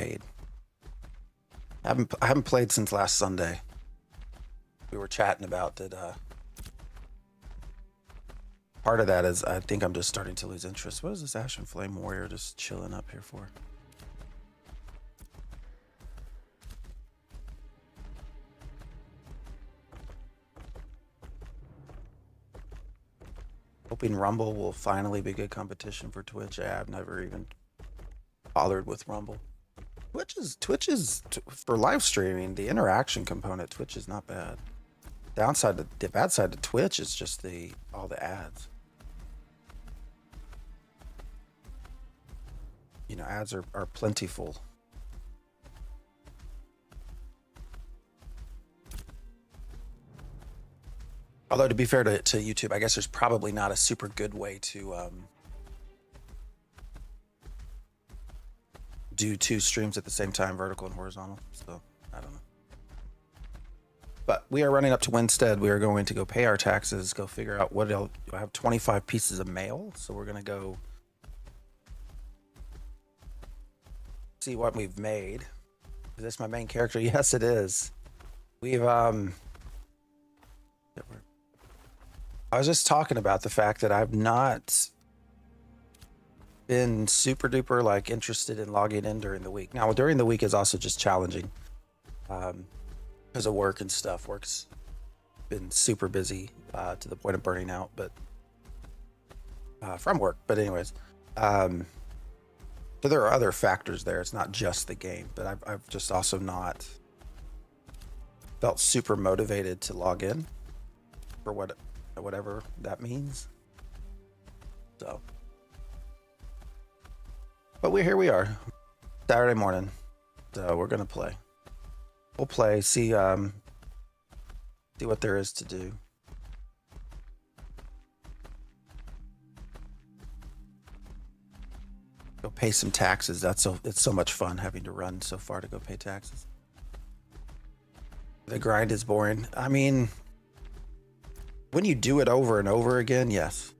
paid. I haven't played since last Sunday. We were chatting about that. Part of that is I think I'm just starting to lose interest. What is this Ashen Flame Warrior just chilling up here for? Hoping Rumble will finally be good competition for Twitch. I've never even bothered with Rumble. Twitch is for live streaming. The interaction component, Twitch is not bad. The bad side to Twitch is just all the ads. You know, ads are plentiful. Although to be fair to YouTube, I guess there's probably not a super good way to do 2 streams at the same time, vertical and horizontal. So I don't know. But we are running up to Winstead. We are going to go pay our taxes, go figure out what else. I have 25 pieces of mail, so we're gonna go see what we've made. Is this my main character? Yes, it is. We've I was just talking about the fact that I've not been super duper like interested in logging in during the week. Now during the week is also just challenging because of work and stuff. Work's been super busy to the point of burning out, but from work. But anyways, so there are other factors there. It's not just the game, but I've just also not felt super motivated to log in for whatever that means. So, but here we are, Saturday morning. So we're gonna play. We'll play, see what there is to do. Go pay some taxes. It's so much fun having to run so far to go pay taxes. The grind is boring. I mean, when you do it over and over again, yes.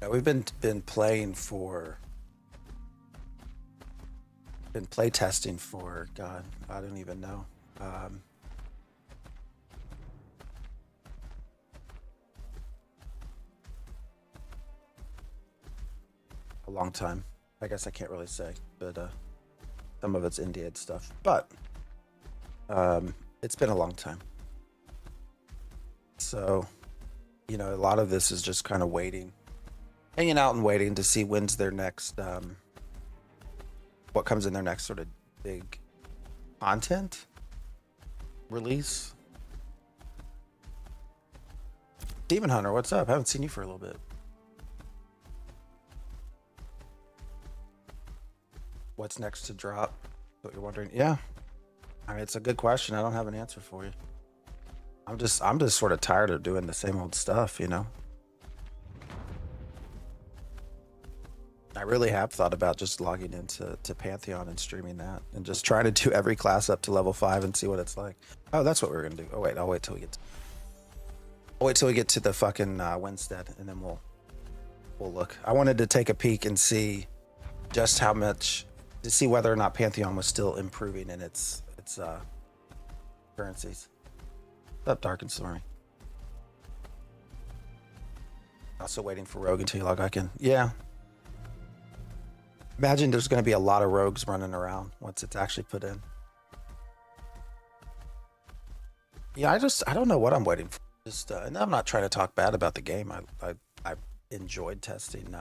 Yeah, we've been playing for, been play testing for, God, I don't even know. A long time. I guess I can't really say, but some of it's Indian stuff, but it's been a long time. So, you know, a lot of this is just kind of waiting, hanging out and waiting to see when's their next, what comes in their next sort of big content release. Demon Hunter, what's up? I haven't seen you for a little bit. What's next to drop? What you're wondering? Yeah, I mean, it's a good question. I don't have an answer for you. I'm just sort of tired of doing the same old stuff, you know. I really have thought about just logging into Pantheon and streaming that, and just trying to do every class up to level 5 and see what it's like. Oh, that's what we're gonna do. Oh wait, I'll wait till we get to the fucking Winstead, and then we'll look. I wanted to take a peek and see just how much, to see whether or not Pantheon was still improving in its currencies. What's up, Dark and Stormy? Also waiting for Rogue until you log back in. Yeah. Imagine there's going to be a lot of rogues running around once it's actually put in. Yeah, I don't know what I'm waiting for. Just and I'm not trying to talk bad about the game. I enjoyed testing.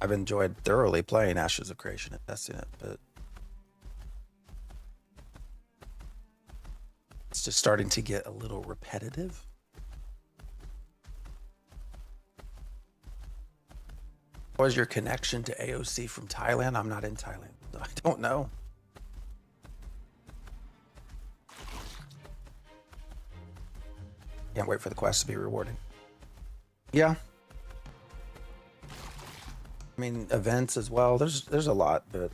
I've enjoyed thoroughly playing Ashes of Creation and testing it, but it's just starting to get a little repetitive. What was your connection to AOC from Thailand? I'm not in Thailand. I don't know. Can't wait for the quest to be rewarding. Yeah. I mean, events as well. There's a lot, but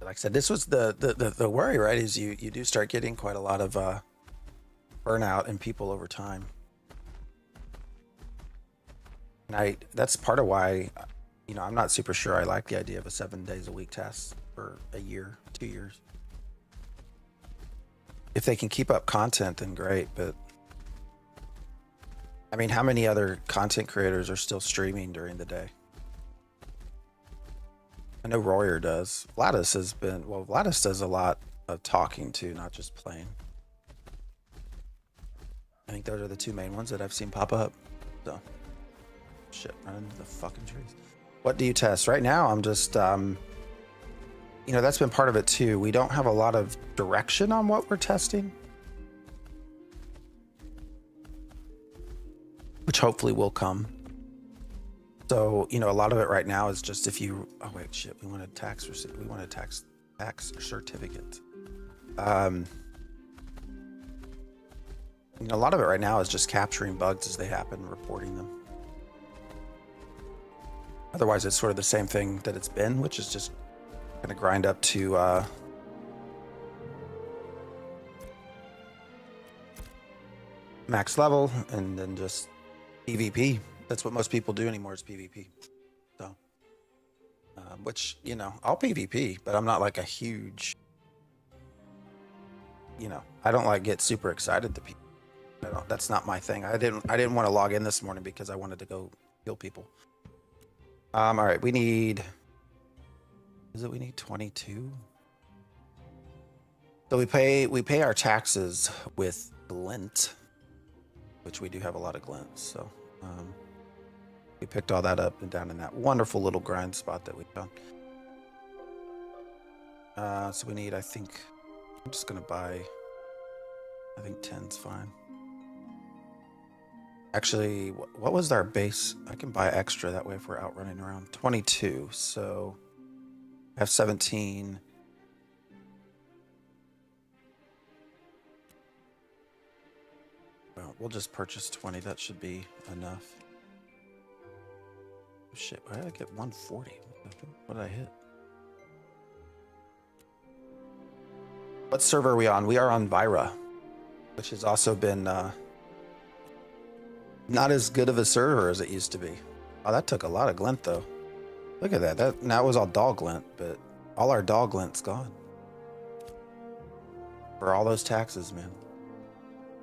like I said, this was the worry, right? Is you do start getting quite a lot of burnout in people over time. And that's part of why, I'm not super sure I like the idea of a 7 days a week test for a year, 2 years. If they can keep up content, then great. But I mean, how many other content creators are still streaming during the day? I know Royer does. Vladis Vladis does a lot of talking too, not just playing. I think those are the two main ones that I've seen pop up. So, shit, run into the fucking trees. What do you test? Right now, I'm just, that's been part of it too. We don't have a lot of direction on what we're testing, which hopefully will come. So, a lot of it right now is just if you, oh wait, shit, we want a tax certificate. A lot of it right now is just capturing bugs as they happen, reporting them. Otherwise, it's sort of the same thing that it's been, which is just going to grind up to max level and then just PvP. That's what most people do anymore is PvP. So, which, I'll PvP, but I'm not like a huge, I don't like get super excited to PvP. That's not my thing. I didn't want to log in this morning because I wanted to go kill people. All right, we need 22? So we pay our taxes with glint, which we do have a lot of glint. So we picked all that up and down in that wonderful little grind spot that we found. So we need, I think, I'm just gonna buy, I think 10's fine. Actually, what was our base? I can buy extra that way if we're out running around. 22, so I have 17. Well, we'll just purchase 20. That should be enough. Oh, shit, why did I get 140? What did I hit? What server are we on? We are on Vira, which has also been not as good of a server as it used to be. Oh, that took a lot of glint though. Look at that. That was all dog glint, but all our dog glint's gone. For all those taxes, man.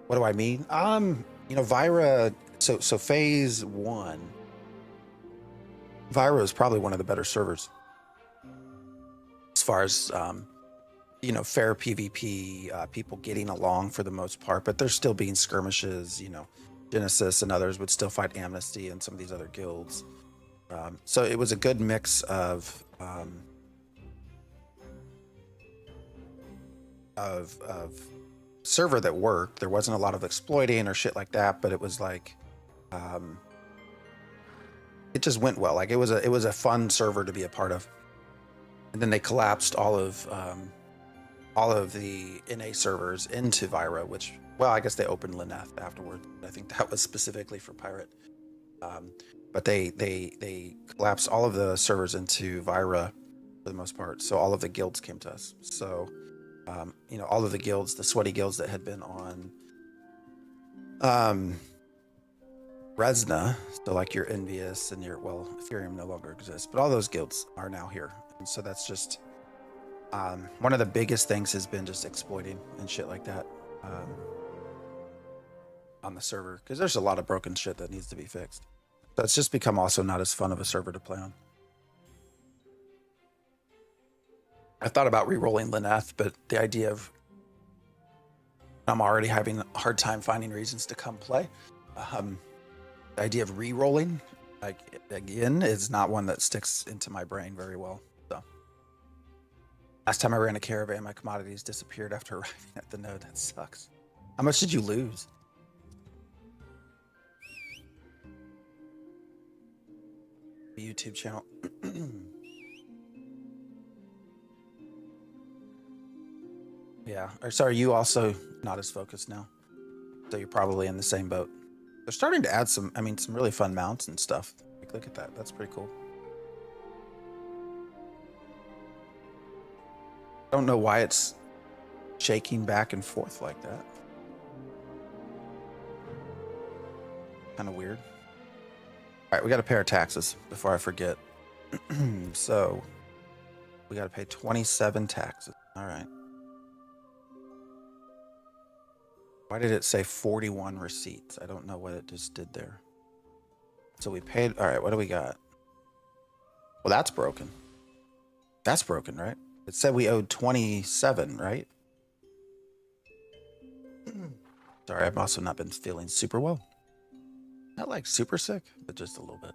What do I mean? Vira, so phase 1. Vira is probably one of the better servers. As far as fair PvP, people getting along for the most part, but there's still being skirmishes, Genesis and others would still fight Amnesty and some of these other guilds. So it was a good mix of server that worked. There wasn't a lot of exploiting or shit like that, but it was like it just went well. Like it was a fun server to be a part of. And then they collapsed all of the NA servers into Vira, which, well, I guess they opened Lineth afterward. I think that was specifically for Pirate. But they collapsed all of the servers into Vira for the most part. So all of the guilds came to us. So, all of the guilds, the sweaty guilds that had been on Resna, so like your Envious and your, well, Ethereum no longer exists, but all those guilds are now here. And so that's just one of the biggest things has been just exploiting and shit like that on the server, because there's a lot of broken shit that needs to be fixed. So it's just become also not as fun of a server to play on. I thought about re-rolling Lineth, but the idea of I'm already having a hard time finding reasons to come play. The idea of re-rolling, like, again, is not one that sticks into my brain very well. So last time I ran a caravan, my commodities disappeared after arriving at the node. That sucks. How much did you lose? YouTube channel. Yeah. Or sorry, you also not as focused now. So you're probably in the same boat. They're starting to add some really fun mounts and stuff. Like, look at that. That's pretty cool. I don't know why it's shaking back and forth like that. Kind of weird. All right, we got to pay our taxes before I forget. So we got to pay 27 taxes. All right. Why did it say 41 receipts? I don't know what it just did there. So we paid. All right, what do we got? Well, that's broken. That's broken, right? It said we owed 27, right? Sorry, I've also not been feeling super well. Not like super sick, but just a little bit.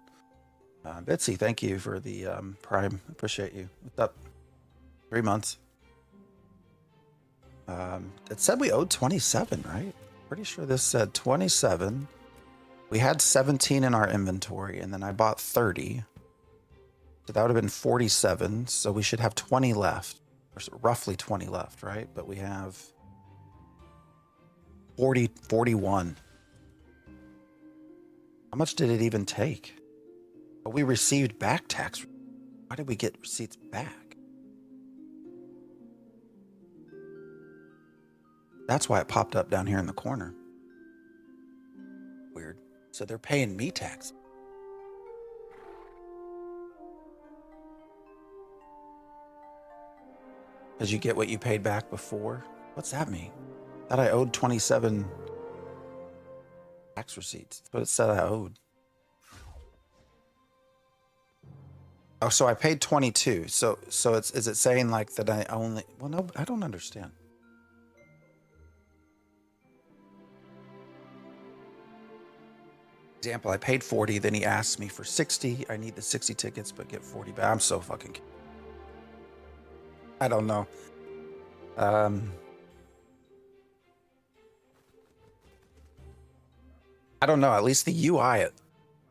Bitsy, thank you for the Prime. Appreciate you. What's up? 3 months. It said we owed 27, right? Pretty sure this said 27. We had 17 in our inventory, and then I bought 30. So that would have been 47. So we should have 20 left, or roughly 20 left, right? But we have 41. How much did it even take? But we received back tax. Why did we get receipts back? That's why it popped up down here in the corner. Weird. So they're paying me tax. Because you get what you paid back before? What's that mean? Thought I owed 27 tax receipts. That's what it said I owed. Oh, so I paid 22. So is it saying like that I only... Well, no, I don't understand. Example, I paid 40, then he asked me for 60. I need the 60 tickets, but get 40 back. I'm so fucking... I don't know. I don't know. At least the UI,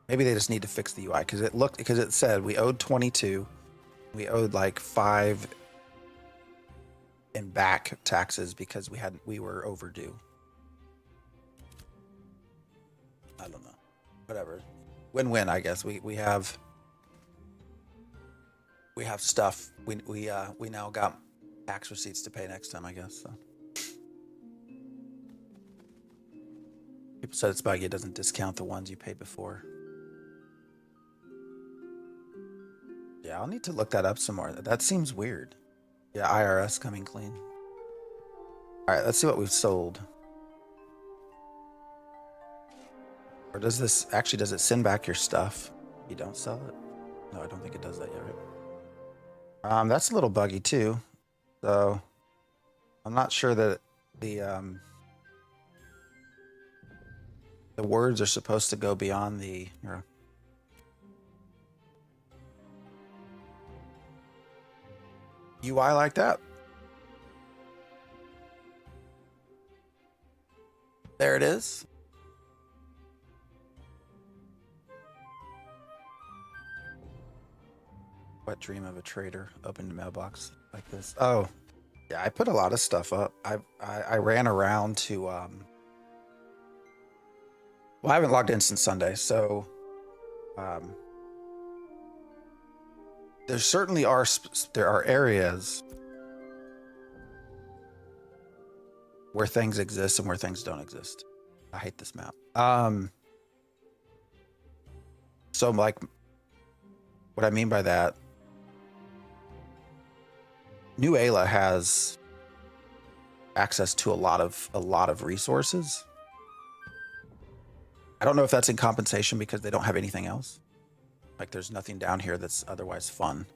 maybe they just need to fix the UI because it said we owed 22. We owed like 5 in back taxes because we were overdue. I don't know. Whatever. Win-win, I guess. We have stuff. We now got tax receipts to pay next time, I guess. So. People said it's buggy. It doesn't discount the ones you paid before. Yeah, I'll need to look that up some more. That seems weird. Yeah, IRS coming clean. All right, let's see what we've sold. Or does this actually, does it send back your stuff if you don't sell it? No, I don't think it does that yet, right? That's a little buggy too. So I'm not sure that the words are supposed to go beyond the UI like that. There it is. What dream of a trader? Open the mailbox like this. Oh, yeah, I put a lot of stuff up. I ran around to well, I haven't logged in since Sunday, so there certainly are areas where things exist and where things don't exist. I hate this map. So like what I mean by that, New Ayla has access to a lot of resources. I don't know if that's in compensation because they don't have anything else. Like there's nothing down here that's otherwise fun.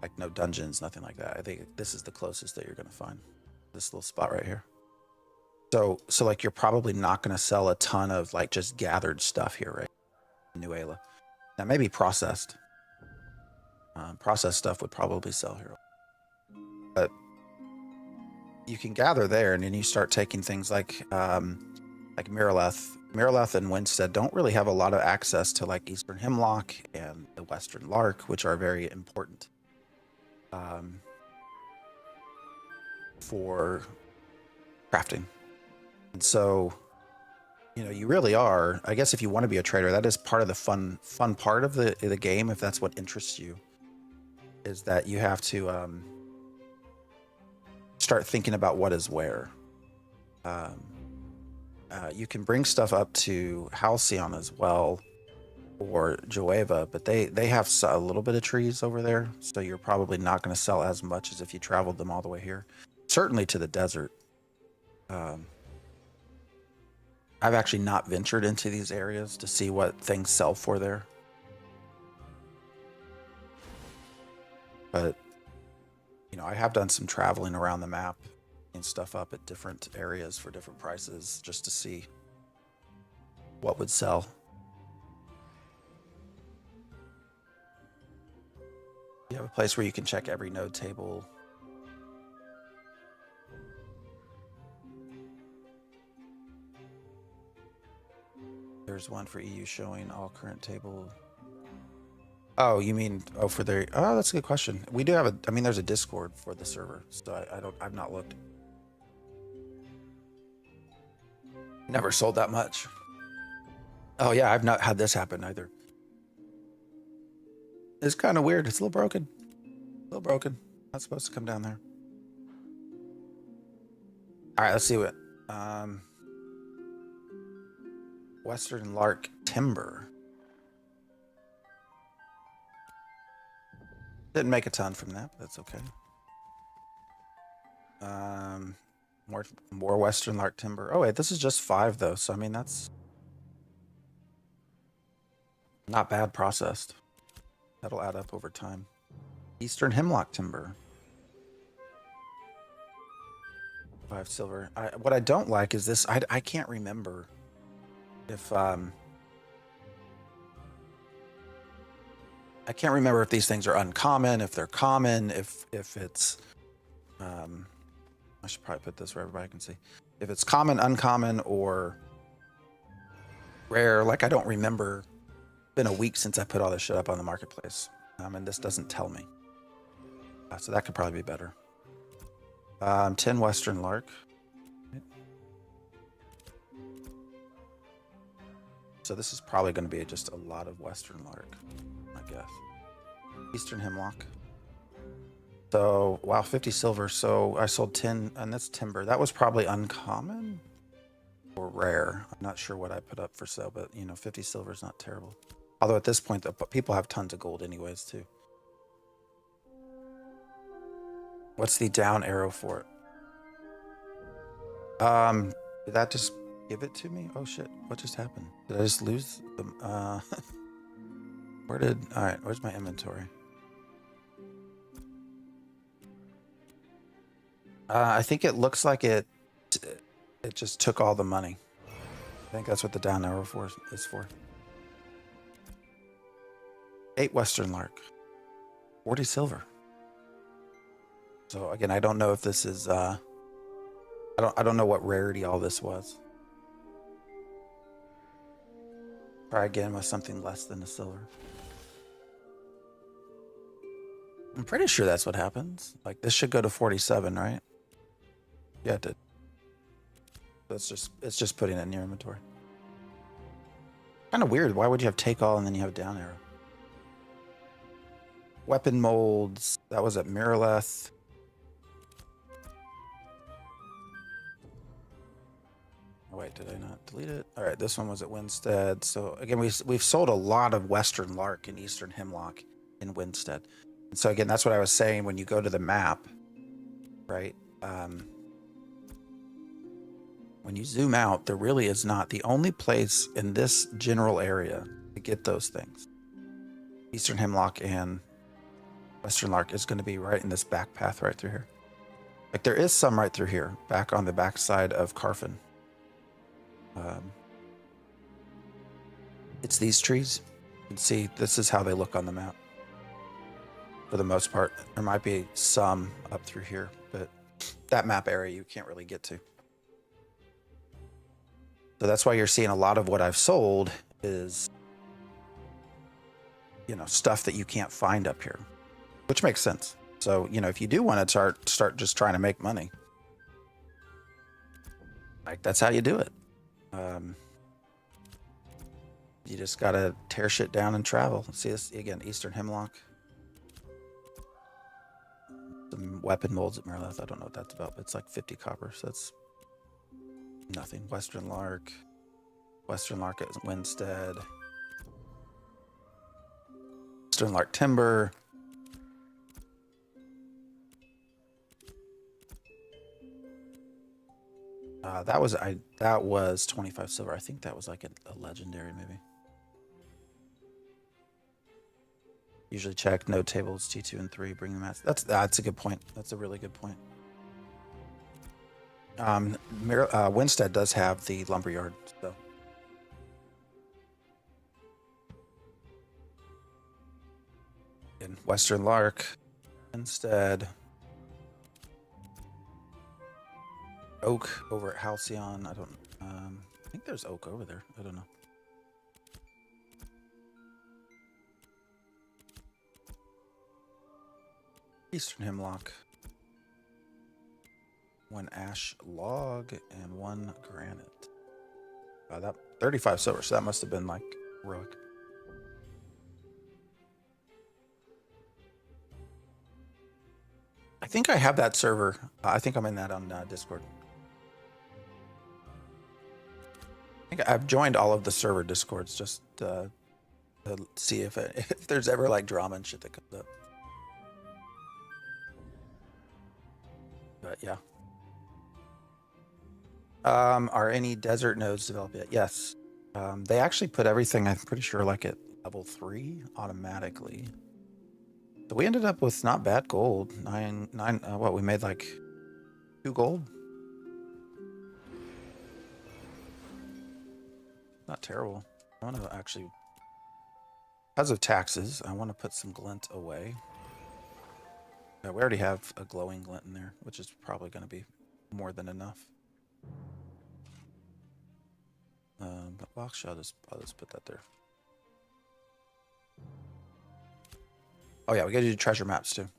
Like no dungeons, nothing like that. I think this is the closest that you're gonna find. This little spot right here. So like you're probably not gonna sell a ton of like just gathered stuff here, right? New Ayla. Now maybe processed. Processed stuff would probably sell here. But you can gather there, and then you start taking things like Miraleth. Miraleth and Winstead don't really have a lot of access to like Eastern Hemlock and the Western Lark, which are very important for crafting. And so, you know, you really are, I guess if you want to be a trader, that is part of the fun part of the game, if that's what interests you, is that you have to start thinking about what is where. You can bring stuff up to Halcyon as well, or Joeva, but they have a little bit of trees over there, so you're probably not going to sell as much as if you traveled them all the way here. Certainly to the desert. I've actually not ventured into these areas to see what things sell for there. But, you know, I have done some traveling around the map and stuff up at different areas for different prices just to see what would sell. You have a place where you can check every node table. There's one for EU showing all current table. Oh, you mean, oh, for their, oh, that's a good question. We do have a, I mean, there's a Discord for the server, so I've not looked. Never sold that much. Oh yeah, I've not had this happen either. It's kind of weird. It's a little broken. A little broken. Not supposed to come down there. All right, let's see what, Western Lark Timber. Didn't make a ton from that, but that's okay. More Western Lark Timber. Oh wait, this is just 5 though, so I mean that's not bad processed. That'll add up over time. Eastern Hemlock Timber. 5 silver. What I don't like is this. I can't remember if I can't remember if these things are uncommon, if they're common, if it's I should probably put this where everybody can see. If it's common, uncommon, or rare. Like I don't remember. It's been a week since I put all this shit up on the marketplace, and this doesn't tell me. So that could probably be better. 10 Western Lark. So this is probably going to be just a lot of Western Lark, I guess. Eastern Hemlock. So, wow, 50 silver. So I sold 10, and that's timber. That was probably uncommon or rare. I'm not sure what I put up for sale, but, you know, 50 silver is not terrible. Although at this point, people have tons of gold anyways, too. What's the down arrow for it? Did that just give it to me? Oh shit, what just happened? Did I just lose them? All right, where's my inventory? I think it looks like it just took all the money. I think that's what the down arrow is for. 8 Western Lark. 40 silver. So again, I don't know if this is I don't know what rarity all this was. Try again with something less than a silver. I'm pretty sure that's what happens. Like this should go to 47, right? Yeah, it did. It's just putting it in your inventory. Kind of weird. Why would you have take all and then you have down arrow? Weapon molds. That was at Miraleth. Oh, wait, did I not delete it? All right, this one was at Winstead. So again, we've sold a lot of Western Lark and Eastern Hemlock in Winstead. And so again, that's what I was saying when you go to the map, right? When you zoom out, there really is not. The only place in this general area to get those things, Eastern Hemlock and Western Lark, is going to be right in this back path right through here. Like there is some right through here, back on the back side of Carfin. It's these trees. You can see this is how they look on the map. For the most part, there might be some up through here, but that map area you can't really get to. So that's why you're seeing a lot of what I've sold is, you know, stuff that you can't find up here, which makes sense. So, you know, if you do want to start just trying to make money, like that's how you do it. You just got to tear shit down and travel. See this again, Eastern Hemlock. Some weapon molds at Miraleth. I don't know what that's about, but it's like 50 copper, so that's nothing. Western Lark at Winstead. Western Lark Timber. That was 25 silver. I think that was like a legendary maybe. Usually check node tables T2 and 3. Bring them out. That's a good point. That's a really good point. Winstead does have the lumberyard, so. In Western Lark, instead. Oak over at Halcyon. I think there's oak over there. I don't know. Eastern Hemlock. 1 ash log and 1 granite. That 35 silver, so that must have been like heroic. I think I have that server. I think I'm in that on Discord. I think I've joined all of the server Discords just to see if there's ever like drama and shit that comes up. But yeah. Are any desert nodes developed yet? Yes. They actually put everything, I'm pretty sure, like at level 3 automatically. So we ended up with not bad gold. What, we made like 2 gold? Not terrible. I want to actually, because of taxes, I want to put some glint away. Yeah, we already have a glowing glint in there, which is probably going to be more than enough. But box, I'll just put that there. Oh yeah, we gotta do treasure maps too.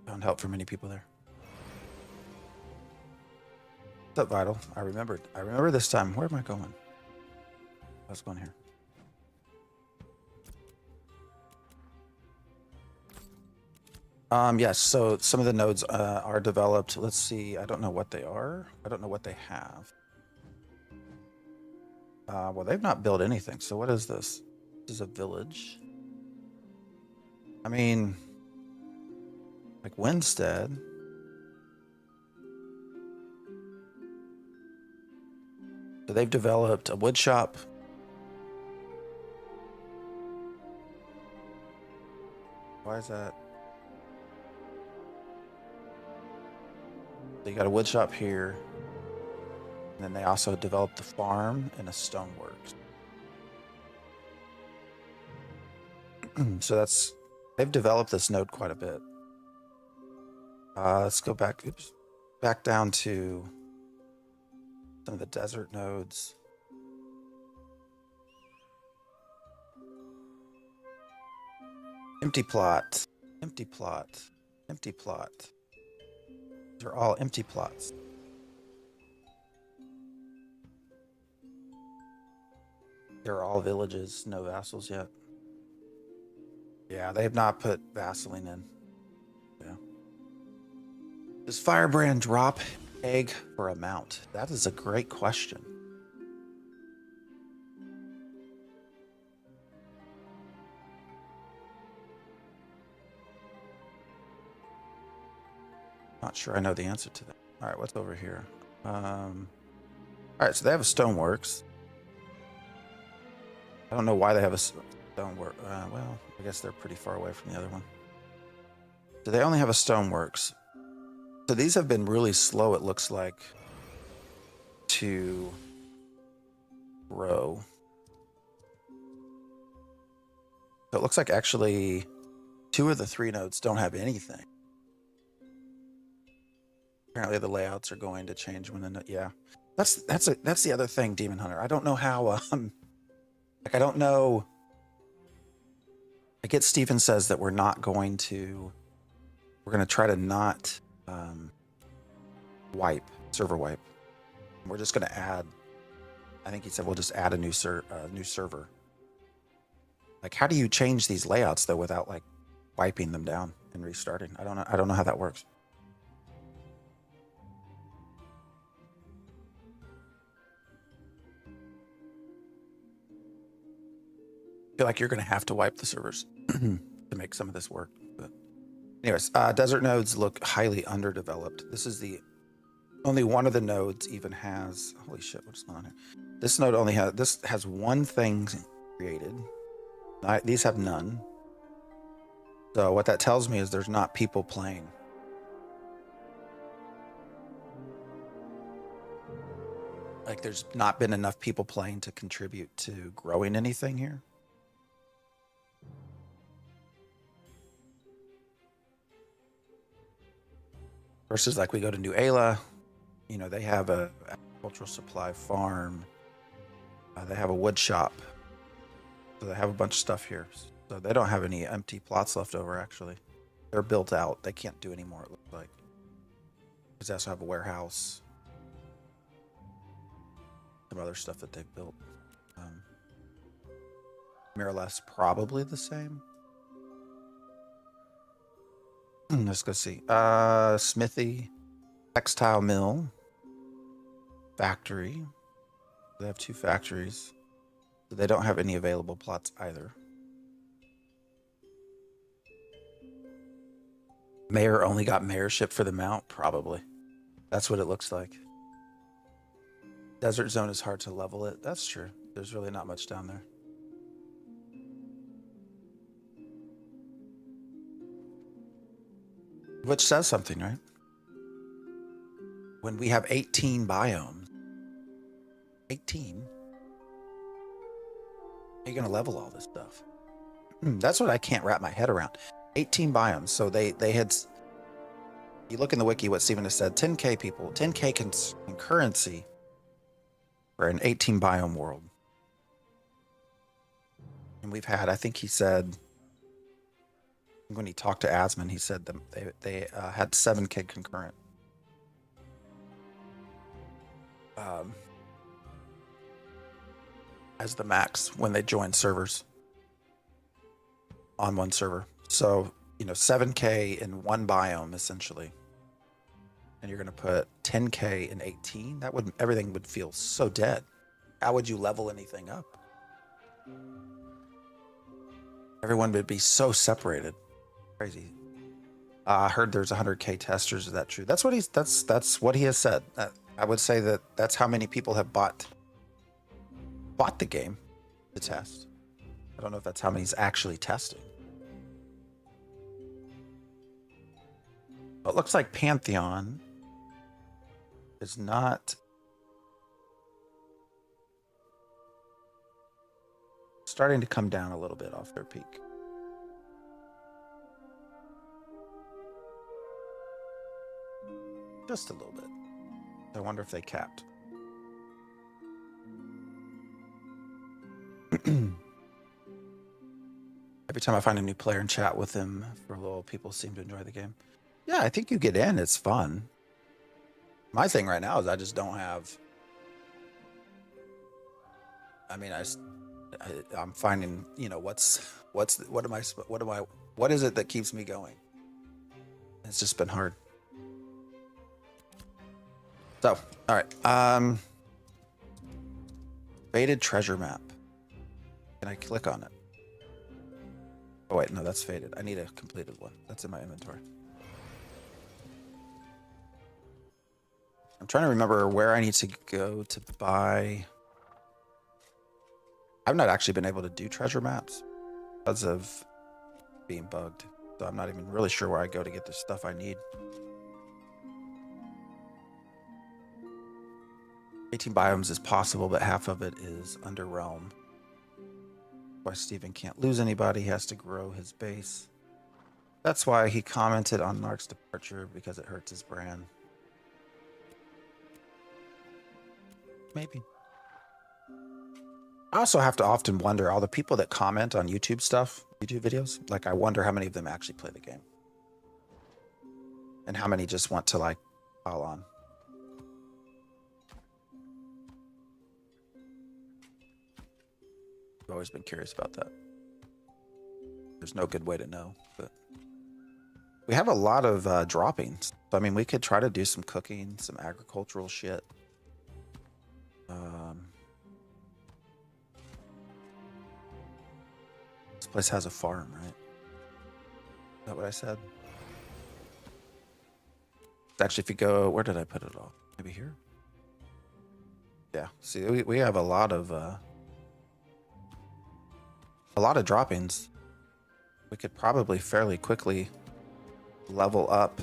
Found help for many people there. What's up, Vital? I remembered. I remember this time. Where am I going? I was going here. Yes, so some of the nodes are developed. Let's see. I don't know what they are. I don't know what they have. Well, they've not built anything. So what is this? This is a village. I mean, like Winstead. So they've developed a wood shop. Why is that? They got a wood shop here. And then they also developed the farm and a stoneworks. So they've developed this node quite a bit. Let's go back down to some of the desert nodes. Empty plot, empty plot, empty plot. These are all empty plots. They're all villages, no vassals yet. Yeah, they have not put Vaseline in. Yeah. Does Firebrand drop egg for a mount? That is a great question. Not sure I know the answer to that. All right, what's over here? All right, so they have a stoneworks. I don't know why they have a stonework. Well, I guess they're pretty far away from the other one. So they only have a stoneworks. So these have been really slow, it looks like, to grow. So it looks like actually 2 of the 3 nodes don't have anything. Apparently the layouts are going to change when the node, yeah. That's the other thing, Demon Hunter. I don't know how like I don't know. I get Stephen says that we're going to try to not server wipe. We're just going to add, I think he said we'll just add a new server. Like, how do you change these layouts though without like wiping them down and restarting? I don't know how that works. feel like you're going to have to wipe the servers to make some of this work. But anyways, desert nodes look highly underdeveloped. This is the only one of the nodes even has, holy shit, what's going on here? This node only has one thing created. These have none. So what that tells me is there's not people playing. Like there's not been enough people playing to contribute to growing anything here. Versus like we go to New Ayla, you know, they have a agricultural supply farm. They have a wood shop. So they have a bunch of stuff here. So they don't have any empty plots left over, actually. They're built out. They can't do any more, it looks like. Because they also have a warehouse. Some other stuff that they've built. More or less probably the same. Let's go see. Smithy, textile mill, factory. They have 2 factories. So they don't have any available plots either. Mayor only got mayorship for the mount? Probably. That's what it looks like. Desert zone is hard to level it. That's true. There's really not much down there. Which says something, right? When we have 18 biomes. 18? How are you going to level all this stuff? That's what I can't wrap my head around. 18 biomes. So they had... You look in the wiki what Steven has said. 10k people. 10k concurrency for an 18 biome world. And we've had, I think he said... When he talked to Asman, he said they had 7k concurrent. As the max when they join servers on one server. So, you know, 7k in one biome essentially. And you're going to put 10k in 18. That would, everything would feel so dead. How would you level anything up? Everyone would be so separated. Crazy. I heard there's 100k testers. Is that true? That's what that's what he has said. I would say that that's how many people have bought the game to test. I don't know if that's how many he's actually testing. But it looks like Pantheon is not starting to come down a little bit off their peak. Just a little bit. I wonder if they capped. Every time I find a new player and chat with them for a little, people seem to enjoy the game. Yeah, I think you get in. It's fun. My thing right now is I just don't have... I mean, I'm finding, you know, what is it that keeps me going? It's just been hard. So, all right. Faded treasure map. Can I click on it? Oh wait, no, that's faded. I need a completed one. That's in my inventory. I'm trying to remember where I need to go to buy. I've not actually been able to do treasure maps because of being bugged. So I'm not even really sure where I go to get the stuff I need. 18 biomes is possible, but half of it is under realm. Why Steven can't lose anybody, he has to grow his base. That's why he commented on Narc's departure, because it hurts his brand. Maybe. I also have to often wonder, all the people that comment on YouTube stuff, YouTube videos, like I wonder how many of them actually play the game. And how many just want to like pile on. I've always been curious about that. There's no good way to know, but we have a lot of droppings. So, I mean, we could try to do some cooking, some agricultural shit. place has a farm, right? Is that what I said? Actually, if you go, where did I put it all? Maybe here? Yeah, see, we have a lot of droppings. We could probably fairly quickly level up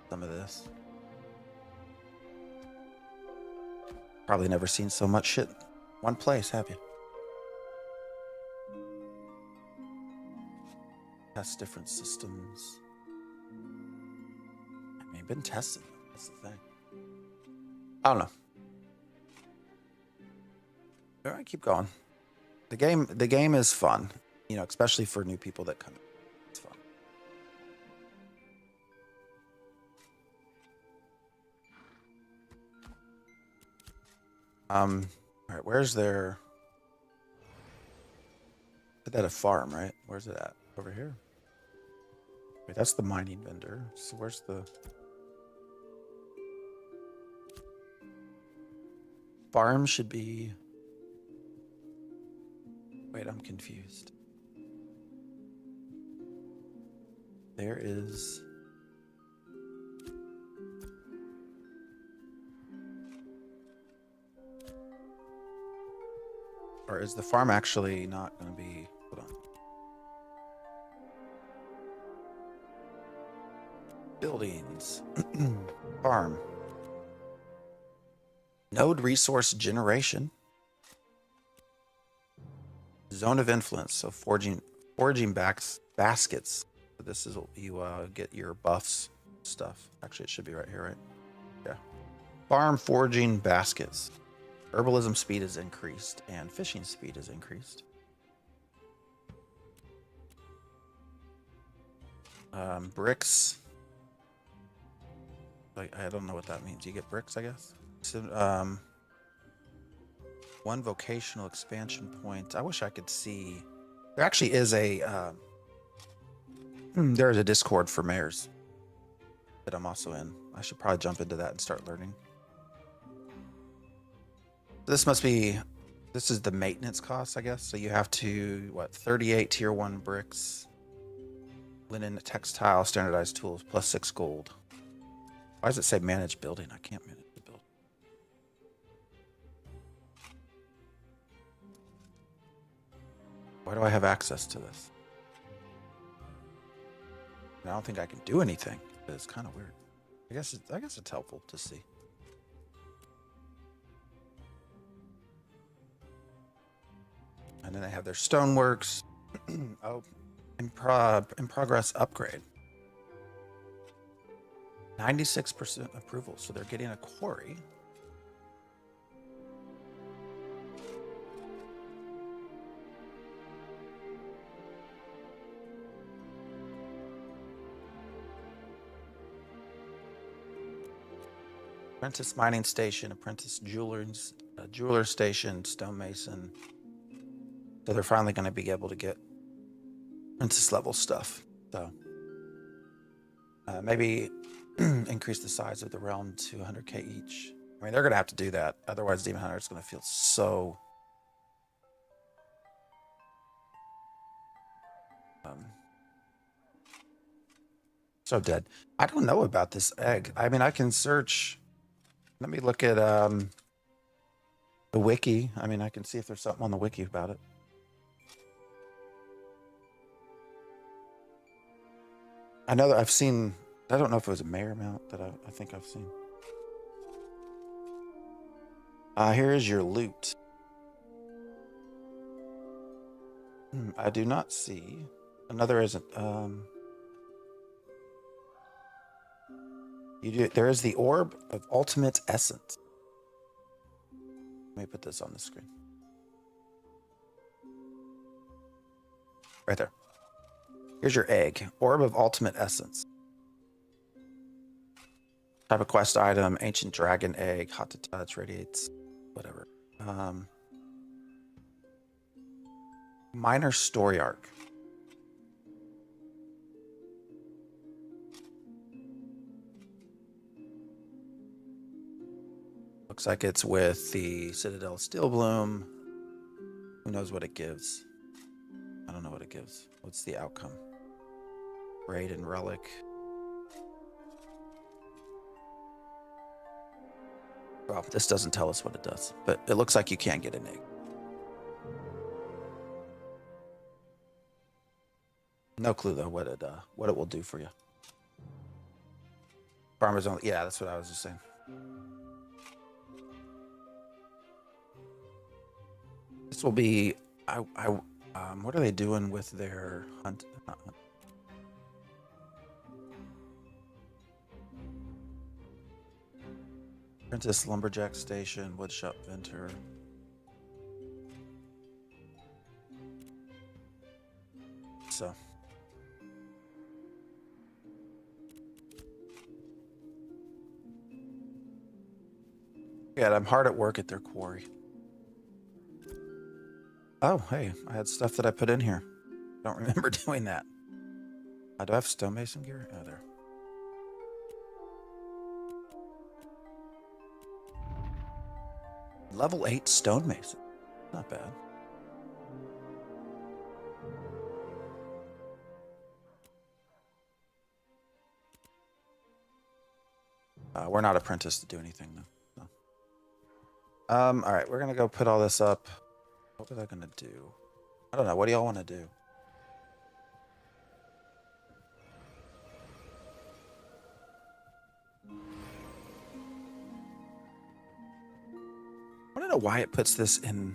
some of this. Probably never seen so much shit one place, have you? Test different systems. I mean, been tested. That's the thing. I don't know. All right, keep going. The game is fun, you know, especially for new people that come in. It's fun. All right, where's their? Is that a farm, right? Where's it at? Over here. Wait, that's the mining vendor. So where's the farm? Should be. Wait, I'm confused. There is. Or is the farm actually not going to be? Hold on. Buildings. Farm. Node resource generation. Zone of influence. So foraging baskets. So this is you get your buffs stuff. Actually, it should be right here, right? Yeah. Farm foraging baskets. Herbalism speed is increased and fishing speed is increased. Bricks. Like, I don't know what that means. You get bricks, I guess. So, one vocational expansion point. I wish I could see. There actually is a. There's a Discord for mayors that I'm also in. I should probably jump into that and start learning. This must be. This is the maintenance cost, I guess. So you have to 38 tier 1 bricks, linen, textile, standardized tools, plus 6 gold. Why does it say manage building? I can't manage the building. Why do I have access to this? I don't think I can do anything. It's kind of weird. I guess it's helpful to see. And then they have their stoneworks. Oh, in progress upgrade. 96% approval, so they're getting a quarry. Apprentice mining station, apprentice jeweler station, stonemason. So they're finally going to be able to get apprentice level stuff. So maybe increase the size of the realm to 100k each. I mean, they're going to have to do that. Otherwise, Demon Hunter is going to feel so... so dead. I don't know about this egg. I mean, I can search... Let me look at the wiki. I mean, I can see if there's something on the wiki about it. I know that I've seen... I don't know if it was a mayor mount that I think I've seen. Here is your loot. I do not see. Another isn't. There is the orb of ultimate essence. Let me put this on the screen. Right there. Here's your egg. Orb of ultimate essence. Type of quest item, ancient dragon egg, hot to touch, radiates, whatever. Minor story arc. Looks like it's with the Citadel Steel Bloom. Who knows what it gives? I don't know what it gives. What's the outcome? Raid and relic. Well, this doesn't tell us what it does, but it looks like you can't get an egg. No clue though what it will do for you. Farmers only. Yeah, that's what I was just saying. This will be. What are they doing with their hunt? Not hunt. Apprentice lumberjack station, woodshop venter. So. Yeah, I'm hard at work at their quarry. Oh, hey, I had stuff that I put in here. Don't remember doing that. Do I have stonemason gear? Oh, there. Level 8 stonemason. Not bad. We're not apprenticed to do anything though. So. All right, we're gonna go put all this up. What was I gonna do? I don't know. What do y'all want to do? I want to know why it puts this in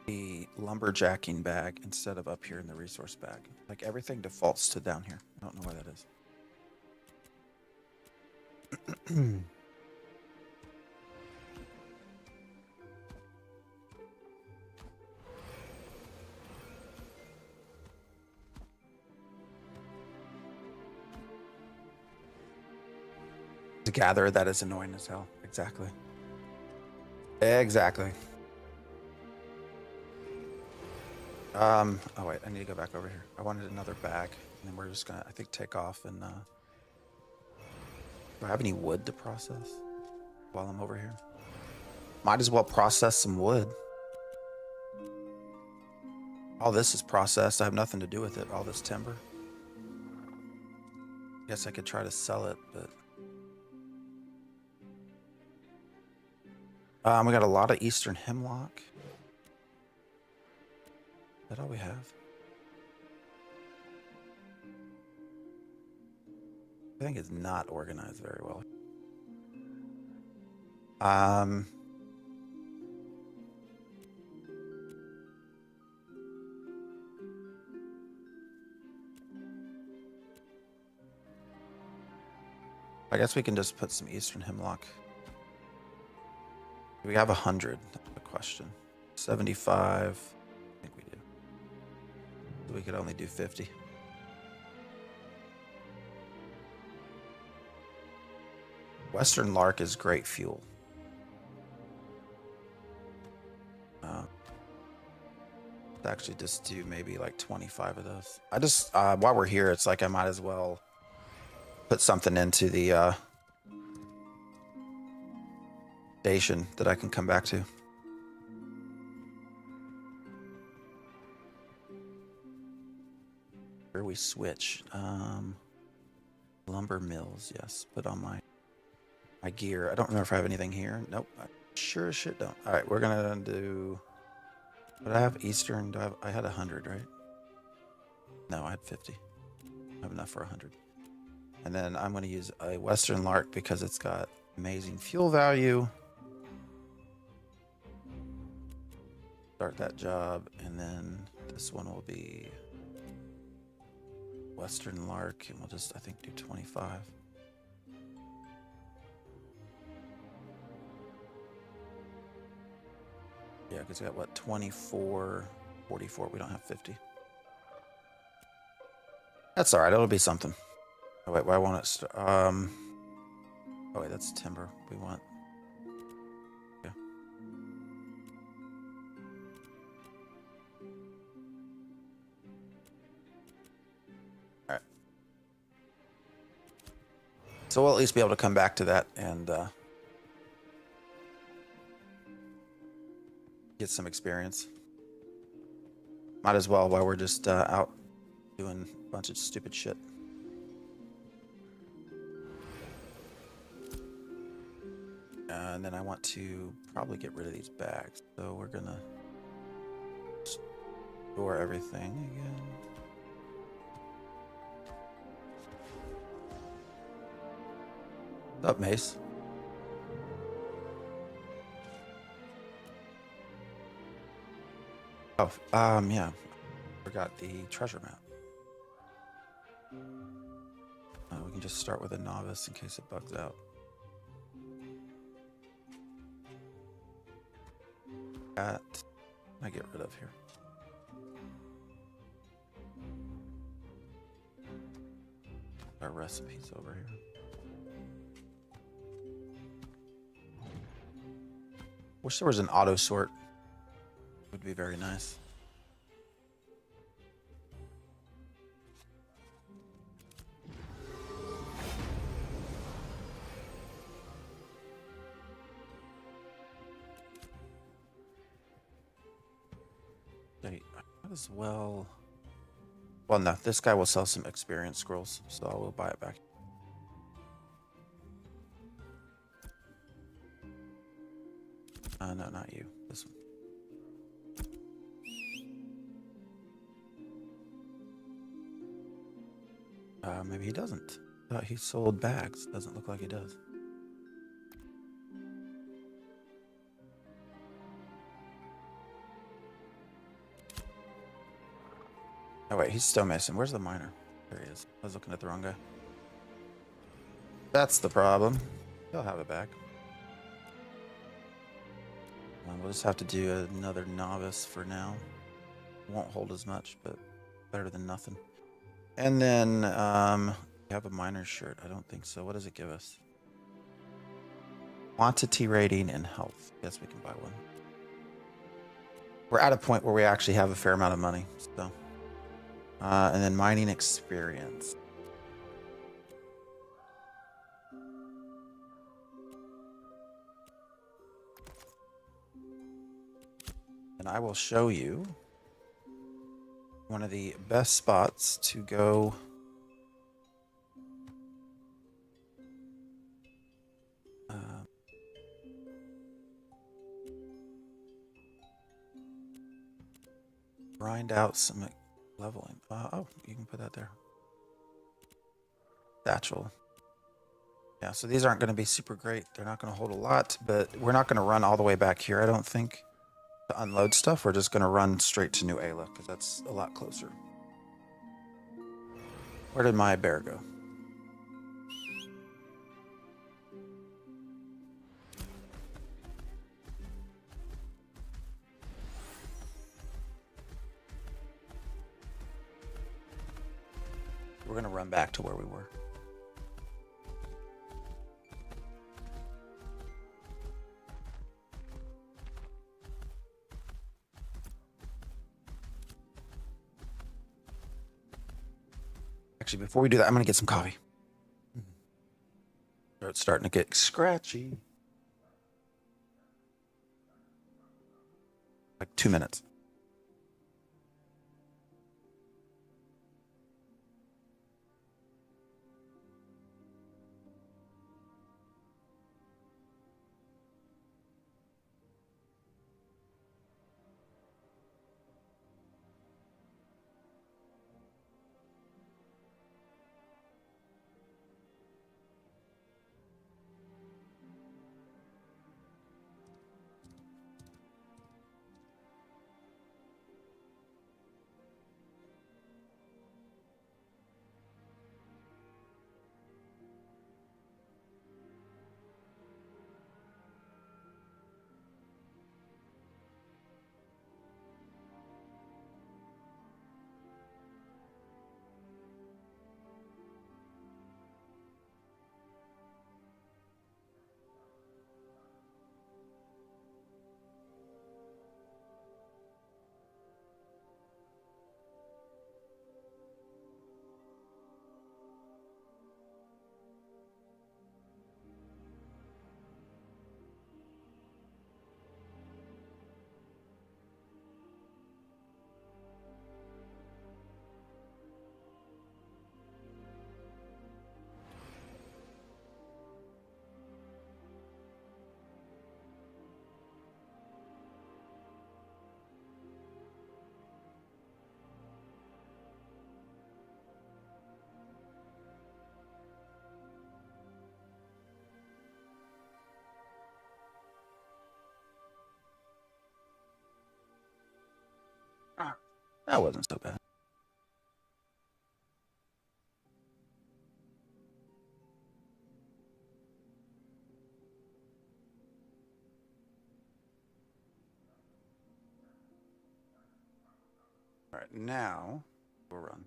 the lumberjacking bag instead of up here in the resource bag. Like everything defaults to down here. I don't know why that is. To gather, that is annoying as hell. Exactly. Exactly. Oh wait, I need to go back over here. I wanted another bag, and then we're just gonna, I think, take off and. Do I have any wood to process while I'm over here? Might as well process some wood. All this is processed. I have nothing to do with it. All this timber. Guess I could try to sell it, but we got a lot of eastern hemlock. Is that all we have? I think it's not organized very well. I guess we can just put some eastern hemlock. Do we have 100? That's the question. 75. I think we do. So we could only do 50. Western lark is great fuel. Actually just do maybe like 25 of those. I just while we're here, it's like I might as well put something into the station that I can come back to. Where we switch. Lumber mills, yes. Put on my gear. I don't remember if I have anything here. Nope. I sure as shit don't. All right, we're gonna do. But I have Eastern. Do I had 100, right? No, I had 50. I have enough for 100. And then I'm going to use a Western Lark because it's got amazing fuel value. Start that job, and then this one will be Western Lark, and we'll just, I think, do 25. Yeah, because we got what, 24, 44. We don't have 50. That's all right. It'll be something. Oh wait, why won't it? Oh wait, that's timber. We want. Yeah. All right. So we'll at least be able to come back to that and get some experience. Might as well while we're just out doing a bunch of stupid shit. And then I want to probably get rid of these bags. So we're gonna store everything again. What's up, Mace? Oh, yeah. Forgot the treasure map. We can just start with a novice in case it bugs out. That I get rid of here. Our recipes over here. Wish there was an auto sort. Would be very nice. Okay, might as well. Well, no, this guy will sell some experience scrolls, so I will buy it back. No, not you. This one. Maybe he doesn't. Thought he sold bags. Doesn't look like he does. Oh wait, he's still missing. Where's the miner? There he is. I was looking at the wrong guy. That's the problem. He'll have it back. We'll just have to do another novice for now. Won't hold as much, but better than nothing. And then we have a miner's shirt. I don't think so. What does it give us? Quantity rating and health. Guess we can buy one. We're at a point where we actually have a fair amount of money. So, and then mining experience. And I will show you one of the best spots to go grind out some leveling. Oh, you can put that there. Satchel. Yeah, so these aren't going to be super great. They're not going to hold a lot, but we're not going to run all the way back here, I don't think, to unload stuff. We're just going to run straight to New Ayla, because that's a lot closer. Where did my bear go? We're going to run back to where we were. Actually, before we do that, I'm going to get some coffee. It's starting to get scratchy. Like 2 minutes. That wasn't so bad. All right, now we'll run.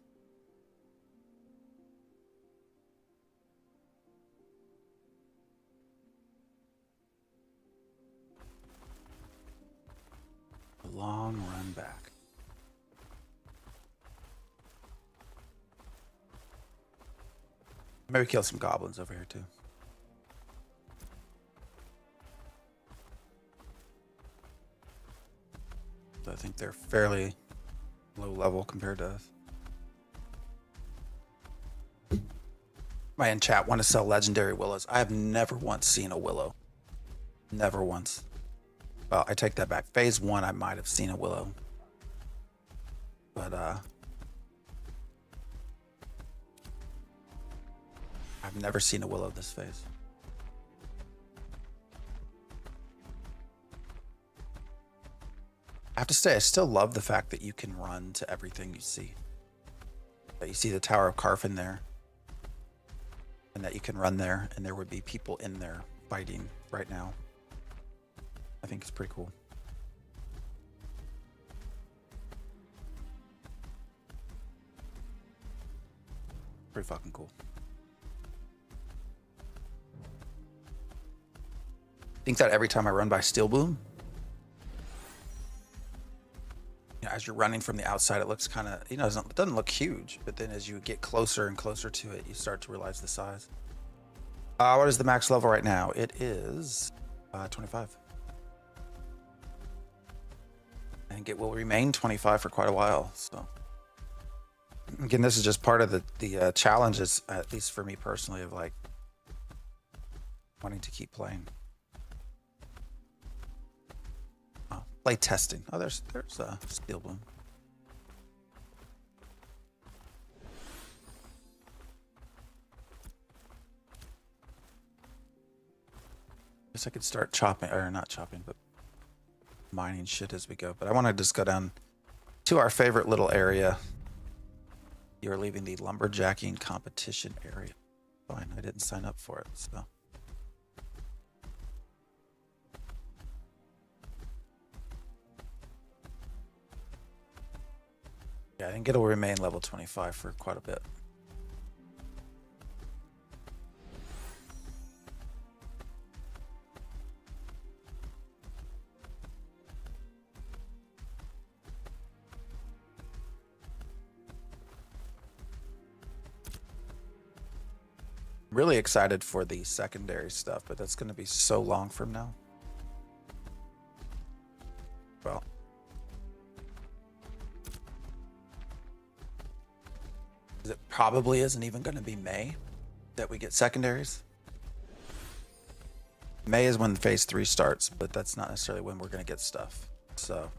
A long run back. Maybe kill some goblins over here too. I think they're fairly low level compared to us. My in chat want to sell legendary willows. I have never once seen a willow. Never once. Well, I take that back. Phase 1, I might have seen a willow. But I've never seen a willow this phase. I have to say, I still love the fact that you can run to everything you see. That you see the Tower of Carfin there. And that you can run there, and there would be people in there fighting right now. I think it's pretty cool. Pretty fucking cool. I think that every time I run by Steel Bloom, you know, as you're running from the outside, it looks kind of, you know, it doesn't look huge, but then as you get closer and closer to it, you start to realize the size. What is the max level right now? It is 25. I think it will remain 25 for quite a while. So again, this is just part of the challenges, at least for me personally, of like wanting to keep playing. Play testing. Oh, there's Steel Bloom. Guess I could start chopping, or not chopping, but mining shit as we go. But I want to just go down to our favorite little area. You're leaving the lumberjacking competition area. Fine, I didn't sign up for it, so. Yeah, I think it'll remain level 25 for quite a bit. Really excited for the secondary stuff, but that's going to be so long from now. Well, it probably isn't even going to be May that we get secondaries. May is when phase 3 starts, but that's not necessarily when we're going to get stuff. So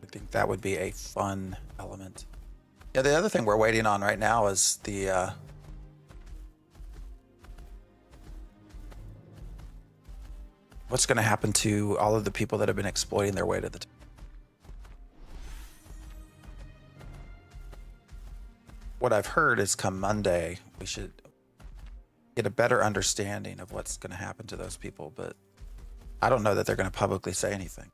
I think that would be a fun element. Yeah, the other thing we're waiting on right now is the what's going to happen to all of the people that have been exploiting their way to the top. What I've heard is come Monday, we should get a better understanding of what's going to happen to those people, but I don't know that they're going to publicly say anything.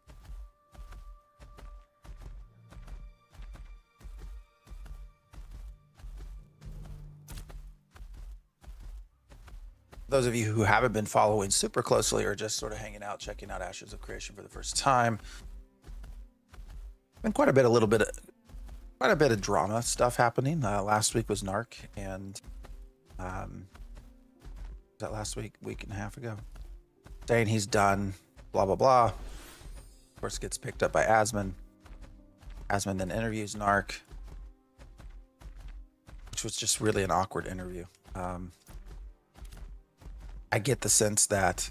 Those of you who haven't been following super closely or just sort of hanging out, checking out Ashes of Creation for the first time, been quite a bit of drama stuff happening. Last week was Narc, and was that last week and a half ago, saying he's done, blah blah blah. Of course, gets picked up by Asmon. Asmon then interviews Narc, which was just really an awkward interview. I get the sense that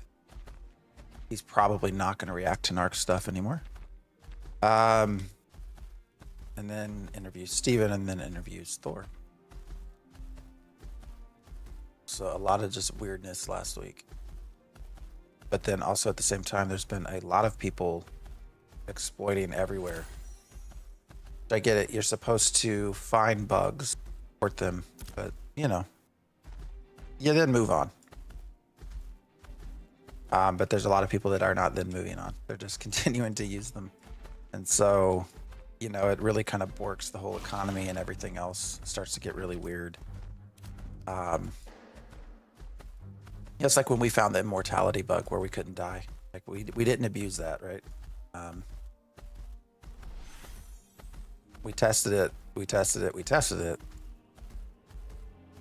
he's probably not going to react to Narc stuff anymore. And then interviews Steven, and then interviews Thor. So a lot of just weirdness last week. But then also at the same time, there's been a lot of people exploiting everywhere. I get it. You're supposed to find bugs, report them, but you know, you then move on. But there's a lot of people that are not then moving on. They're just continuing to use them. And so, you know, it really kind of borks the whole economy and everything else. It starts to get really weird. It's like when we found the immortality bug where we couldn't die. Like we didn't abuse that, right? We tested it.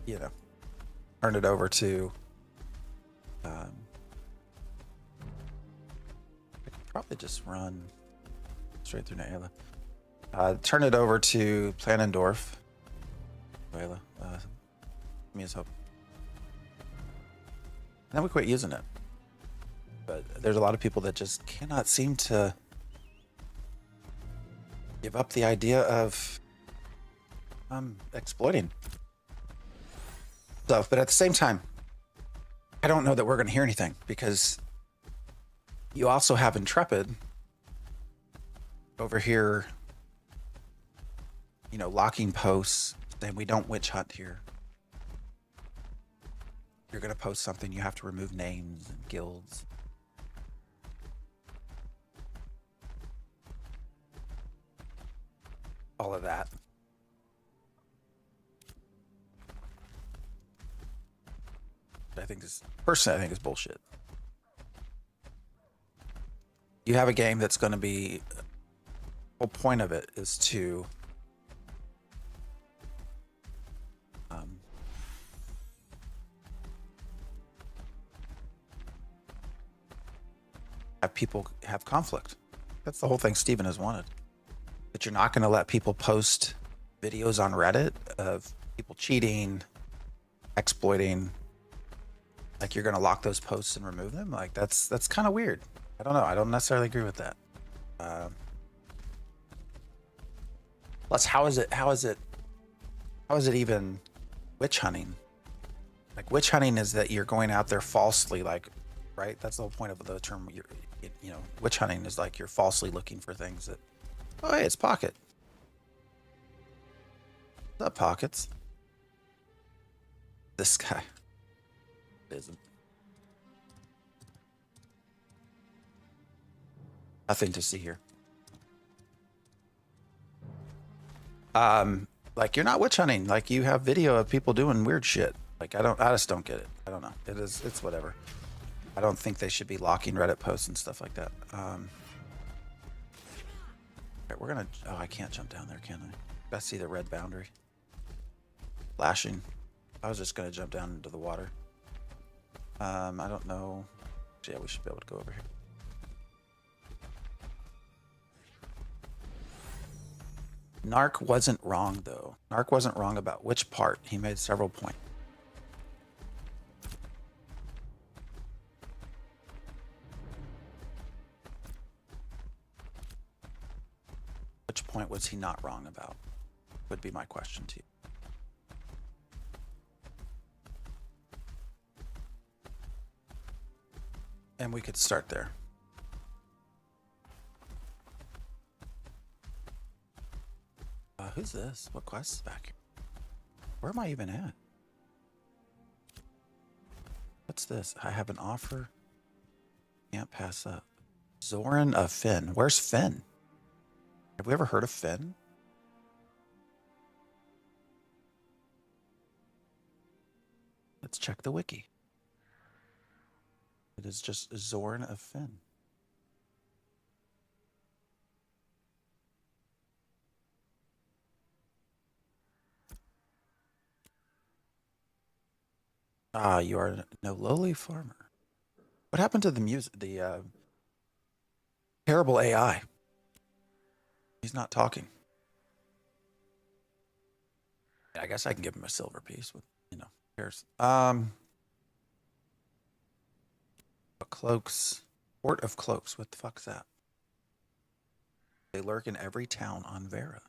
You know, turned it over to. I could probably just run straight through Naela. Turn it over to Planendorf. Naela, me his hope. And then we quit using it. But there's a lot of people that just cannot seem to give up the idea of exploiting stuff. But at the same time, I don't know that we're going to hear anything because you also have Intrepid over here, you know, locking posts saying we don't witch hunt here. You're going to post something, you have to remove names and guilds. All of that. Personally, I think is bullshit. You have a game that's going to be, the whole point of it is to have people have conflict. That's the whole thing Steven has wanted. But you're not going to let people post videos on Reddit of people cheating, exploiting. Like you're going to lock those posts and remove them. Like that's kind of weird. I don't know. I don't necessarily agree with that. Plus, how is it even witch hunting? Like witch hunting is that you're going out there falsely, like, right? That's the whole point of the term. You know, witch hunting is like you're falsely looking for things that. Oh, hey, it's Pocket. What's up, Pockets? This guy isn't. Nothing to see here. Like you're not witch hunting. Like you have video of people doing weird shit. Like I just don't get it. I don't know. It's whatever. I don't think they should be locking Reddit posts and stuff like that. Right, we're gonna. Oh, I can't jump down there, can I? Gotta see the red boundary. Flashing. I was just gonna jump down into the water. I don't know. Yeah, we should be able to go over here. Narc wasn't wrong though. Narc wasn't wrong about which part. He made several points. Which point was he not wrong about? Would be my question to you. And we could start there. Who's this? What quest is back here? Where am I even at? What's this? I have an offer. Can't pass up. Zoran of Finn. Where's Finn? Have we ever heard of Finn? Let's check the wiki. It is just Zoran of Finn. Ah, you are no lowly farmer. What happened to the music? The terrible AI. He's not talking. I guess I can give him a silver piece with, you know, here's cloaks. Port of Cloaks. What the fuck's that? They lurk in every town on Vera.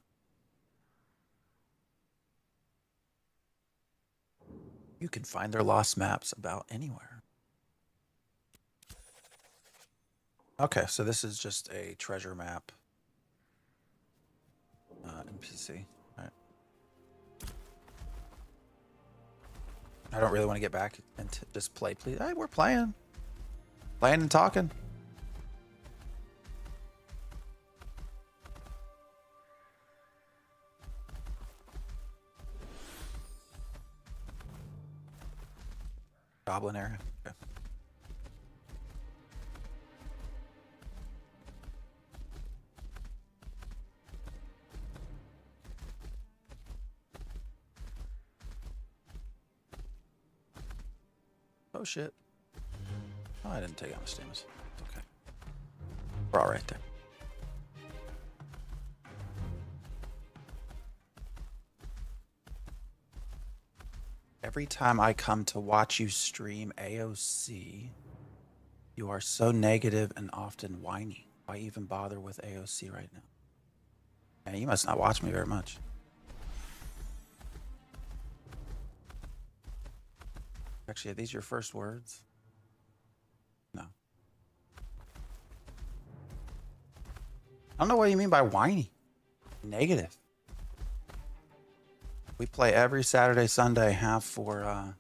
You can find their lost maps about anywhere. Okay, so this is just a treasure map. NPC. All right. I don't really want to get back and just play, please. Hey, we're playing. Playing and talking. Goblin area. Okay. Oh shit. Oh, I didn't take out my stamens. Okay. We're all right there. Every time I come to watch you stream AOC, you are so negative and often whiny. Why even bother with AOC right now? Man, you must not watch me very much. Actually, are these your first words? No. I don't know what you mean by whiny. Negative. We play every Saturday, Sunday, have for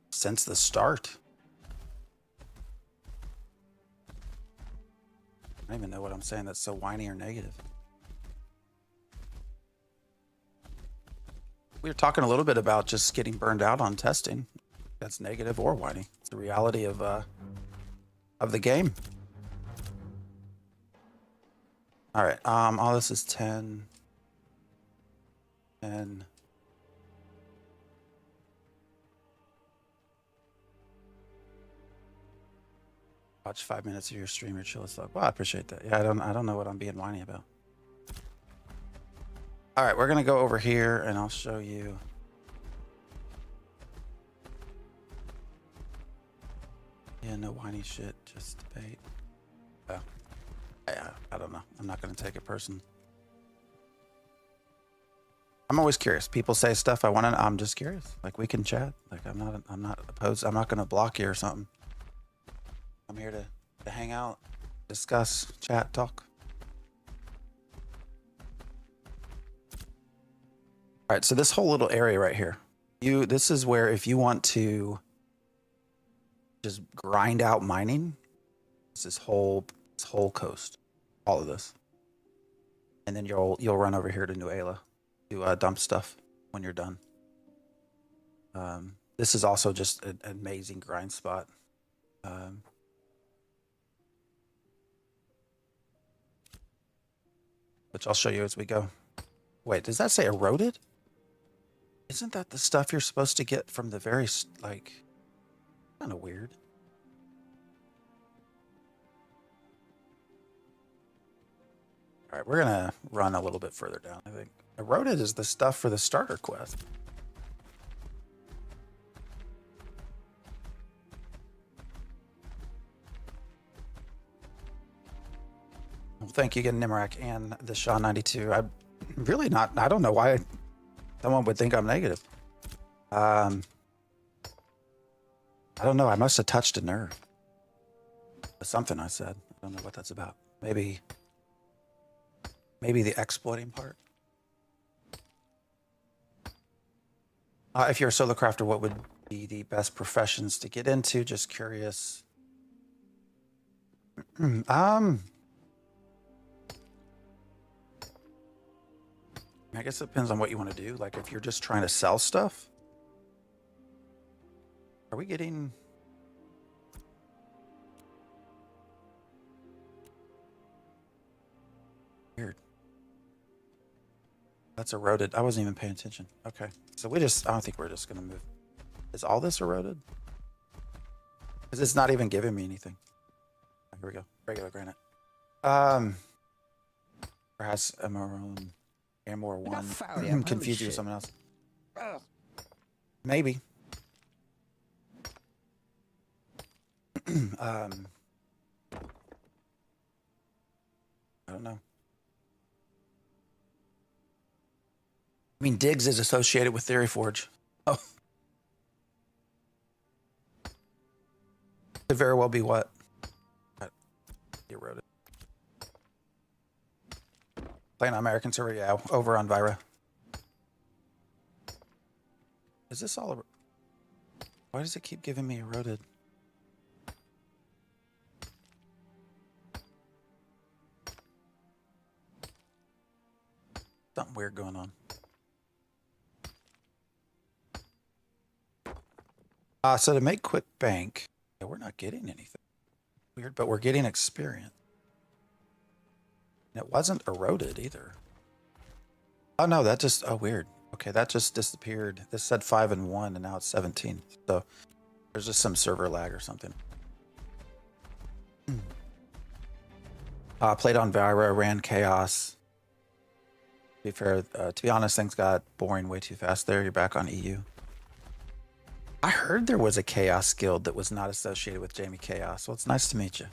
since the start. I don't even know what I'm saying that's so whiny or negative. We were talking a little bit about just getting burned out on testing. That's negative or whiny. It's the reality of the game. All right. All this is 10. 10. Watch 5 minutes of your stream, your chill stuff. Well, I appreciate that. Yeah, I don't know what I'm being whiny about. All right, we're gonna go over here and I'll show you. Yeah, no whiny shit, just debate. Oh, yeah, I don't know. I'm not gonna take it personally. I'm always curious. People say stuff I want to. I'm just curious. Like we can chat. Like I'm not opposed. I'm not gonna block you or something. I'm here to hang out, discuss, chat, talk. All right, so this whole little area right here, this is where if you want to just grind out mining, it's this whole coast, all of this, and then you'll run over here to Nuela to dump stuff when you're done. This is also just an amazing grind spot. Which I'll show you as we go. Wait, does that say eroded? Isn't that the stuff you're supposed to get from the very, like, kind of weird? All right, we're gonna run a little bit further down, I think. Eroded is the stuff for the starter quest. Well, thank you again, Nimrak and the Shaw 92. I'm really not, I don't know why someone would think I'm negative. I don't know. I must have touched a nerve. Something I said. I don't know what that's about. Maybe the exploiting part. If you're a solo crafter, what would be the best professions to get into? Just curious. I guess it depends on what you want to do. Like if you're just trying to sell stuff. Are we getting... Weird. That's eroded. I wasn't even paying attention. Okay. So I don't think we're just going to move. Is all this eroded? Because it's not even giving me anything. Here we go. Regular granite. Perhaps Emerald... Amor 1. Confuse you with someone else. Maybe. I don't know. I mean, Diggs is associated with Theory Forge. Oh. Could very well be what? Eroded. Playing on American server, yeah, over on Vira. Is this all? Why does it keep giving me eroded? Something weird going on. So to make quick bank, yeah, we're not getting anything. Weird, but we're getting experience. And it wasn't eroded either. Oh no, that just, oh weird. Okay, that just disappeared. This said 5 and 1 and now it's 17. So there's just some server lag or something. Played on Vira, ran Chaos. To be fair, to be honest, things got boring way too fast there. You're back on EU. I heard there was a Chaos guild that was not associated with Jamie Chaos. Well, it's nice to meet you.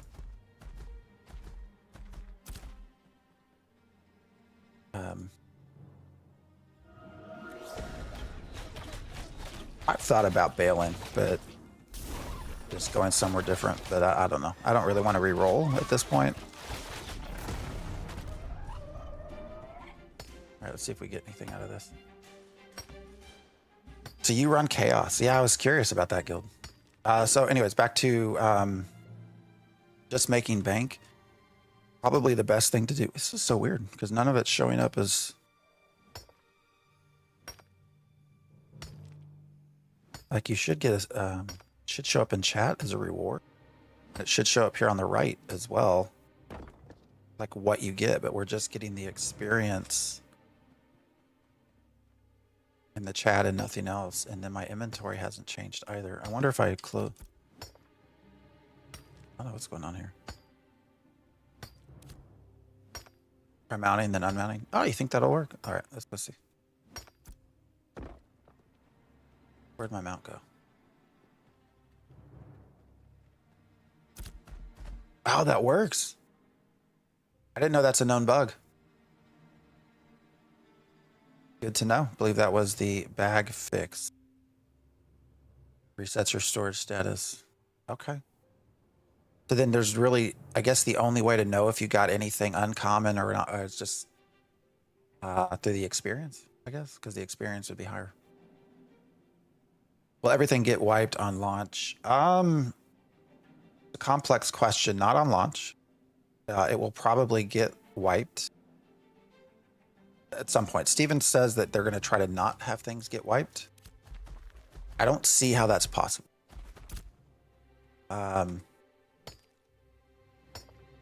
I've thought about bailing, but just going somewhere different. But I don't know. I don't really want to re-roll at this point. All right, let's see if we get anything out of this. So you run Chaos. Yeah, I was curious about that guild. So anyways, back to just making bank. Probably the best thing to do. This is so weird because none of it's showing up as... Like you should get a, should show up in chat as a reward. It should show up here on the right as well. Like what you get, but we're just getting the experience in the chat and nothing else. And then my inventory hasn't changed either. I wonder if I close. I don't know what's going on here. Try mounting, then unmounting. Oh, you think that'll work? All right, let's go see. Where'd my mount go? Oh, that works. I didn't know that's a known bug. Good to know. I believe that was the bag fix. Resets your storage status. Okay. So then there's really, I guess the only way to know if you got anything uncommon or not is just through the experience, I guess, because the experience would be higher. Will everything get wiped on launch? A complex question, not on launch. It will probably get wiped at some point. Steven says that they're going to try to not have things get wiped. I don't see how that's possible.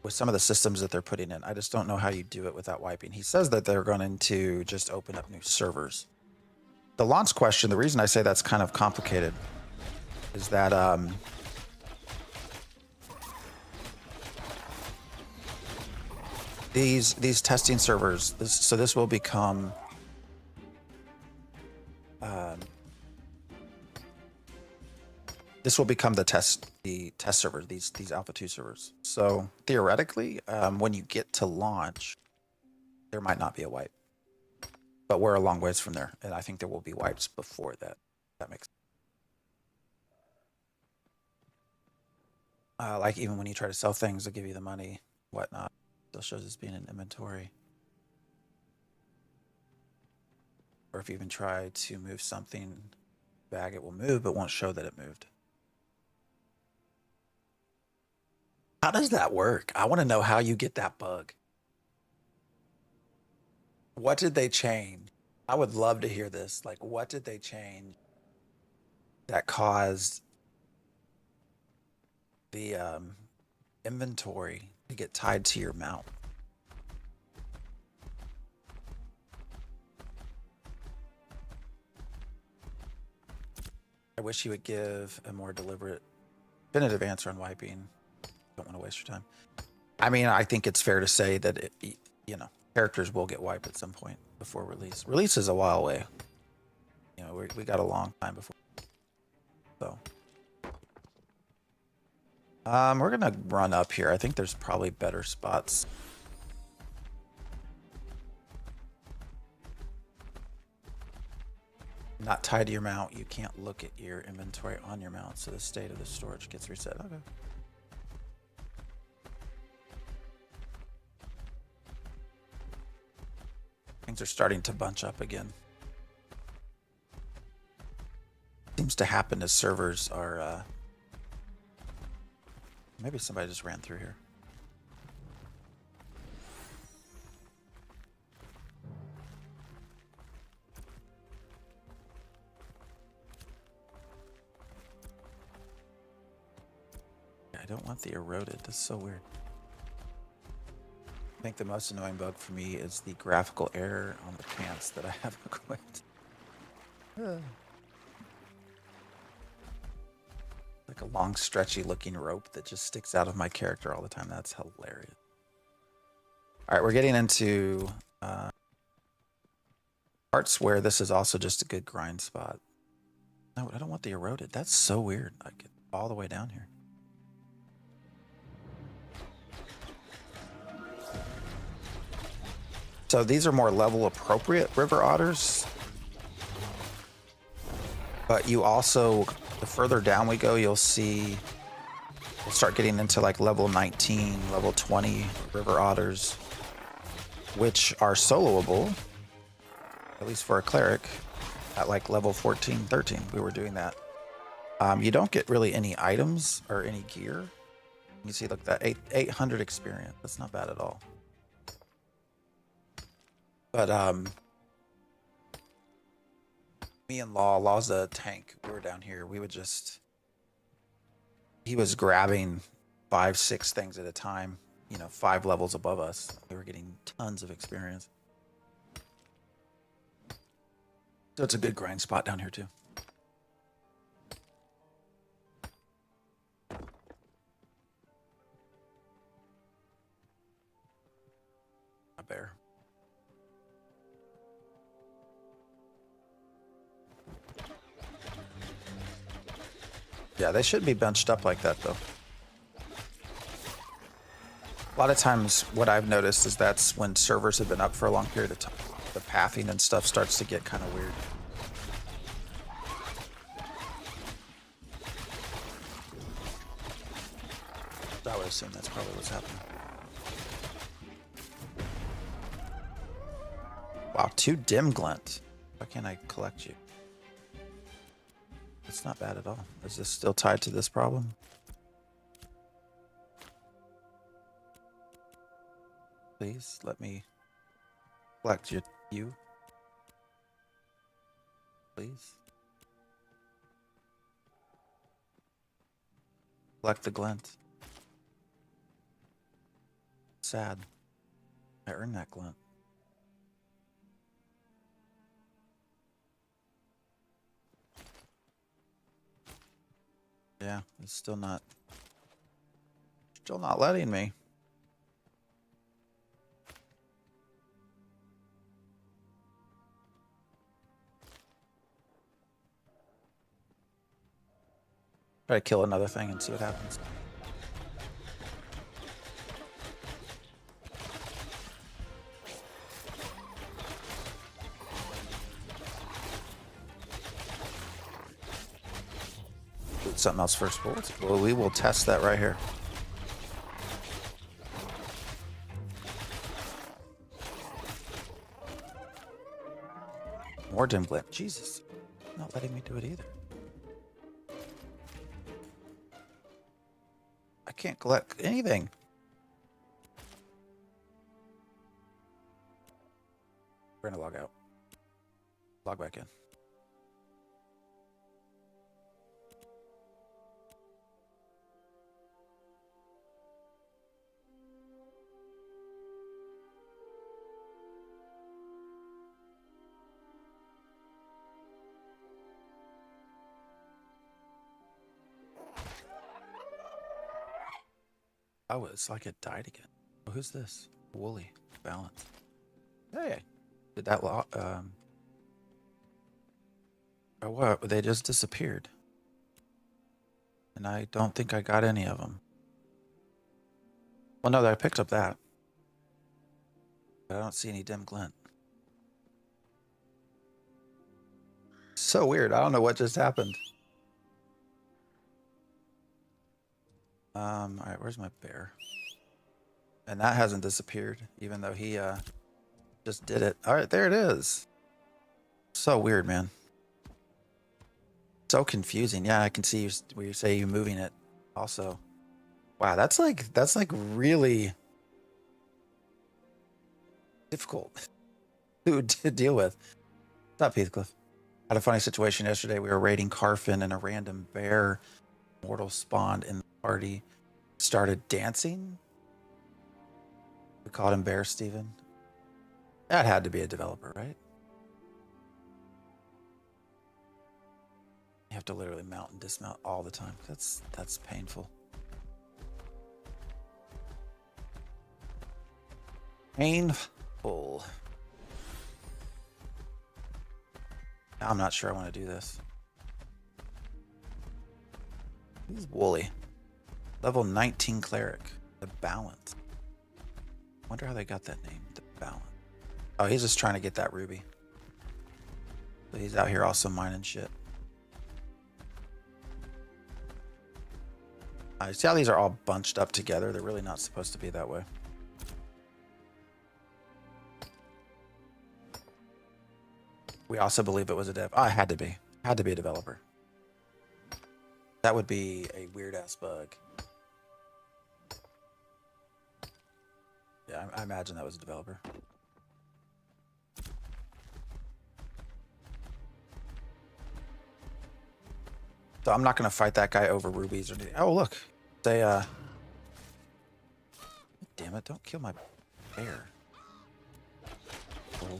With some of the systems that they're putting in, I just don't know how you do it without wiping. He says that they're going to just open up new servers. The launch question, the reason I say that's kind of complicated is that these testing servers, so this will become the test server, these alpha 2 servers. So theoretically, when you get to launch, there might not be a wipe. But we're a long ways from there, and I think there will be wipes before that. That makes sense. Like even when you try to sell things, they'll give you the money, whatnot. Still shows as being in inventory. Or if you even try to move something bag, it will move, but won't show that it moved. How does that work? I want to know how you get that bug. What did they change? I would love to hear this. Like, what did they change that caused the inventory to get tied to your mount? I wish you would give a more deliberate, definitive answer on wiping. Don't want to waste your time. I mean, I think it's fair to say that it, you know, characters will get wiped at some point before release. Release is a while away. You know, we got a long time before. So, we're gonna run up here. I think there's probably better spots. Not tied to your mount, you can't look at your inventory on your mount, so the state of the storage gets reset. Okay. Things are starting to bunch up again. Seems to happen as servers are, maybe somebody just ran through here. I don't want the eroded. That's so weird. I think the most annoying bug for me is the graphical error on the pants that I have equipped. Like a long, stretchy looking rope that just sticks out of my character all the time. That's hilarious. All right, we're getting into parts where this is also just a good grind spot. No, I don't want the eroded. That's so weird. I get all the way down here. So these are more level appropriate river otters. But you also, the further down we go, you'll see, we'll start getting into like level 19, level 20 river otters, which are soloable, at least for a cleric, at like level 14, 13. We were doing that. You don't get really any items or any gear. You see, look, that 800 experience. That's not bad at all. But me and Law's a tank. We were down here. We would just, he was grabbing 5, 6 things at a time, you know, 5 levels above us. We were getting tons of experience. So it's a good grind spot down here too. A bear. Yeah, they shouldn't be bunched up like that though. A lot of times what I've noticed is that's when servers have been up for a long period of time. The pathing and stuff starts to get kind of weird. I would assume that's probably what's happening. Wow, 2 dim glint. Why can't I collect you? It's not bad at all. Is this still tied to this problem? Please let me collect you. Please. Collect the glint. Sad. I earned that glint. Yeah, it's still not letting me. Try to kill another thing and see what happens. Do something else first. Well, we will test that right here. More dim glint. Jesus. Not letting me do it either. I can't collect anything. We're gonna log out. Log back in. Oh, it's like it died again. Oh, who's this? Woolly. Balance. Hey. Did that oh, what? They just disappeared. And I don't think I got any of them. Well, no, I picked up that. But I don't see any dim glint. So weird. I don't know what just happened. All right, where's my bear? And that hasn't disappeared, even though he just did it. All right, there it is. So weird, man. So confusing. Yeah, I can see you where you say you're moving it. Also, wow, that's like really difficult to deal with. What's up, Heathcliff? Had a funny situation yesterday. We were raiding Carfin, and a random bear mortal spawned in the party. Started dancing. We called him Bear Steven. That had to be a developer, right? You have to literally mount and dismount all the time. That's painful. Painful. I'm not sure I want to do this. He's woolly. Level 19 cleric. The balance. Wonder how they got that name. The balance. Oh, he's just trying to get that ruby. So he's out here also mining shit. See how these are all bunched up together? They're really not supposed to be that way. We also believe it was a dev. Oh, it had to be. Had to be a developer. That would be a weird ass bug. Yeah, I imagine that was a developer. So I'm not going to fight that guy over rubies or anything. Oh, look. They, damn it, don't kill my bear. Oh.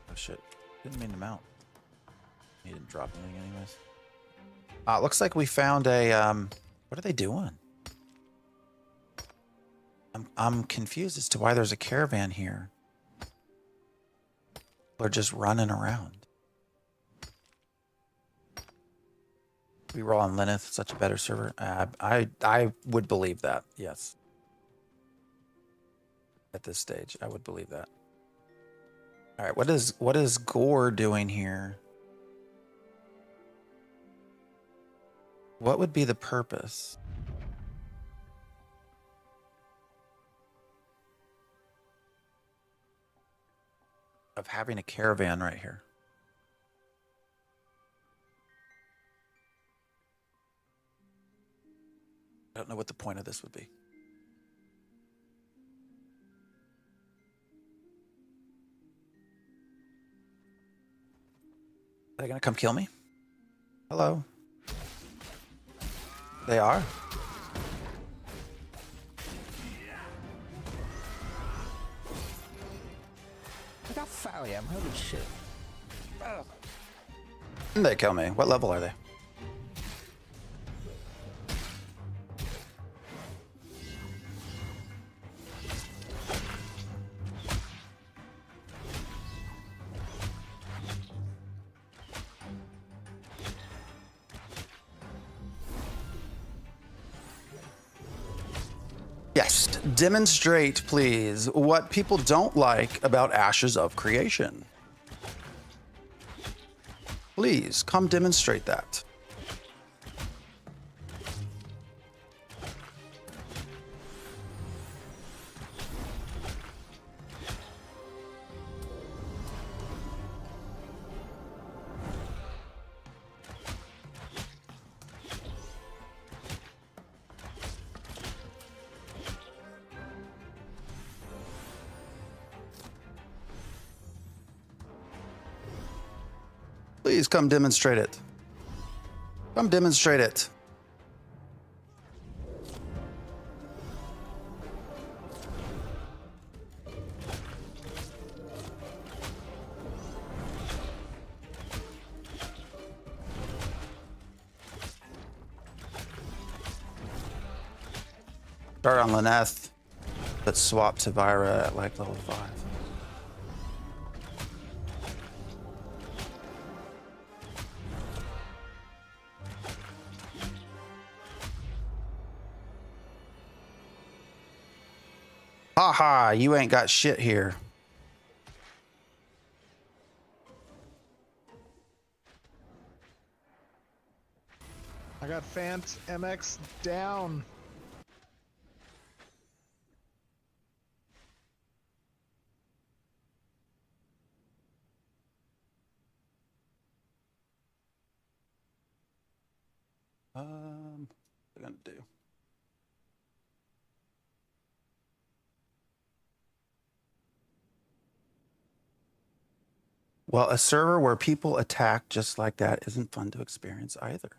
Oh, shit. Didn't mean to mount. He didn't drop anything anyways. Looks like we found a, what are they doing? I'm confused as to why there's a caravan here. They're just running around. We roll on Lineth, such a better server. I would believe that, yes. At this stage, I would believe that. All right, what is Gore doing here? What would be the purpose? Of having a caravan right here? I don't know what the point of this would be. Are they gonna come kill me? Hello? They are? Look how fat I am, holy shit. Oh. They kill me. What level are they? Yes, demonstrate, please, what people don't like about Ashes of Creation. Please, come demonstrate that. Please come demonstrate it. Come demonstrate it. Start on Lineth, but swap to Vira at like level 5. Haha, you ain't got shit here. I got Fant MX down. What am I gonna do? Well, a server where people attack just like that isn't fun to experience either.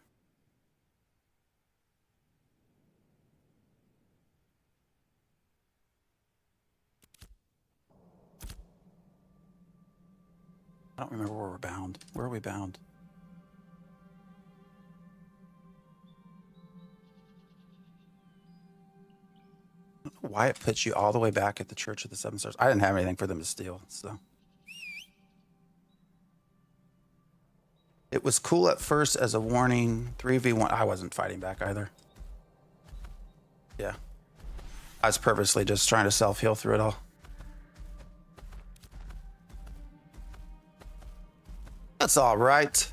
I don't remember where we're bound. Where are we bound? I don't know why it puts you all the way back at the Church of the Seven Stars. I didn't have anything for them to steal, so. It was cool at first as a warning. 3v1. I wasn't fighting back either. Yeah. I was purposely just trying to self-heal through it all. That's all right.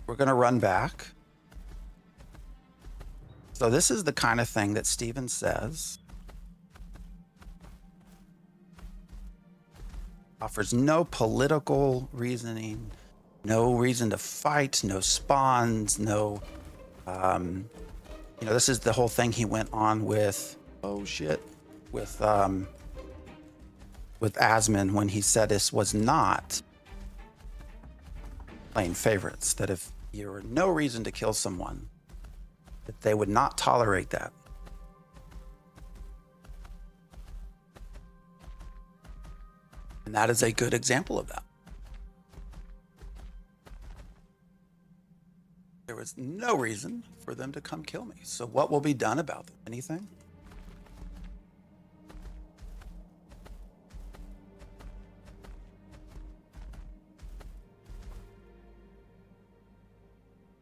We're going to run back. So this is the kind of thing that Steven says. Offers no political reasoning, no reason to fight, no spawns, no, this is the whole thing he went on with, with Asmon when he said this was not playing favorites, that if there were no reason to kill someone, that they would not tolerate that. And that is a good example of that. There was no reason for them to come kill me. So what will be done about them? Anything?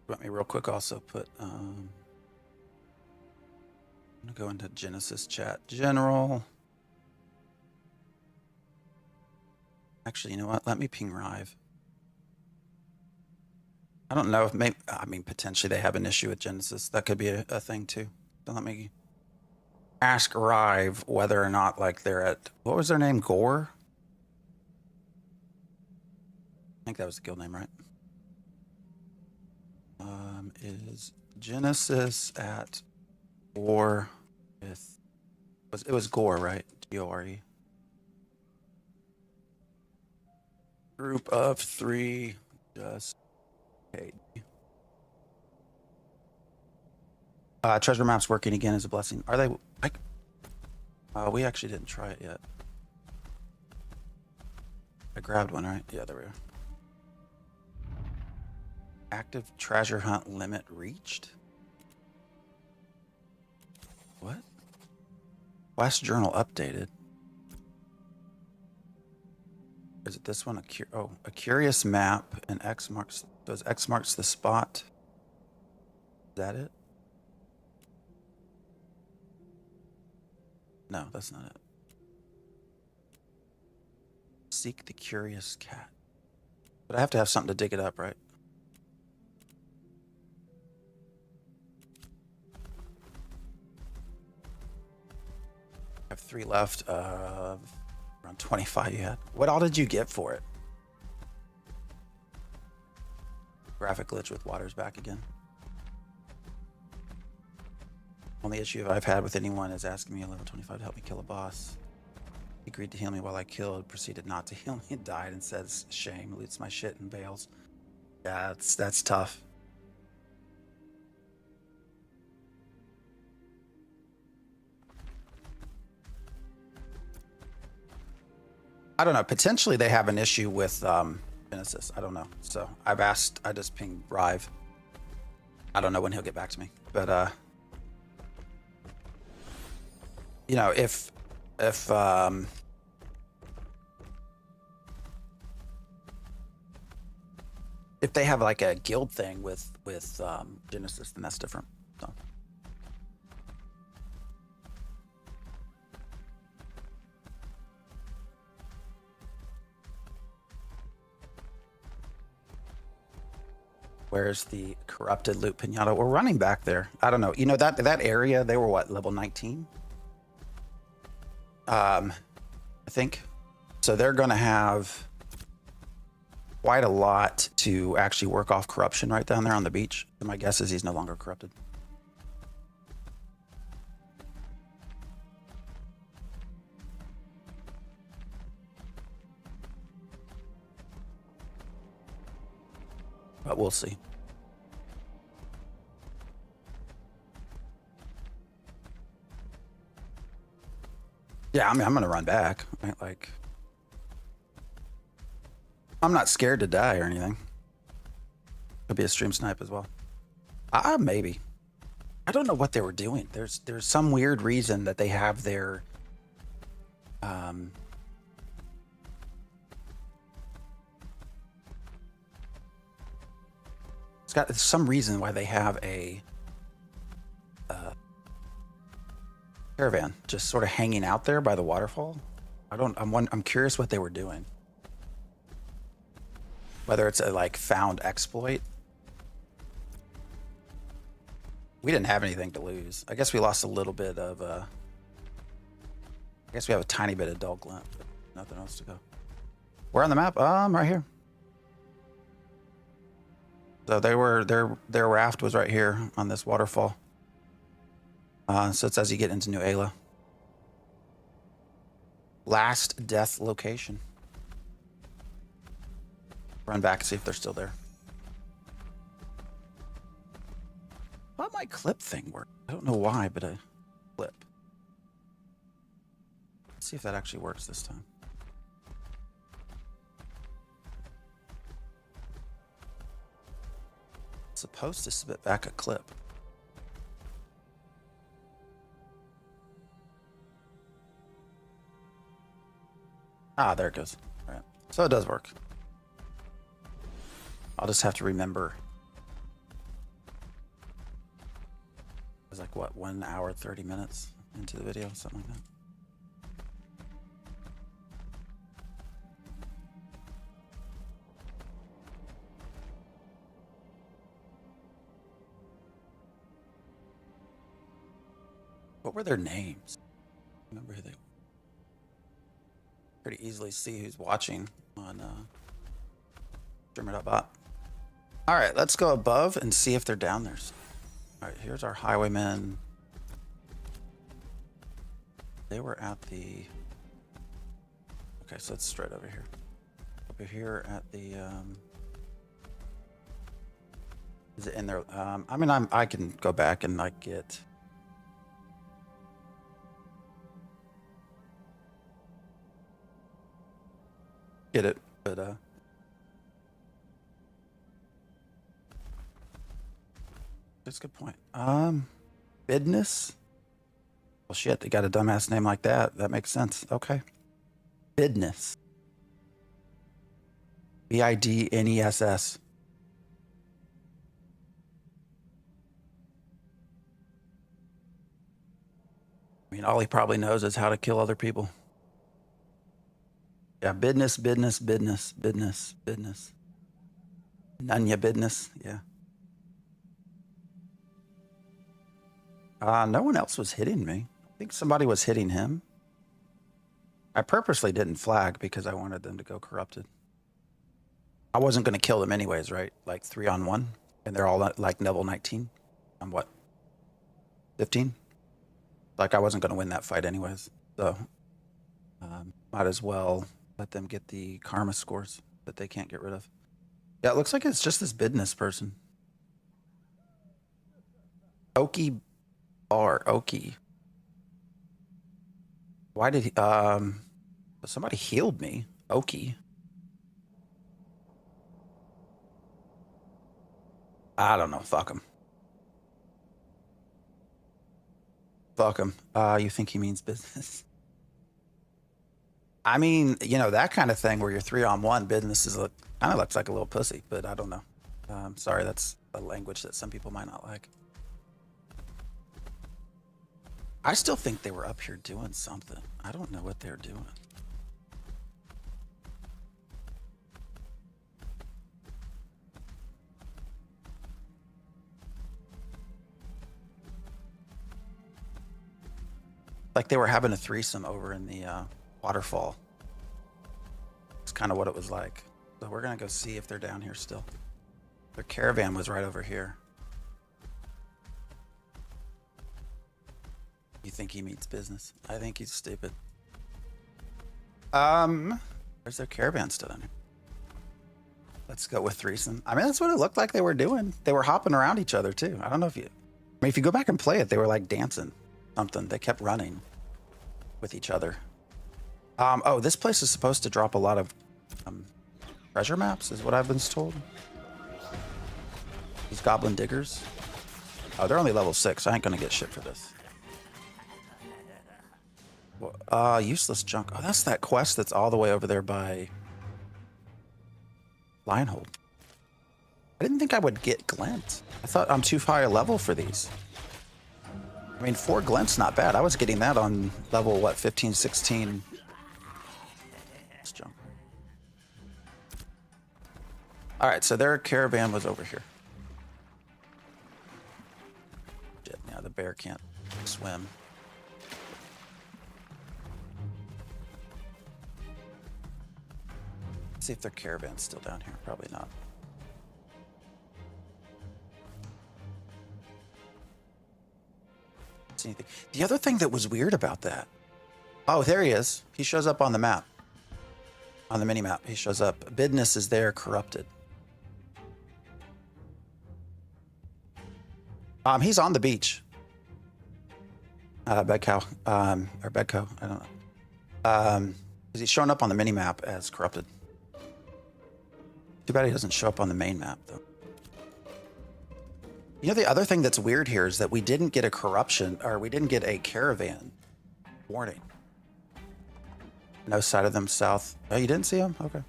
Let me real quick also put, I'm gonna go into Genesis chat general. Actually, you know what? Let me ping Rive. I don't know if maybe, potentially they have an issue with Genesis. That could be a thing too. So let me ask Rive whether or not like they're at, what was their name? Gore? I think that was the guild name, right? Is Genesis at war with, it was Gore, right? Gore. Group of 3, just okay. Treasure map's working again is a blessing. Are they like, we actually didn't try it yet. I grabbed one, right? Yeah, there we are. Active treasure hunt limit reached. What? Quest journal updated. Is it this one? A curious map and X marks. Does X marks the spot? Is that it? No, that's not it. Seek the curious cat. But I have to have something to dig it up, right? I have 3 left. Around 25 you had. What all did you get for it? Graphic glitch with water's back again. Only issue I've had with anyone is asking me at level 25 to help me kill a boss. He agreed to heal me while I killed, proceeded not to heal me and died and says shame, loots my shit and bails. Yeah, that's tough. I don't know. Potentially they have an issue with Genesis. I don't know. So I've asked, I just pinged Rive. I don't know when he'll get back to me. But if they have like a guild thing with Genesis, then that's different. So. Where's the corrupted loot pinata? We're running back there. I don't know. You know, that area, they were what, level 19? I think. So they're going to have quite a lot to actually work off corruption right down there on the beach. So my guess is he's no longer corrupted. But we'll see. Yeah, I mean, I'm going to run back. Right? Like, I'm not scared to die or anything. Could be a stream snipe as well. Maybe. I don't know what they were doing. There's some weird reason that they have their it's got some reason why they have a caravan just sort of hanging out there by the waterfall. I'm curious what they were doing. Whether it's a like found exploit. We didn't have anything to lose. I guess we lost a little bit of I guess we have a tiny bit of dull glint, but nothing else to go. Where on the map? Right here. So their raft was right here on this waterfall. So it's as you get into New Ayla. Last death location. Run back and see if they're still there. How my clip thing work? I don't know why, but a clip. Let's see if that actually works this time. It's supposed to spit back a clip. Ah, there it goes. All right. So it does work. I'll just have to remember. It's like, what, 1 hour, 30 minutes into the video, something like that. What were their names? Remember who they were. Pretty easily see who's watching on streamer.bot. All right, let's go above and see if they're down there. All right, here's our highwaymen. They were at the... Okay, so it's straight over here. Over here at the... Is it in there? I mean, I can go back and like get... Get it, but that's a good point. Bidness. Well, shit, they got a dumbass name like that. That makes sense. Okay. Bidness. Bidness. I mean, all he probably knows is how to kill other people. Yeah, business. None ya business, yeah. No one else was hitting me. I think somebody was hitting him. I purposely didn't flag because I wanted them to go corrupted. I wasn't going to kill them anyways, right? Like 3-on-1, and they're all like level 19. I'm what? 15? Like I wasn't going to win that fight anyways, so might as well let them get the karma scores that they can't get rid of. Yeah, it looks like it's just this business person. Okie Bar. Okie. Why did he... somebody healed me. Okie. I don't know. Fuck him. Fuck him. You think he means business? I mean, you know, that kind of thing where you're 3-on-1, business is kind of looks like a little pussy, but I don't know. Sorry, that's a language that some people might not like. I still think they were up here doing something. I don't know what they're doing. Like they were having a threesome over in the waterfall. It's kind of what it was like. So we're gonna go see if they're down here still. Their caravan was right over here. You think he means business? I think he's stupid. Where's their caravan still down here? Let's go with threesome. I mean, that's what it looked like they were doing. They were hopping around each other too. I don't know if you, I mean, if you go back and play it, they were like dancing something. They kept running with each other. Oh, this place is supposed to drop a lot of treasure maps, is what I've been told. These goblin diggers. Oh, they're only level 6. I ain't gonna get shit for this. Useless junk. Oh, that's that quest that's all the way over there by Lionhold. I didn't think I would get glint. I thought I'm too high a level for these. I mean, 4 glint's not bad. I was getting that on level, what, 15, 16. Let's jump. All right, so their caravan was over here. Shit, now the bear can't swim. See if their caravan's still down here. Probably not. See anything. The other thing that was weird about that. Oh, there he is. He shows up on the map. On the mini map, he shows up. Business is there, corrupted. He's on the beach. Bedcow. Or Bedco. I don't know. He's showing up on the mini map as corrupted. Too bad he doesn't show up on the main map, though. You know, the other thing that's weird here is that we didn't get a corruption, or we didn't get a caravan warning. No sight of them south. Oh, you didn't see him? Okay.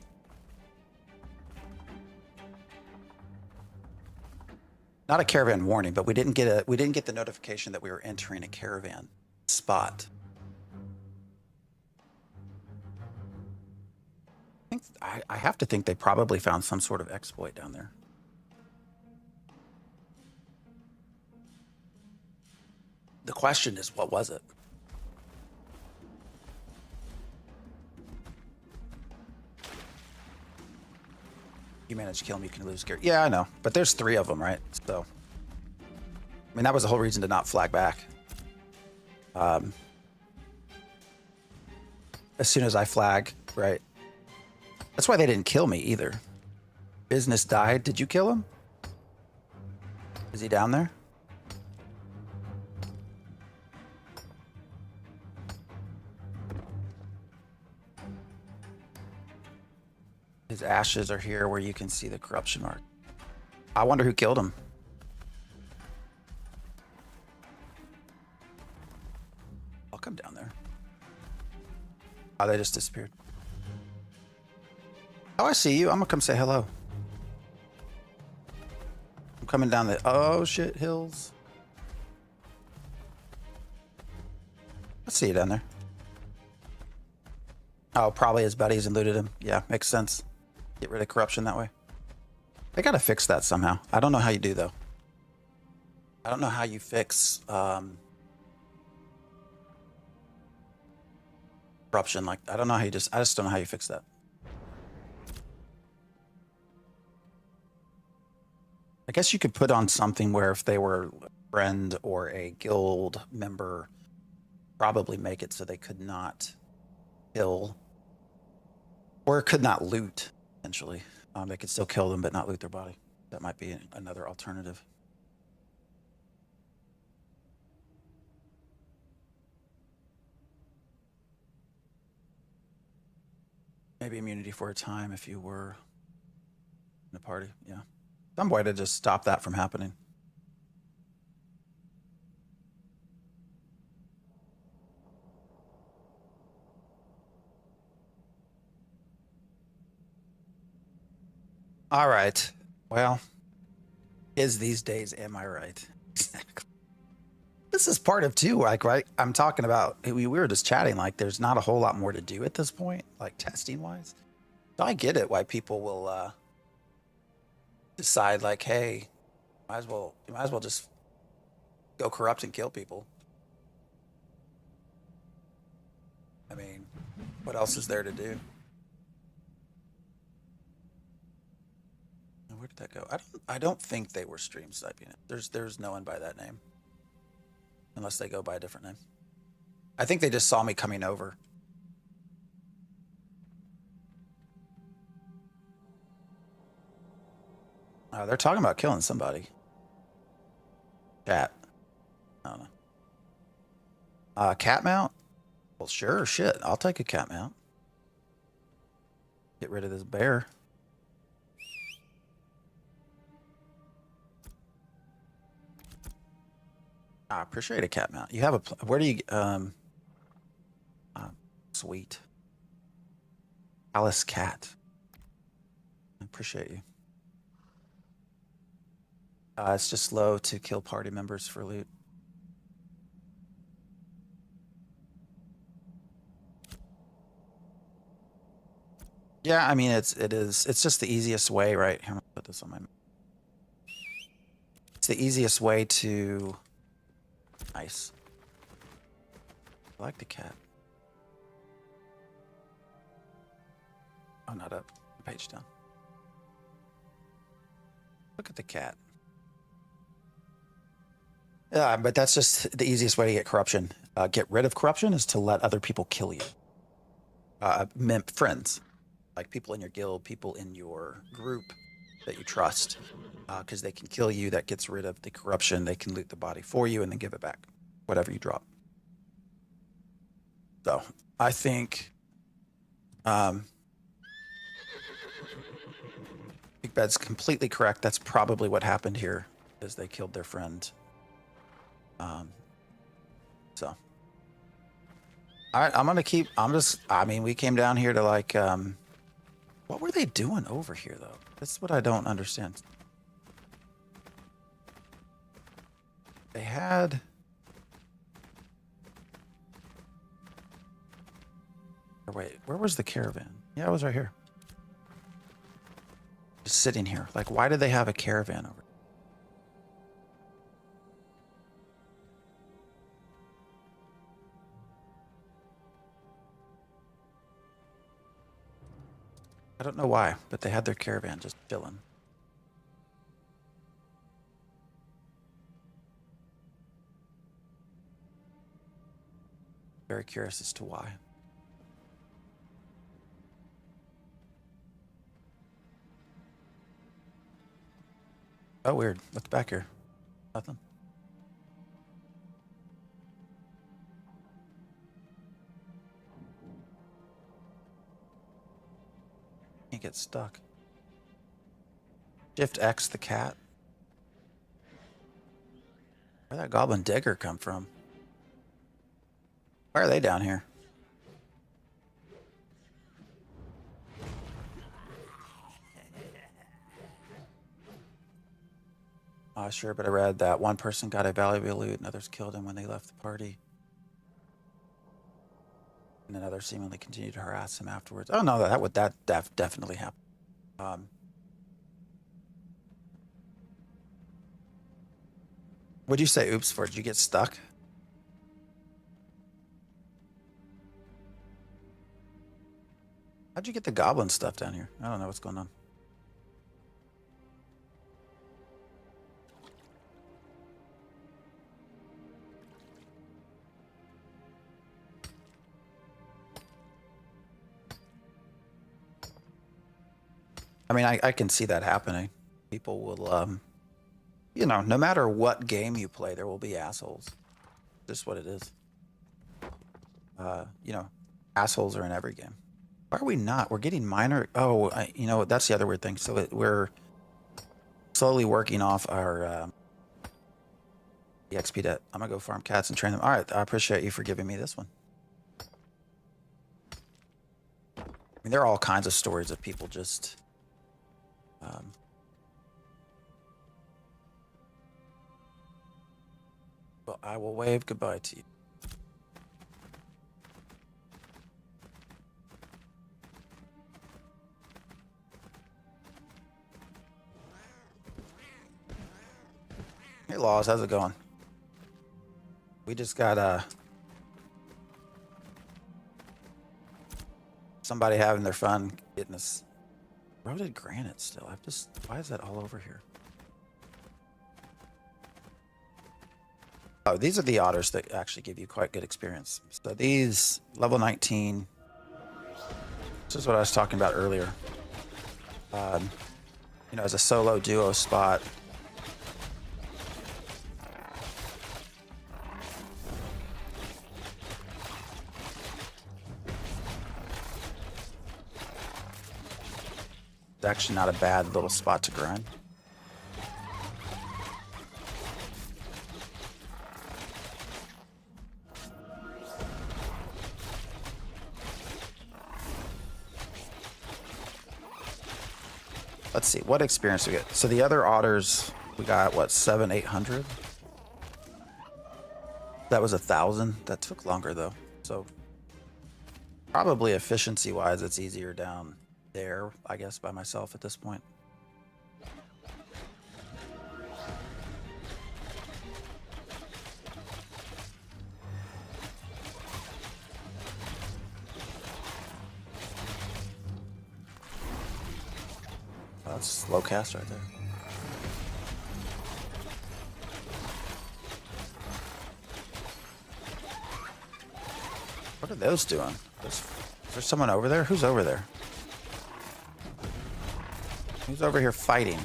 Not a caravan warning, but we didn't get the notification that we were entering a caravan spot. I have to think they probably found some sort of exploit down there. The question is, what was it? You manage to kill him, you can lose gear. Yeah, I know, but there's 3 of them, right? So, I mean, that was the whole reason to not flag back. As soon as I flag, right? That's why they didn't kill me either. Business died. Did you kill him? Is he down there? His ashes are here where you can see the corruption mark. I wonder who killed him. I'll come down there. Oh, they just disappeared. Oh, I see you. I'm gonna come say hello. I'm coming down the oh shit hills. I see you down there. Oh, probably his buddies and looted him. Yeah, makes sense. Get rid of corruption that way. They gotta fix that somehow. I don't know how you do though. I don't know how you fix corruption. Like I don't know how you I just don't know how you fix that. I guess you could put on something where if they were a friend or a guild member, probably make it so they could not kill or could not loot, essentially. They could still kill them but not loot their body. That might be another alternative. Maybe immunity for a time if you were in a party, yeah. Some way to just stop that from happening. All right. Well, is these days, am I right? Exactly. This is part of 2, like, right? I'm talking about, we were just chatting, like, there's not a whole lot more to do at this point, like, testing-wise. So I get it, why people will, decide like, hey, you might as well just go corrupt and kill people. What else is there to do? Where did that go? I don't think they were stream sniping it. There's no one by that name. Unless they go by a different name. I think they just saw me coming over. They're talking about killing somebody. Cat. I don't know. Cat mount? Well, sure, shit. I'll take a cat mount. Get rid of this bear. I appreciate a cat mount. You have a... Where do you... sweet. Alice cat. I appreciate you. It's just slow to kill party members for loot. Yeah, I mean it's just the easiest way, right? Here, I'm gonna put this on my. It's the easiest way to. Nice. I like the cat. Oh, not up. Page down. Look at the cat. Yeah, but that's just the easiest way to get corruption. Get rid of corruption is to let other people kill you. Friends, like people in your guild, people in your group that you trust, because they can kill you. That gets rid of the corruption. They can loot the body for you and then give it back, whatever you drop. So I think Big Bed's completely correct. That's probably what happened here, is they killed their friend. So, all right, I mean, we came down here to like, what were they doing over here though? That's what I don't understand. They had, or wait, where was the caravan? Yeah, it was right here. Just sitting here. Like, why did they have a caravan over here? I don't know why, but they had their caravan just chilling. Very curious as to why. Oh, weird. What's back here? Nothing. Can't get stuck. Shift X the cat. Where'd that goblin digger come from? Why are they down here? Sure, but I read that one person got a valuable loot and others killed him when they left the party. And then others seemingly continued to harass him afterwards. Oh no, that would definitely happen. What'd you say oops for? Did you get stuck? How'd you get the goblin stuff down here? I don't know what's going on. I mean, I can see that happening. People will, you know, no matter what game you play, there will be assholes. Just what it is. You know, assholes are in every game. Why are we not? We're getting minor. Oh, you know, that's the other weird thing. So we're slowly working off our EXP debt. I'm going to go farm cats and train them. All right. I appreciate you for giving me this one. I mean, there are all kinds of stories of people just... well, I will wave goodbye to you. Hey, Laws, how's it going? We just got somebody having their fun getting this eroded granite still. I've just, why is that all over here? Oh, these are the otters that actually give you quite good experience. So these, level 19, this is what I was talking about earlier. You know, as a solo duo spot. It's actually not a bad little spot to grind. Let's see, what experience do we get? So the other otters, we got, what, 800? That was 1,000. That took longer, though. So probably efficiency-wise, it's easier down there, I guess, by myself at this point. That's slow cast right there. What are those doing? Is there someone over there? Who's over there? Who's over here fighting?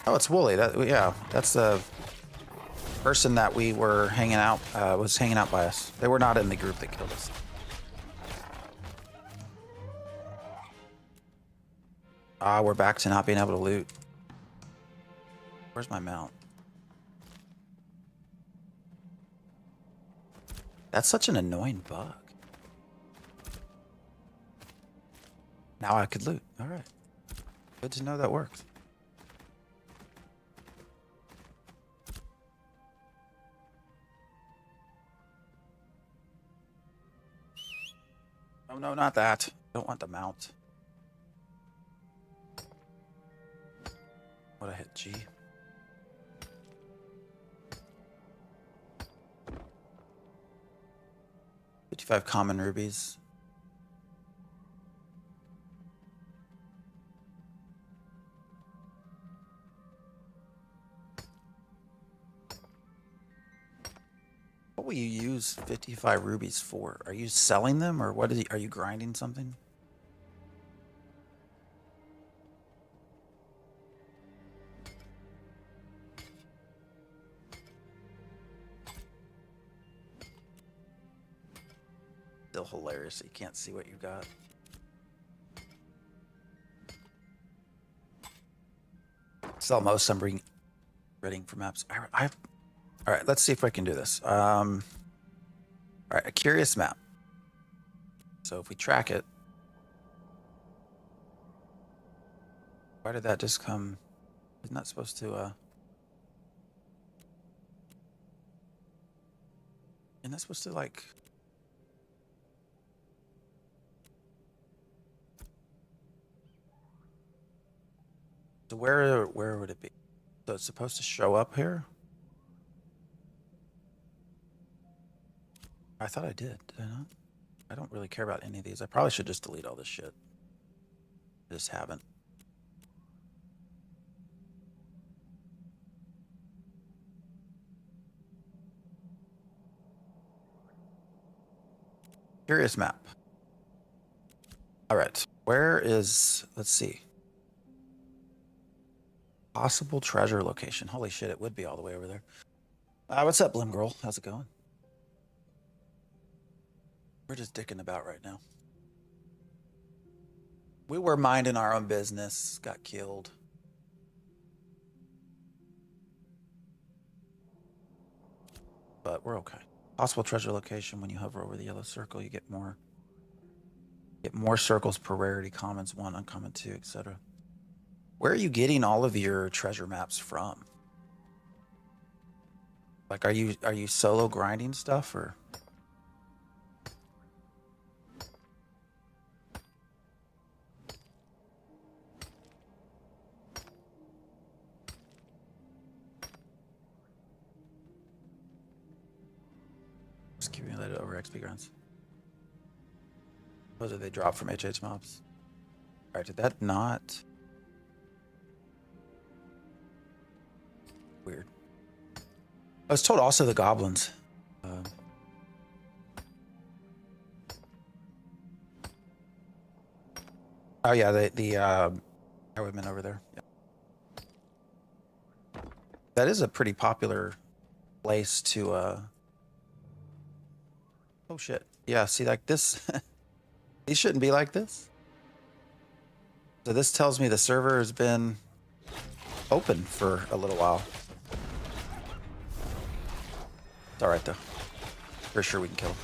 Oh, it's Wooly. Yeah, that's the person that we were hanging out, was hanging out by us. They were not in the group that killed us. Ah, we're back to not being able to loot. Where's my mount? That's such an annoying bug. Now I could loot. All right. Good to know that worked. Oh, no, not that. Don't want the mount. What, I hit G? $55 common rubies. What will you use 55 rubies for? Are you selling them, or what is are you grinding something? Still hilarious. You can't see what you got. Sell most. I'm reading for maps. All right, let's see if I can do this. All right, a curious map. So if we track it, why did that just come? Isn't that supposed to? Isn't that supposed to like? So where would it be? So it's supposed to show up here? I thought I did I not? I don't really care about any of these. I probably should just delete all this shit. I just haven't. Curious map. All right, where is, let's see. Possible treasure location. Holy shit, it would be all the way over there. What's up, Blim Girl? How's it going? We're just dicking about right now. We were minding our own business, got killed. But we're okay. Possible treasure location. When you hover over the yellow circle, you get more circles per rarity, commons 1, uncommon 2, etc. Where are you getting all of your treasure maps from? Like, are you solo grinding stuff, or? Just accumulated. XP grunts. Those are they drop from HH mobs. Alright, did that not? Weird. I was told also the goblins. Oh yeah, the highwaymen over there. Yeah. That is a pretty popular place to oh shit. Yeah, see like this these shouldn't be like this. So this tells me the server has been open for a little while. It's alright though. For sure we can kill him.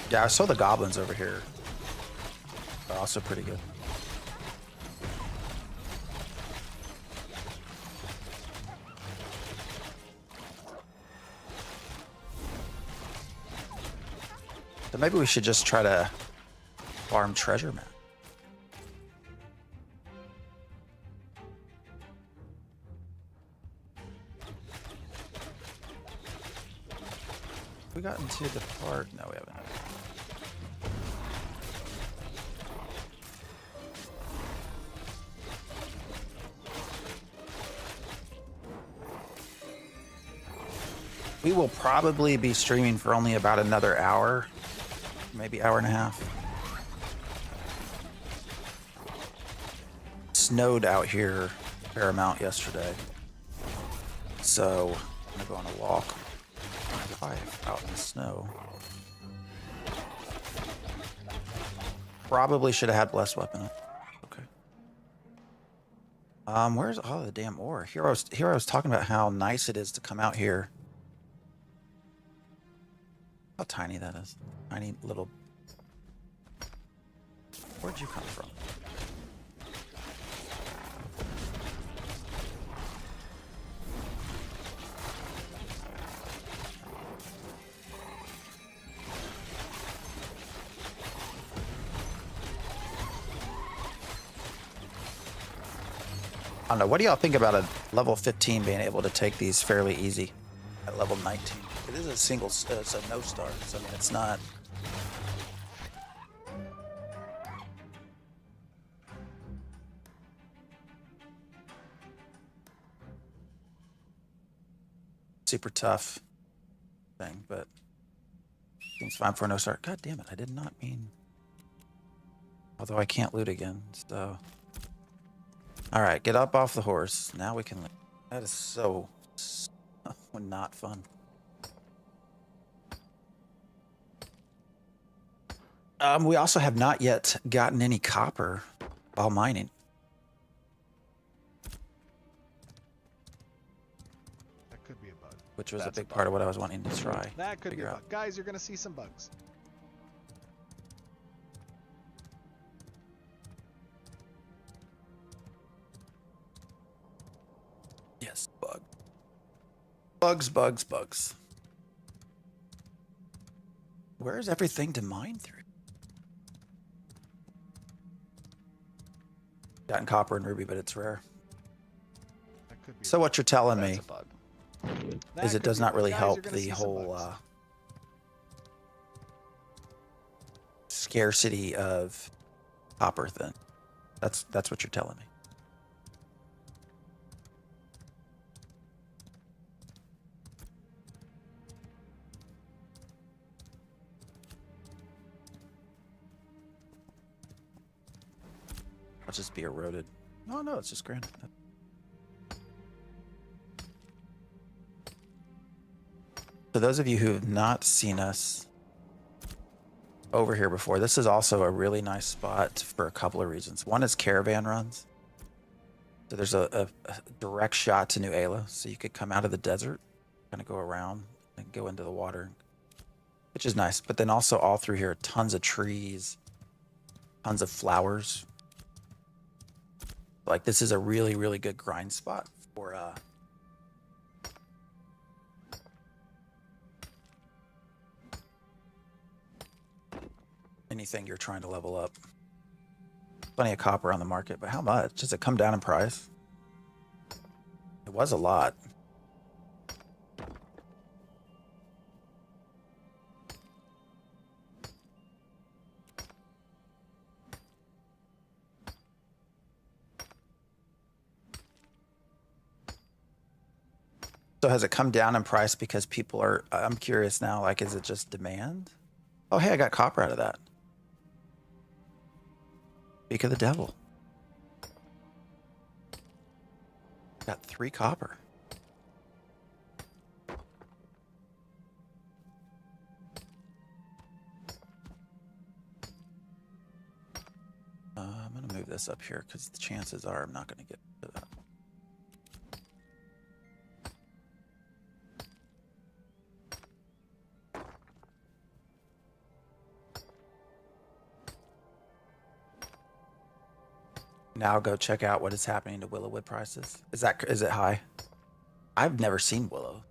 Yeah, I saw the goblins over here. They're also pretty good. So maybe we should just try to farm treasure map. We got into the park. No, we haven't. We will probably be streaming for only about another hour, maybe hour and a half. Snowed out here a fair amount yesterday, so I'm gonna go on a walk with my wife out in the snow. Probably should have had blessed weapon. Okay. Where's all the damn ore? Here I was talking about how nice it is to come out here. How tiny that is. Tiny little. Where'd you come from? I don't know. What do y'all think about a level 15 being able to take these fairly easy at level 19? It is a single, it's a no start, so I mean, it's not. Super tough thing, but seems fine for a no start. God damn it, I did not mean. Although I can't loot again, so. All right, get up off the horse. Now we can. That is so not fun. We also have not yet gotten any copper while mining. That could be a bug. Which was a big part of what I was wanting to try. That could be a bug. Out. Guys, you're going to see some bugs. Yes, bug. Bugs, bugs, bugs. Where is everything to mine through? Gotten copper and ruby, but it's rare. That could be So what you're telling me That's a bug. is it does not really help the whole scarcity of copper thing. That's what you're telling me. I'll just be eroded. No, no, it's just granite. So those of you who have not seen us over here before, this is also a really nice spot for a couple of reasons. One is caravan runs. So there's a direct shot to New Ayla. So you could come out of the desert, kind of go around and go into the water, which is nice. But then also all through here, tons of trees, tons of flowers. Like this is a really, really good grind spot for anything you're trying to level up. Plenty of copper on the market, but how much? Does it come down in price? It was a lot. So has it come down in price because people are, I'm curious now, like, is it just demand? Oh, hey, I got copper out of that. Speak of the devil. Got 3 copper. I'm going to move this up here because the chances are I'm not going to get to that. Now go check out what is happening to Willowwood prices. Is it high? I've never seen Willow.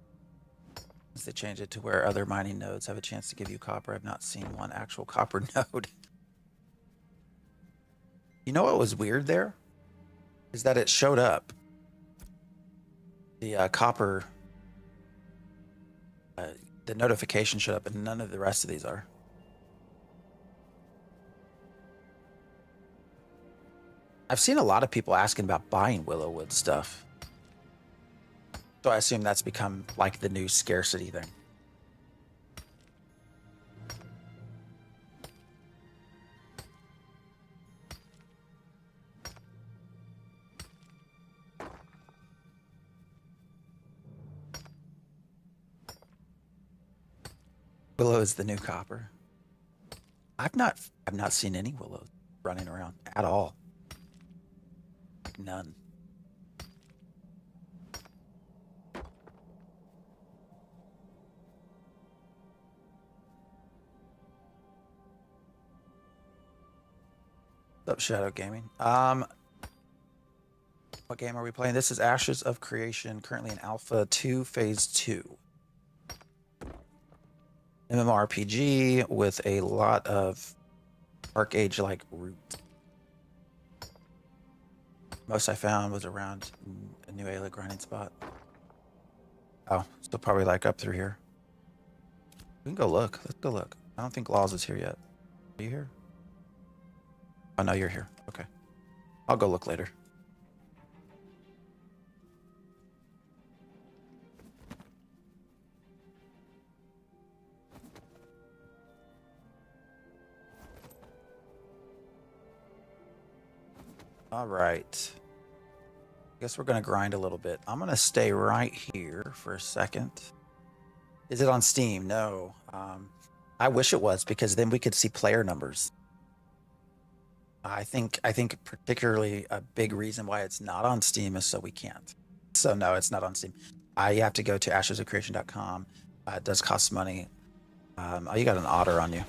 Since they changed it to where other mining nodes have a chance to give you copper, I've not seen one actual copper node. You know what was weird there? Is that it showed up. The copper, the notification showed up, and none of the rest of these are. I've seen a lot of people asking about buying Willowwood stuff. So I assume that's become like the new scarcity thing. Willow is the new copper. I've not seen any willows running around at all. None. What's up, Shadow Gaming? What game are we playing? This is Ashes of Creation, currently in Alpha 2, Phase 2. MMORPG with a lot of Dark Age-like roots. Most I found was around a new Ayla grinding spot. Oh, still probably like up through here. We can go look. Let's go look. I don't think Laws is here yet. Are you here? Oh, no, you're here. Okay. I'll go look later. All right. Guess we're going to grind a little bit. I'm going to stay right here for a second. Is it on Steam? No. I wish it was, because then we could see player numbers. I think particularly a big reason why it's not on Steam is so we can't. So no, it's not on Steam. You have to go to ashesofcreation.com. It does cost money. Oh, you got an otter on you.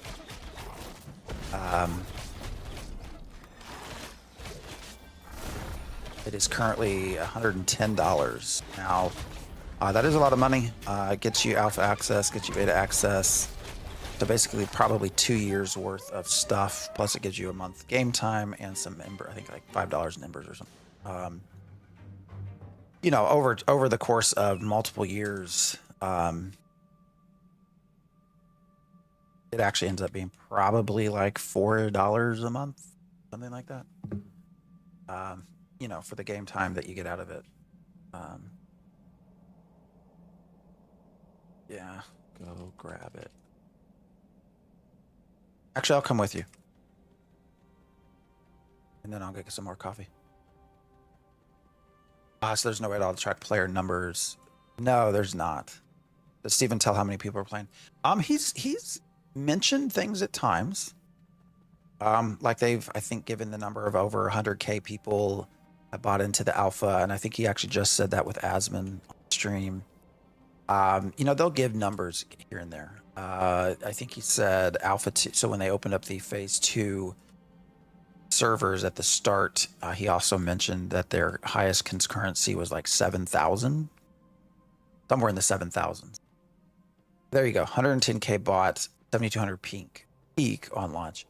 It is currently $110 now. That is a lot of money. It gets you alpha access, gets you beta access. So basically probably 2 years worth of stuff. Plus it gives you a month game time and some ember, I think like $5 in embers or something. You know, over the course of multiple years, it actually ends up being probably like $4 a month, something like that. You know, for the game time that you get out of it. Yeah, go grab it. Actually, I'll come with you. And then I'll get some more coffee. So there's no way at all to track player numbers. No, there's not. Does Steven tell how many people are playing? He's mentioned things at times. Like they've, I think, given the number of over 100K people bought into the alpha, and I think he actually just said that with Asman on stream. You know, they'll give numbers here and there. I think he said Alpha 2. So when they opened up the Phase 2 servers at the start, he also mentioned that their highest concurrency was like 7,000. Somewhere in the 7,000s. There you go. 110K bought, 7,200 peak on launch.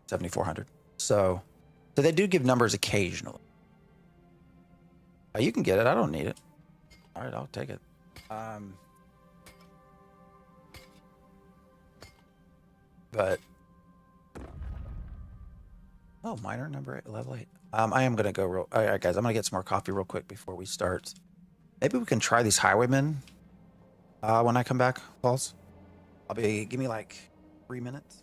7,400. So they do give numbers occasionally. You can get it. I don't need it. All right, I'll take it. But oh, miner number 8, level 8. I am gonna go real. All right, guys, I'm gonna get some more coffee real quick before we start. Maybe we can try these highwaymen. When I come back, Pauls. Give me like 3 minutes.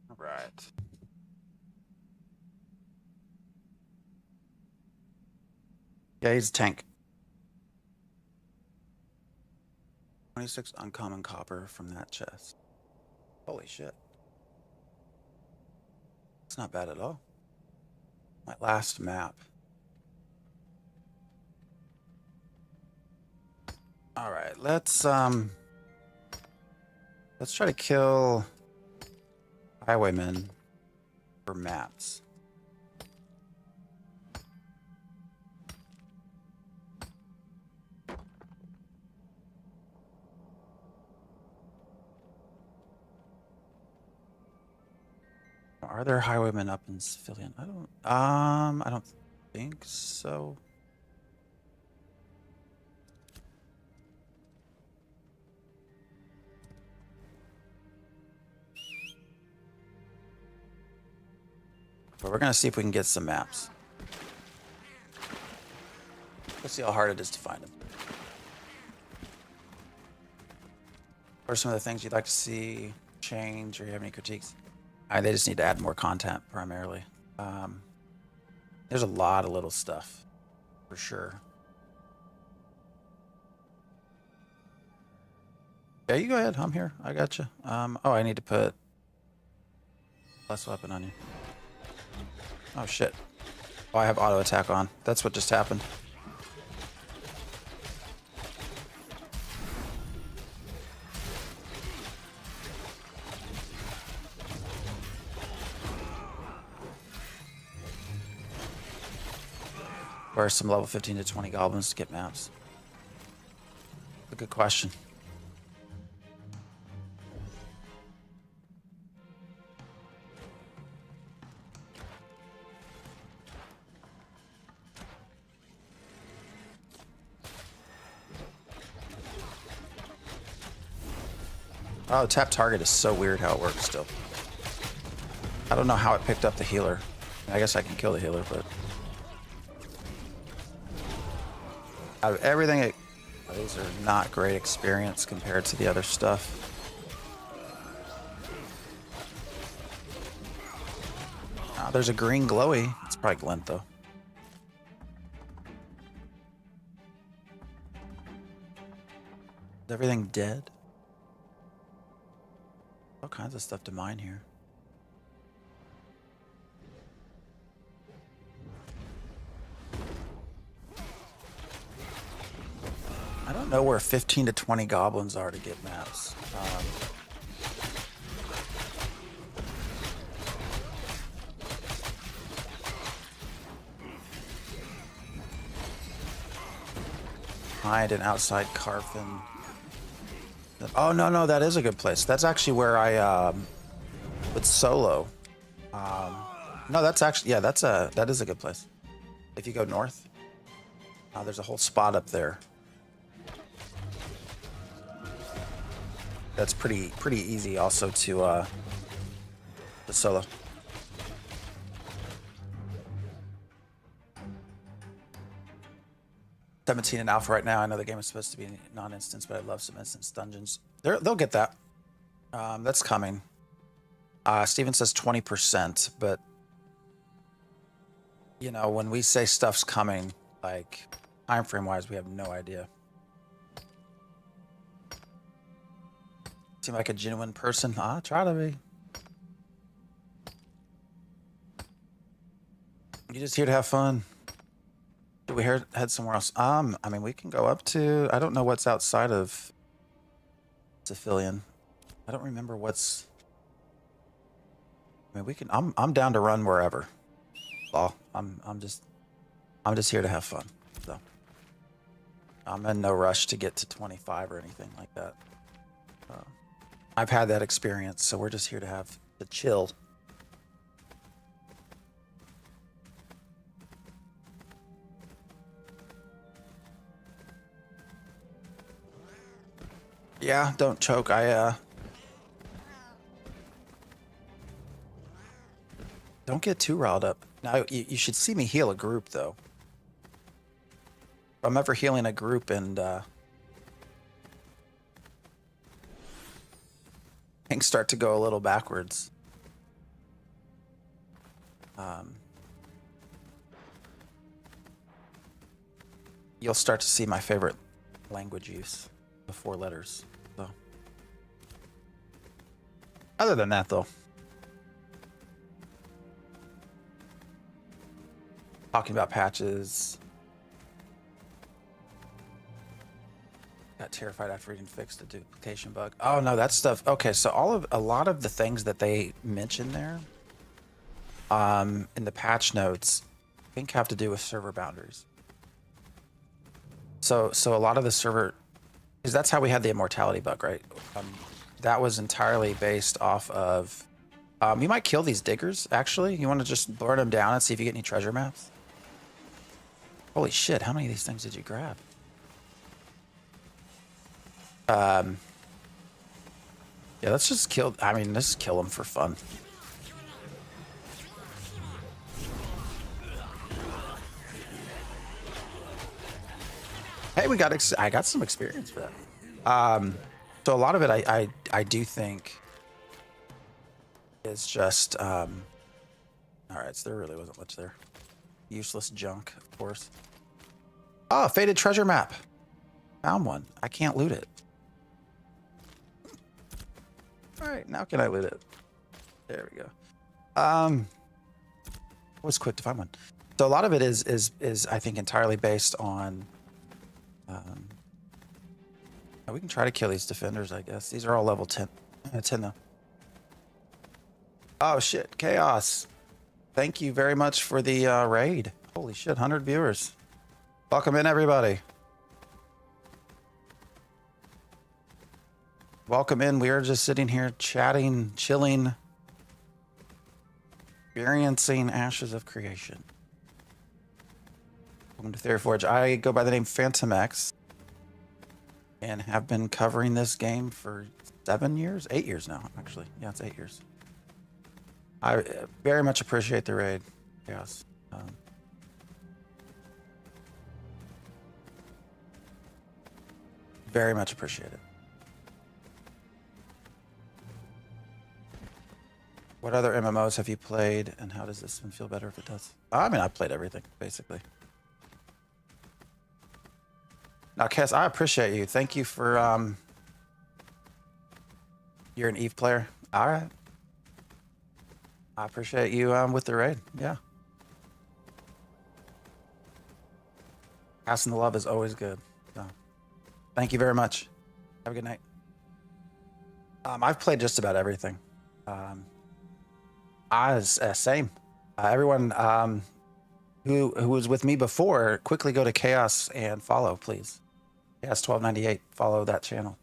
All right. Yeah, he's a tank. 26 uncommon copper from that chest. Holy shit. It's not bad at all. My last map. All right, let's try to kill highwaymen for maps. Are there highwaymen up in civilian? I don't think so. But we're gonna see if we can get some maps. Let's see how hard it is to find them. What are some of the things you'd like to see change, or you have any critiques? They just need to add more content primarily. There's a lot of little stuff, for sure. Yeah, you go ahead. I'm here. I got you. Oh, I need to put less weapon on you. Oh shit. Oh, I have auto attack on. That's what just happened. Where are some level 15 to 20 goblins to get maps? A good question. Oh, tap target is so weird how it works still. I don't know how it picked up the healer. I guess I can kill the healer, but... Out of everything, those are not great experience compared to the other stuff. There's a green glowy. It's probably glint, though. Is everything dead? All kinds of stuff to mine here. I don't know where 15 to 20 goblins are to get maps. Behind and outside Carfin. Oh, no, that is a good place. That's actually where I, with solo. No, that's actually, yeah, that is a good place. If you go north, there's a whole spot up there. That's pretty easy also to solo. $17 in alpha right now. I know the game is supposed to be non-instance, but I love some instance dungeons. They'll get that. That's coming. Steven says 20%, but you know, when we say stuff's coming, like time frame wise, we have no idea. Seem like a genuine person? I try to be. You're just here to have fun. Do we head somewhere else? I mean, we can go up to. I don't know what's outside of Civilian. I don't remember what's. I mean, we can. I'm down to run wherever. Well, I'm just here to have fun. So I'm in no rush to get to 25 or anything like that. I've had that experience, so we're just here to chill. Yeah, don't choke. Don't get too riled up. Now, you should see me heal a group, though. If I'm ever healing a group and things start to go a little backwards. You'll start to see my favorite language use, the 4 letters. So, other than that, though, talking about patches. Got terrified after reading fixed the duplication bug. Oh no, that stuff. Okay, so a lot of the things that they mention there, in the patch notes, I think have to do with server boundaries. So a lot of the server, because that's how we had the immortality bug, right? That was entirely based off of. You might kill these diggers. Actually, you want to just burn them down and see if you get any treasure maps. Holy shit! How many of these things did you grab? Yeah, let's just kill. I mean, let's kill them for fun. Hey, I got some experience for that. So a lot of it, I do think is just. All right, so there really wasn't much there. Useless junk, of course. Oh, faded treasure map. Found one. I can't loot it. All right, now can I loot it? There we go. It was quick to find one. So a lot of it is I think entirely based on. We can try to kill these defenders, I guess. These are all level 10. 10 though. Oh shit, Chaos. Thank you very much for the raid. Holy shit, 100 viewers. Welcome in, everybody. Welcome in. We are just sitting here chatting, chilling, experiencing Ashes of Creation. Welcome to Theory Forge. I go by the name Phantom X and have been covering this game for 7 years, 8 years now, actually. Yeah, it's 8 years. I very much appreciate the raid. Yes. Very much appreciate it. What other MMOs have you played, and how does this one feel better if it does? I mean, I've played everything, basically. Now, Cass, I appreciate you. Thank you for, you're an Eve player? All right. I appreciate you with the raid. Yeah. Passing the love is always good. So, thank you very much. Have a good night. I've played just about everything. Same. Everyone who was with me before, quickly go to Chaos and follow, please. Chaos 1298. Follow that channel.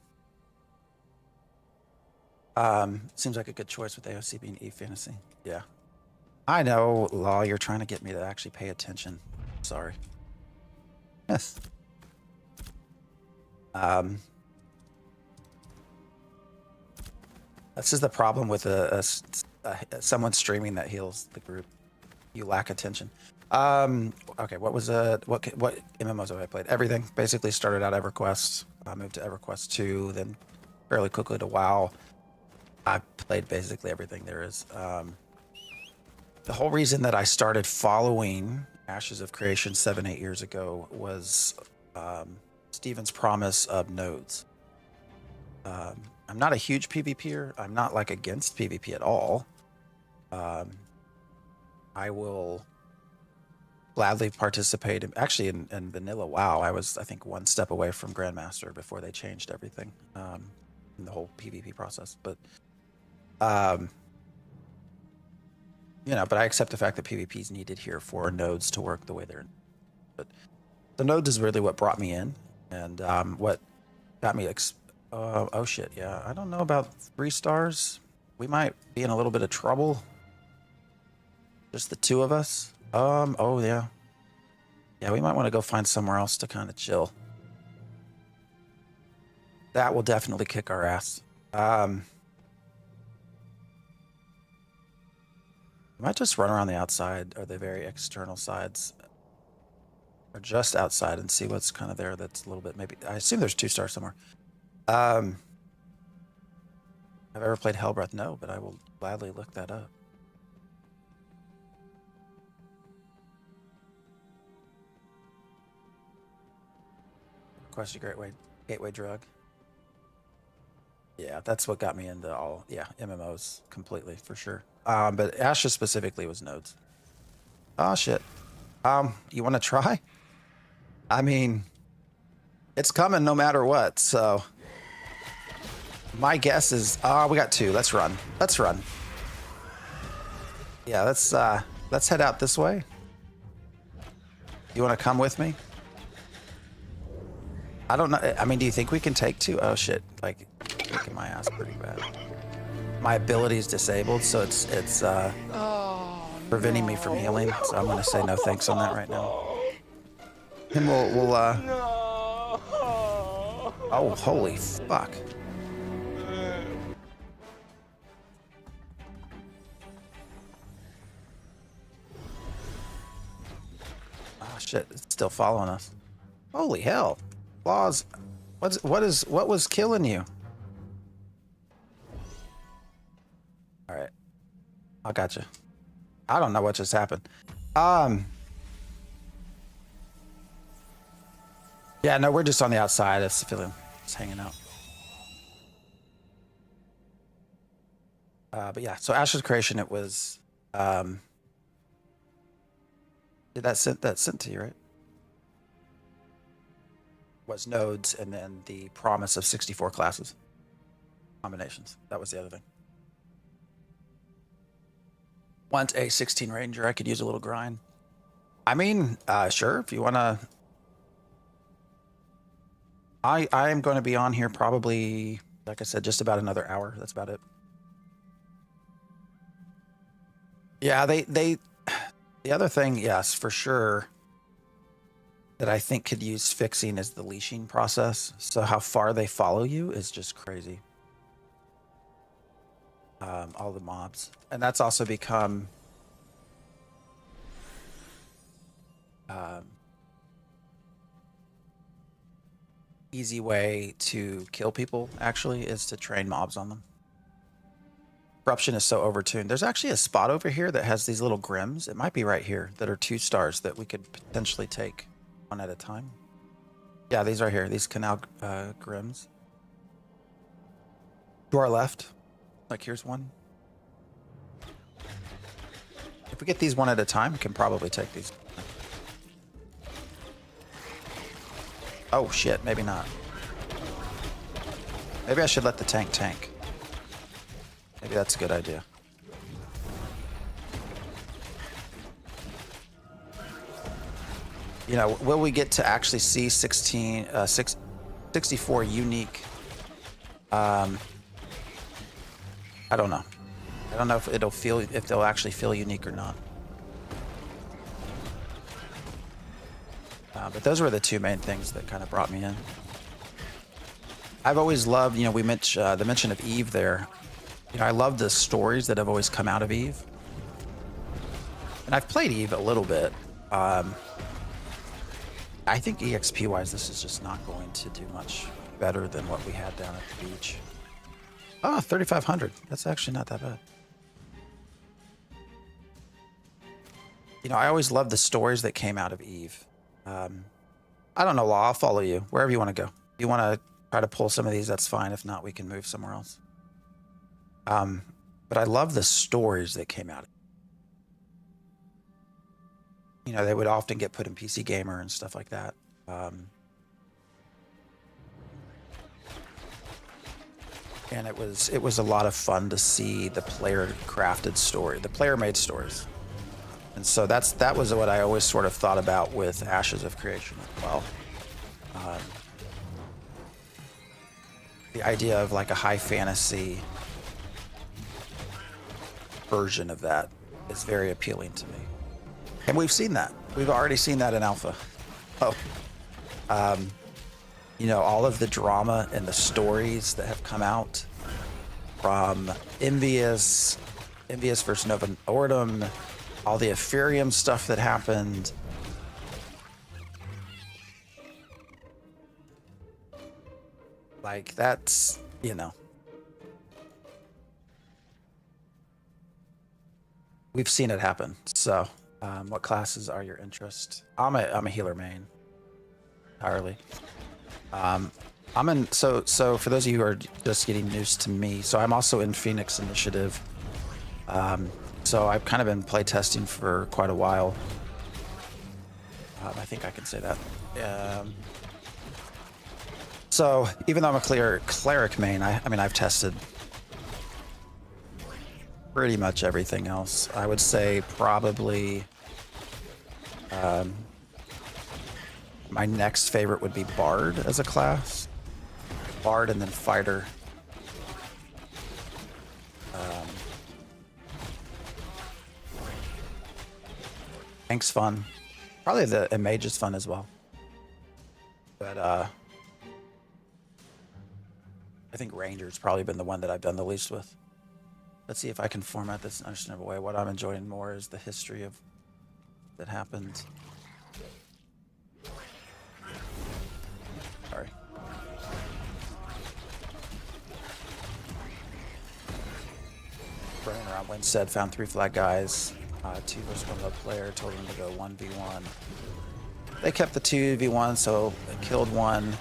Seems like a good choice with AOC being Eve Fantasy. Yeah. I know, Law, you're trying to get me to actually pay attention. Sorry. Yes. This is the problem with someone streaming that heals the group. You lack attention. Okay, what MMOs have I played? Everything. Basically started out EverQuest. I moved to EverQuest 2, then fairly quickly to WoW. I played basically everything there is. The whole reason that I started following Ashes of Creation 7-8 years ago was Steven's promise of nodes. I'm not a huge PvPer. I'm not like against PvP at all. I will gladly participate in vanilla WoW. I was, I think, one step away from Grandmaster before they changed everything in the whole PvP process. But but I accept the fact that PvP is needed here for nodes to work the way they're. But the nodes is really what brought me in, and what got me. Oh shit! Yeah, I don't know about 3 stars. We might be in a little bit of trouble. Just the 2 of us. Oh yeah. Yeah, we might want to go find somewhere else to kind of chill. That will definitely kick our ass. I might just run around the outside or the very external sides, or just outside, and see what's kind of there. That's a little bit maybe. I assume there's 2 stars somewhere. Have I ever played Hellbreath? No, but I will gladly look that up. Request a gateway drug. Yeah, that's what got me into all MMOs completely for sure. But Ashes specifically was nodes. Oh shit. You want to try? I mean, it's coming no matter what. So my guess is, we got 2. Let's run. Let's run. Yeah, let's head out this way. You want to come with me? I don't know. I mean, do you think we can take 2? Oh shit! Like, kicking my ass pretty bad. My ability is disabled, so it's preventing me from healing. So I'm gonna say no thanks on that right now. And we'll Oh, holy fuck! Oh shit! It's still following us. Holy hell! Laws, what was killing you? All right, I got you. I don't know what just happened. Yeah, no, we're just on the outside. It's feeling, just hanging out. But yeah, so Ashes of Creation, it was Did that sent to you, right? Was nodes and then the promise of 64 classes. Combinations. That was the other thing. Want a 16 ranger, I could use a little grind. I mean, sure, if you want to. I am going to be on here probably, like I said, just about another hour. That's about it. Yeah, the other thing, yes, for sure, that I think could use fixing is the leashing process. So how far they follow you is just crazy. All the mobs. And that's also become easy way to kill people, actually, is to train mobs on them. Corruption is so overtuned. There's actually a spot over here that has these little grims. It might be right here that are 2 stars that we could potentially take one at a time. Yeah, these right here. These canal grims. To our left. Like, here's one. If we get these one at a time, we can probably take these. Oh, shit. Maybe not. Maybe I should let the tank. Maybe that's a good idea. You know, will we get to actually see 64 unique? I don't know. I don't know if they'll actually feel unique or not. But those were the 2 main things that kind of brought me in. I've always loved, you know, the mention of Eve there. You know, I love the stories that have always come out of Eve. And I've played Eve a little bit. I think EXP wise, this is just not going to do much better than what we had down at the beach. Oh, 3,500. That's actually not that bad. You know, I always loved the stories that came out of Eve. I don't know, Law. I'll follow you wherever you want to go. If you want to try to pull some of these, that's fine. If not, we can move somewhere else. But I love the stories that came out. You know, they would often get put in PC Gamer and stuff like that. And it was a lot of fun to see the player crafted story, the player made stories. And so that was what I always sort of thought about with Ashes of Creation as well. The idea of like a high fantasy version of that is very appealing to me. And we've seen that. We've already seen that in Alpha. Oh. You know, all of the drama and the stories that have come out from Envious versus Nova Ortem, all the Ethereum stuff that happened. Like, that's, you know. We've seen it happen. So, what classes are your interest? I'm a healer main. Entirely. I'm in, so for those of you who are just getting news to me, so I'm also in Phoenix Initiative. So I've kind of been playtesting for quite a while. I think I can say that. So even though I'm a cleric main, I mean, I've tested pretty much everything else. I would say probably my next favorite would be Bard as a class. Bard and then Fighter. Tank's fun. Probably the Mage is fun as well. But I think Ranger's probably been the one that I've done the least with. Let's see if I can format this in an understandable way. What I'm enjoying more is the history of that happened. Sorry. Running around Winstead, found 3 flag guys. 2 versus 1 low player, told them to go 1v1. They kept the 2v1, so they killed 1.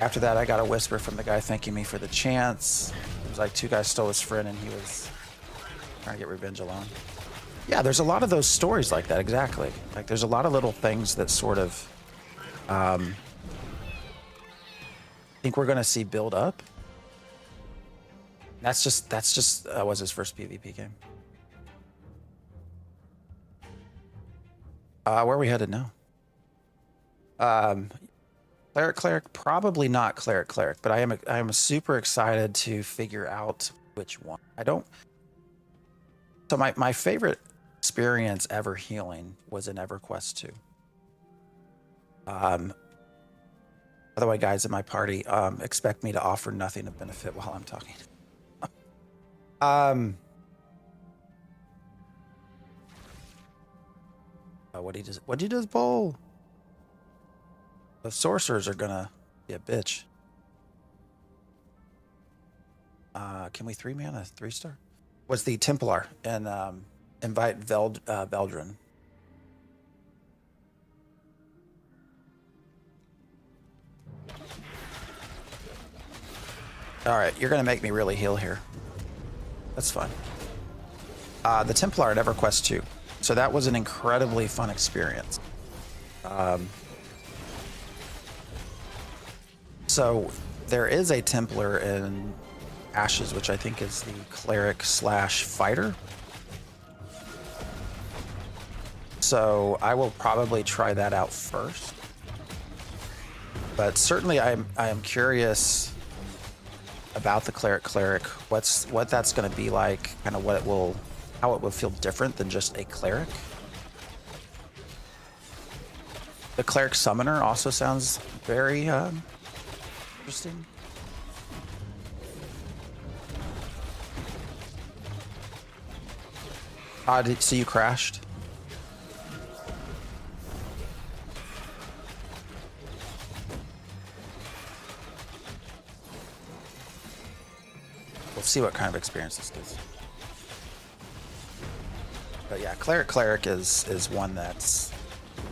After that, I got a whisper from the guy thanking me for the chance. It was like 2 guys stole his friend and he was trying to get revenge alone. Yeah, there's a lot of those stories like that, exactly. Like there's a lot of little things that sort of I think we're gonna see build up. That's just was his first PvP game. Where are we headed now? Cleric, probably not Cleric, but I am super excited to figure out which one. I don't. So my favorite experience ever healing was in EverQuest 2. By the way, guys in my party, expect me to offer nothing of benefit while I'm talking. What'd you just bowl? The sorcerers are gonna be a bitch. Can we 3-mana 3-star? Was the Templar and invite Veldrin. All right, you're gonna make me really heal here. That's fine. The Templar at EverQuest 2. So that was an incredibly fun experience. So there is a Templar in Ashes, which I think is the Cleric / fighter. So I will probably try that out first. But certainly I am curious about the Cleric, what that's going to be like, kind of how it will feel different than just a Cleric. The Cleric Summoner also sounds very interesting. So you crashed? We'll see what kind of experience this gives. But yeah, Cleric is one that's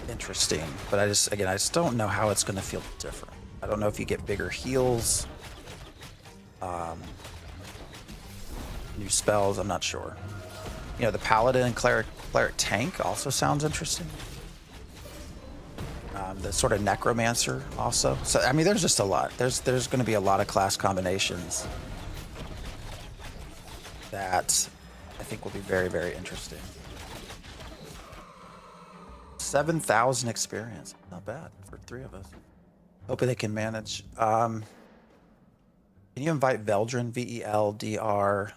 interesting. But I just don't know how it's going to feel different. I don't know if you get bigger heals, new spells. I'm not sure. You know, the Paladin and Cleric tank also sounds interesting. The sort of Necromancer also. So I mean, there's just a lot. There's going to be a lot of class combinations that I think will be very, very interesting. 7,000 experience. Not bad for 3 of us. Hoping they can manage. Can you invite Veldrin? Veldrin.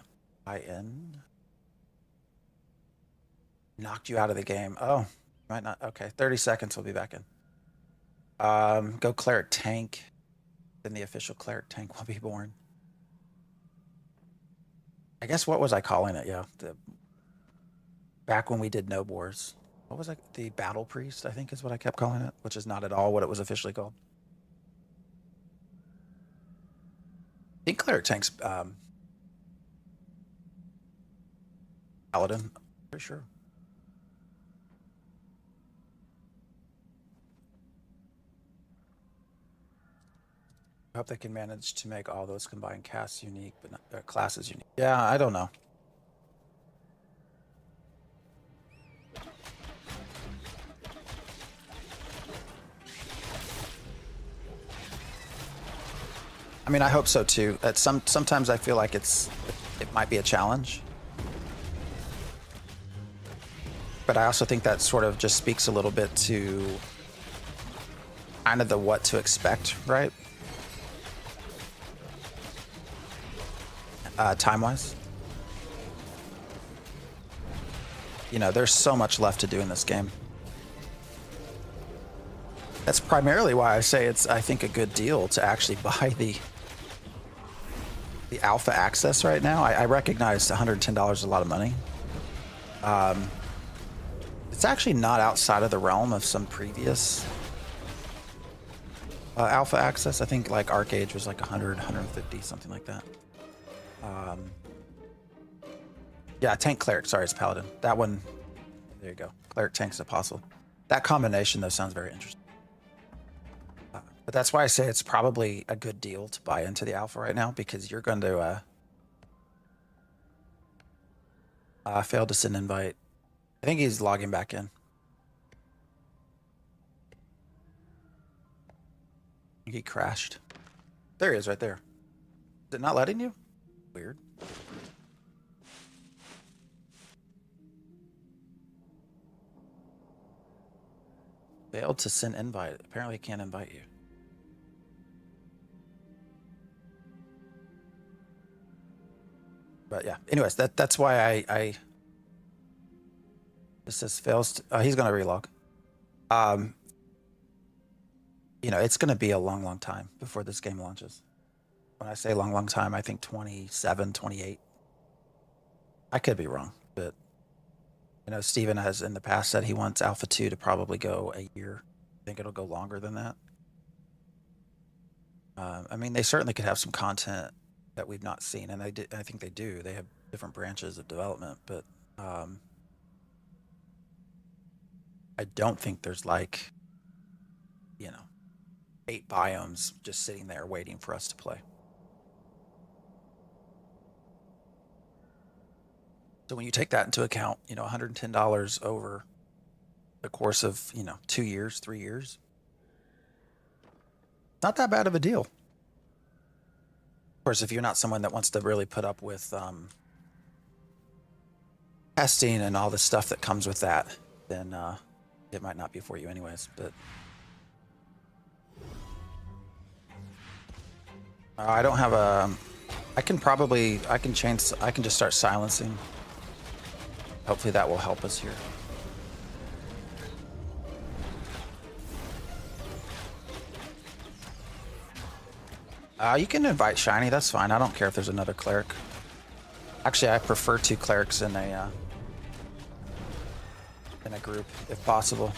Knocked you out of the game. Oh, might not. Okay, 30 seconds. We'll be back in. Go Cleric tank. Then the official Cleric tank will be born. I guess what was I calling it? Yeah, back when we did No Wars. What was the Battle Priest? I think is what I kept calling it, which is not at all what it was officially called. I think Cleric tank's Paladin. Pretty sure. I hope they can manage to make all those combined casts unique, but not classes unique. Yeah, I don't know. I mean, I hope so too. Sometimes I feel like it might be a challenge, but I also think that sort of just speaks a little bit to kind of the what to expect, right? Time-wise. You know, there's so much left to do in this game. That's primarily why I say it's, I think, a good deal to actually buy the alpha access right now. I recognize $110 is a lot of money. It's actually not outside of the realm of some previous alpha access. I think like Arcade was like 100, 150, something like that. Yeah, tank Cleric. Sorry, it's Paladin. That one. There you go. Cleric tank's Apostle. That combination though sounds very interesting. But that's why I say it's probably a good deal to buy into the alpha right now, because you're going to fail to send invite. I think he's logging back in. He crashed. There he is right there. Is it not letting you? Weird. Failed to send invite. Apparently it can't invite you. But yeah, anyways, that's why I this says fails to, he's gonna relog. You know, it's gonna be a long time before this game launches. When I say long time, I think 27, 28. I could be wrong, but you know, Steven has in the past said he wants Alpha 2 to probably go a year. I think it'll go longer than that. I mean, they certainly could have some content that we've not seen, and I think they do. They have different branches of development, but I don't think there's like, you know, 8 biomes just sitting there waiting for us to play. So when you take that into account, you know, $110 over the course of, you know, 2 years, 3 years, not that bad of a deal. Of course, if you're not someone that wants to really put up with testing and all the stuff that comes with that, then it might not be for you anyways. But I don't have a, I can just start silencing. Hopefully that will help us here. You can invite Shiny, that's fine. I don't care if there's another cleric. Actually, I prefer 2 clerics in a group, if possible.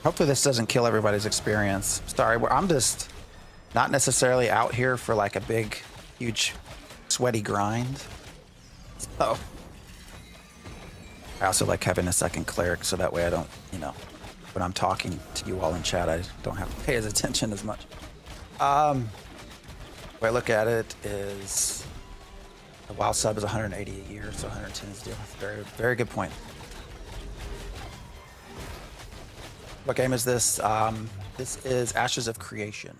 Hopefully this doesn't kill everybody's experience. Sorry, I'm just not necessarily out here for like a big, huge, sweaty grind. So I also like having a second cleric, so that way I don't, you know, when I'm talking to you all in chat, I don't have to pay his attention as much. The way I look at it is the WoW sub is 180 a year, so 110 is the deal. Very, very good point. What game is this? This is Ashes of Creation.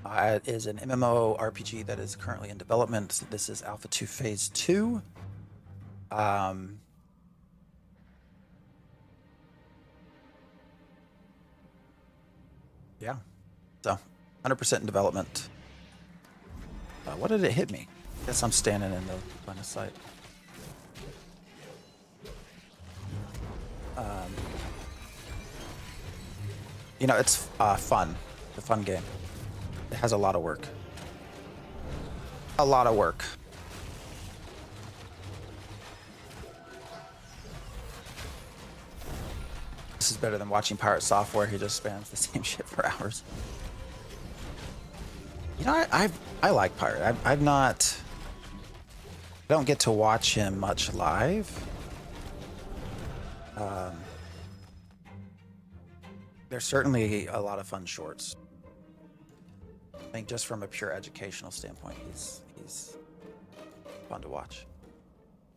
It is an MMO RPG that is currently in development. This is Alpha 2 Phase 2. Yeah, so 100% in development. What did it hit me? I guess I'm standing in the line of sight. You know, it's fun. It's a fun game. It has a lot of work. A lot of work. This is better than watching Pirate Software. He just spams the same shit for hours. You know, I like Pirate. I don't get to watch him much live. There's certainly a lot of fun shorts. I think just from a pure educational standpoint, he's fun to watch.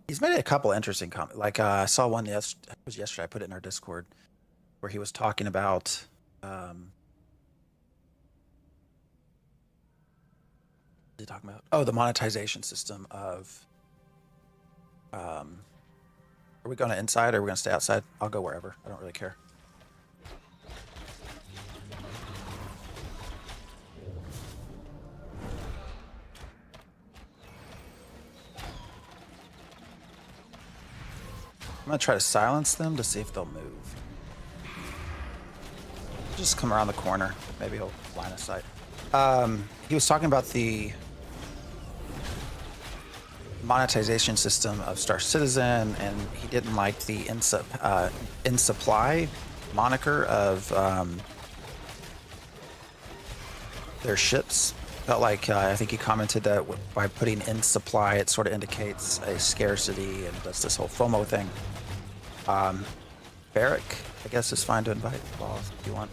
He's made a couple interesting comments. Like I saw one yesterday. I put it in our Discord, where he was talking about what is he talking about? Oh, the monetization system of are we going to inside or are we going to stay outside? I'll go wherever. I don't really care. I'm gonna try to silence them to see if they'll move. Just come around the corner. Maybe he'll line of sight. He was talking about the monetization system of Star Citizen, and he didn't like the in supply moniker of their ships. Felt like I think he commented that by putting in supply, it sort of indicates a scarcity and does this whole FOMO thing. Barrick, I guess, is fine to invite balls if you want.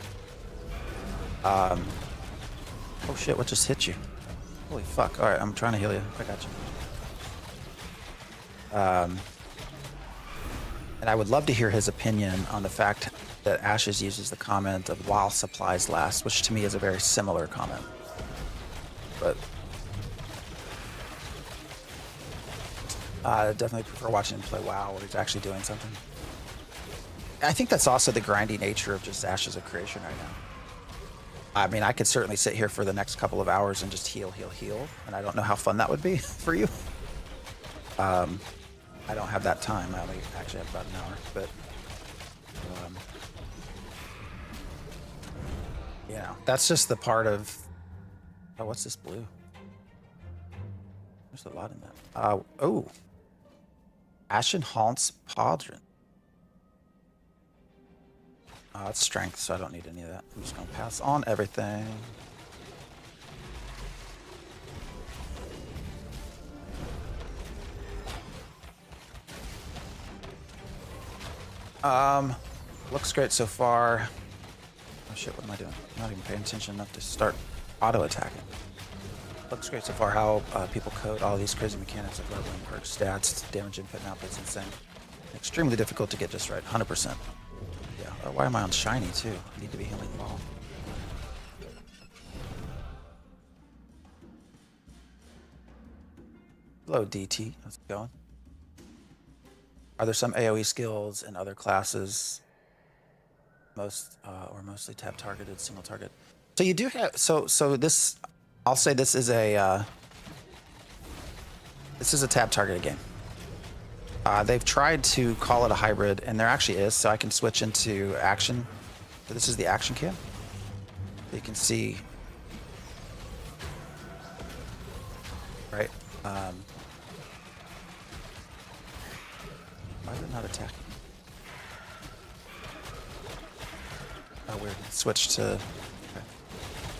Oh shit, what just hit you? Holy fuck. Alright, I'm trying to heal you. I got you. And I would love to hear his opinion on the fact that Ashes uses the comment of while supplies last, which to me is a very similar comment. But I definitely prefer watching him play WoW where he's actually doing something. I think that's also the grindy nature of just Ashes of Creation right now. I mean, I could certainly sit here for the next couple of hours and just heal, and I don't know how fun that would be for you. I don't have that time. I only actually have about an hour, but you know, that's just the part of. Oh, what's this blue? There's a lot in that. Oh, Ashen Haunts Podron. It's strength, so I don't need any of that. I'm just gonna pass on everything. Looks great so far. Oh shit, what am I doing? I'm not even paying attention enough to start auto-attacking. Looks great so far how people code all these crazy mechanics of leveling, perk stats, damage input and output. It's insane. Extremely difficult to get just right, 100%. Yeah, why am I on shiny too? I need to be healing ball. Hello DT, how's it going? Are there some AoE skills in other classes? Most or mostly tab targeted, single target. So you do have so this. I'll say this is a tab targeted game. They've tried to call it a hybrid, and there actually is. So I can switch into action. So this is the action cam. You can see, right? Why is it not attacking? Oh, weird. Switch to. Okay.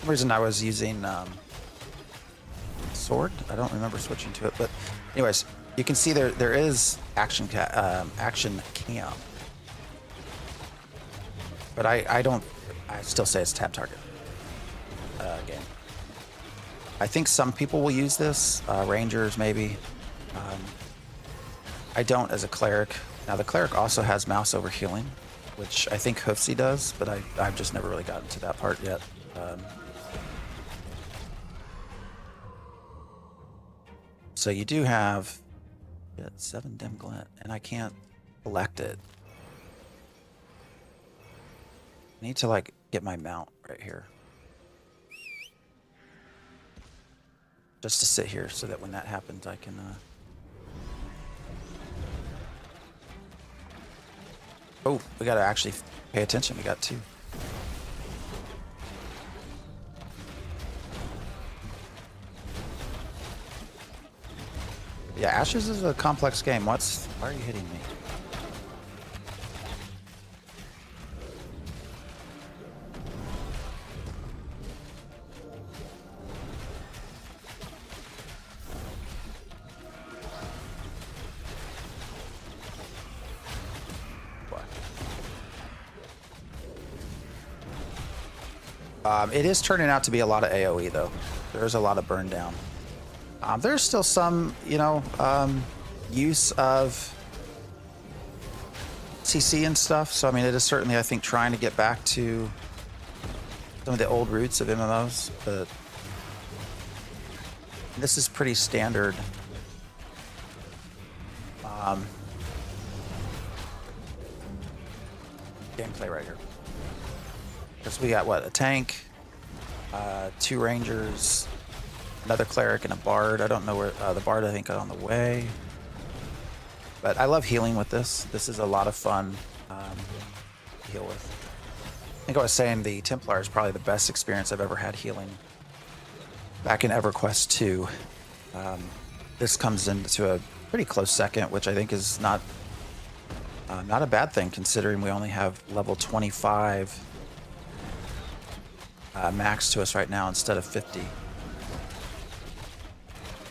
For some reason I was using sword. I don't remember switching to it, but anyways, you can see there is action cam, but I still say it's tab target game. I think some people will use this, rangers maybe. I don't as a cleric. Now the cleric also has mouse over healing, which I think Hoofsy does, but I've just never really gotten to that part yet. So you do have 7 dim glint, and I can't select it. I need to like get my mount right here. Just to sit here so that when that happens I can Oh, we gotta actually pay attention. We got 2. Yeah, Ashes is a complex game. Why are you hitting me? It is turning out to be a lot of AoE though. There's a lot of burn down. There's still some, you know, use of CC and stuff. So I mean, it is certainly, I think, trying to get back to some of the old roots of MMOs. But this is pretty standard. Gameplay right here. Because we got what, a tank, 2 rangers, another cleric, and a bard. I don't know where the bard, I think, got on the way. But I love healing with this. This is a lot of fun to heal with. I think I was saying the Templar is probably the best experience I've ever had healing. Back in EverQuest 2, this comes into a pretty close second, which I think is not a bad thing considering we only have level 25 max to us right now instead of 50.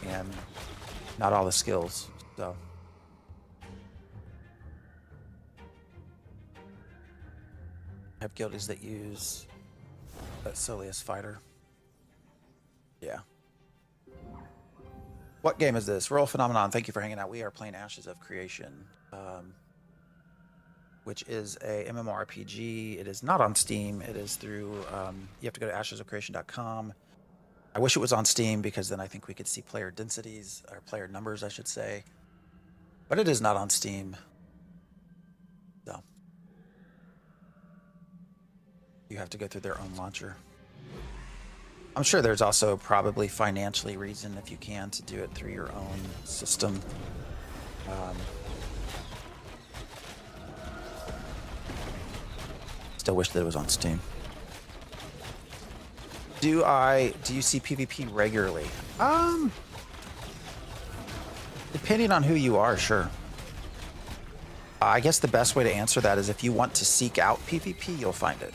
And not all the skills, so. I have guildies that use Soleus fighter. Yeah. What game is this? Royal Phenomenon, thank you for hanging out. We are playing Ashes of Creation, which is a MMORPG. It is not on Steam. It is through, you have to go to ashesofcreation.com. I wish it was on Steam because then I think we could see player densities, or player numbers, I should say. But it is not on Steam. So you have to go through their own launcher. I'm sure there's also probably financially reason if you can to do it through your own system. Still wish that it was on Steam. Do you see PvP regularly? Depending on who you are, sure. I guess the best way to answer that is if you want to seek out PvP, you'll find it.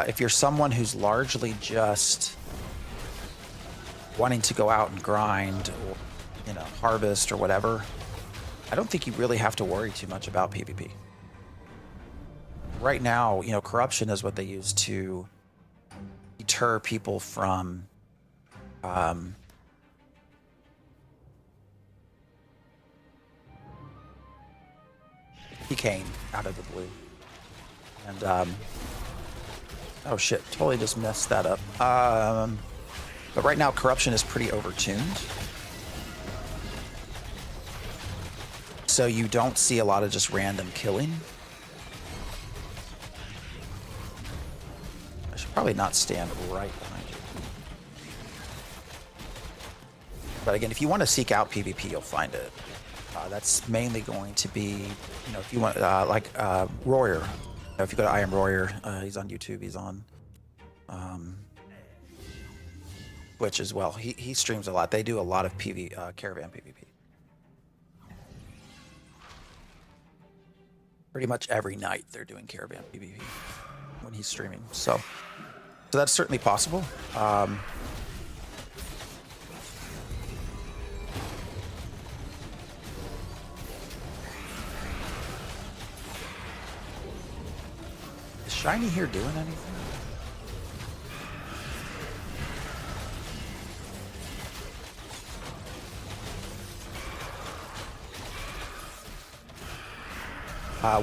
If you're someone who's largely just wanting to go out and grind or, you know, harvest or whatever, I don't think you really have to worry too much about PvP. Right now, you know, corruption is what they use to deter people from PKing out of the blue. And oh shit, totally just messed that up. But right now, corruption is pretty overtuned. So you don't see a lot of just random killing. I should probably not stand right behind you. But again, if you want to seek out PvP, you'll find it. That's mainly going to be, you know, if you want, like Royer. You know, if you go to I Am Royer, he's on YouTube, he's on Twitch as well. He streams a lot. They do a lot of caravan PvP. Pretty much every night they're doing caravan PvP when he's streaming. So that's certainly possible. Is Shiny here doing anything?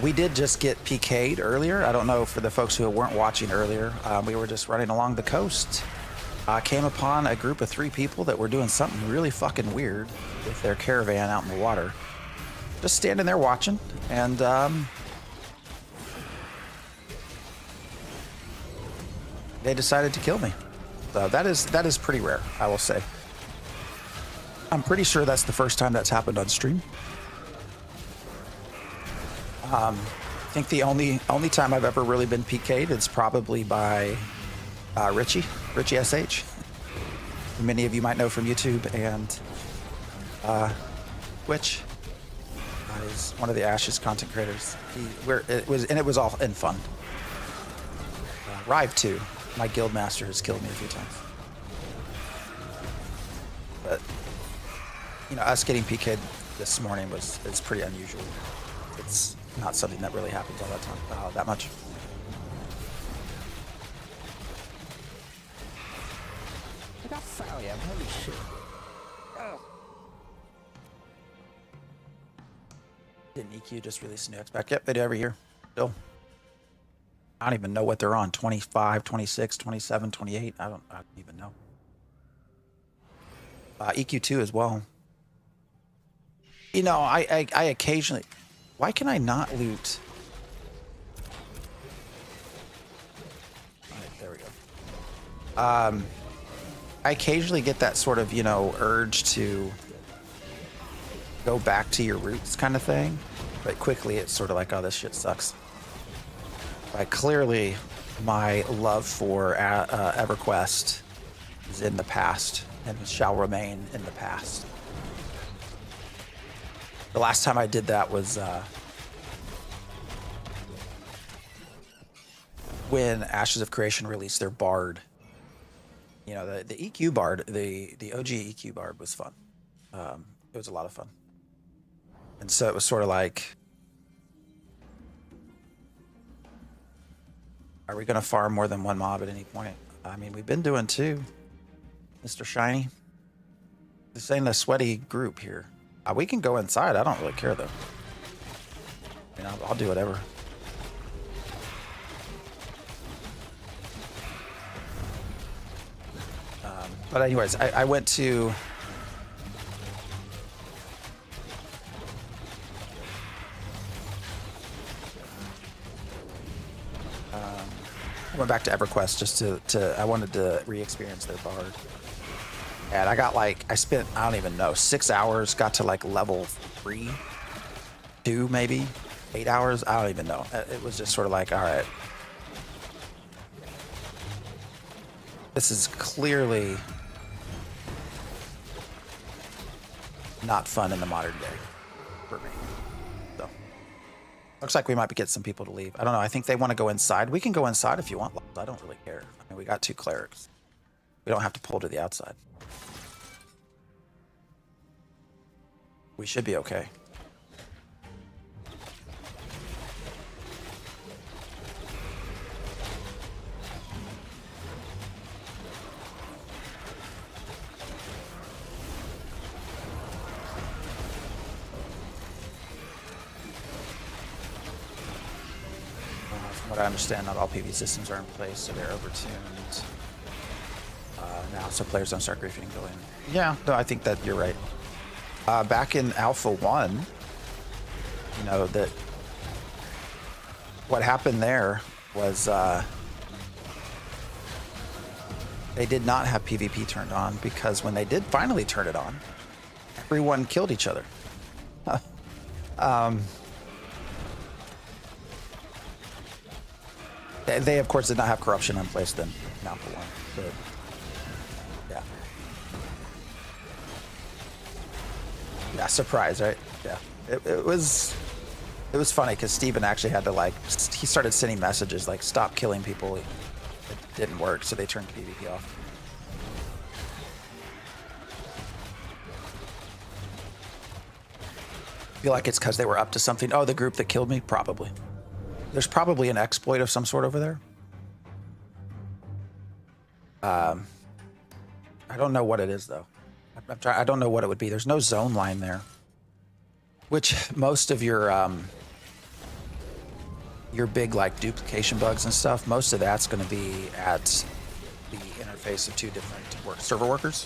We did just get PK'd earlier. I don't know for the folks who weren't watching earlier. We were just running along the coast. Came upon a group of 3 people that were doing something really fucking weird with their caravan out in the water. Just standing there watching, and they decided to kill me. So that is pretty rare, I will say. I'm pretty sure that's the first time that's happened on stream. I think the only time I've ever really been PK'd is probably by Richie SH, who many of you might know from YouTube and Twitch. He's one of the Ashes content creators. It was all in fun. Rive 2, my guild master, has killed me a few times. But you know, us getting PK'd this morning is pretty unusual. It's not something that really happens all that time, that much. Look how foul I am, holy shit. Oh. Didn't EQ just release a new X-Pack? Yep, they do every year. Still. I don't even know what they're on. 25, 26, 27, 28. I don't even know. EQ2 as well. You know, I occasionally... Why can I not loot? All right, there we go. I occasionally get that sort of, you know, urge to go back to your roots kind of thing. But quickly it's sort of like, oh, this shit sucks. Like, clearly my love for EverQuest is in the past and shall remain in the past. The last time I did that was when Ashes of Creation released their Bard. You know, the EQ Bard, the OG EQ Bard was fun. It was a lot of fun. And so it was sort of like, Are we gonna farm more than one mob at any point? I mean, we've been doing two, Mr. Shiny. This ain't a sweaty group here. We can go inside. I don't really care though. I mean, I'll do whatever. But anyways, I went to I went back to EverQuest just to I wanted to re-experience their bard. And I got like, I spent, I don't even know, 6 hours, got to like level 3, 2 maybe, 8 hours, I don't even know. It was just sort of like, all right. This is clearly not fun in the modern day for me. So, looks like we might be getting some people to leave. I don't know, I think they want to go inside. We can go inside if you want. I don't really care. I mean, we got 2 clerics. We don't have to pull to the outside. We should be okay. From what I understand, not all PV systems are in place, so they're overtuned now, so players don't start griefing and going. Yeah, no, I think that you're right. Back in Alpha 1, you know, that what happened there was they did not have PvP turned on, because when they did finally turn it on, everyone killed each other. They of course did not have corruption in place then in Alpha 1, but yeah. Yeah, surprise, right? Yeah, it was funny because Steven actually had to like, he started sending messages like, stop killing people. It didn't work, so they turned PvP off. I feel like it's because they were up to something. Oh, the group that killed me? Probably. There's probably an exploit of some sort over there. I don't know what it is though. I don't know what it would be. There's no zone line there, which most of your big like duplication bugs and stuff, most of that's going to be at the interface of 2 different server workers,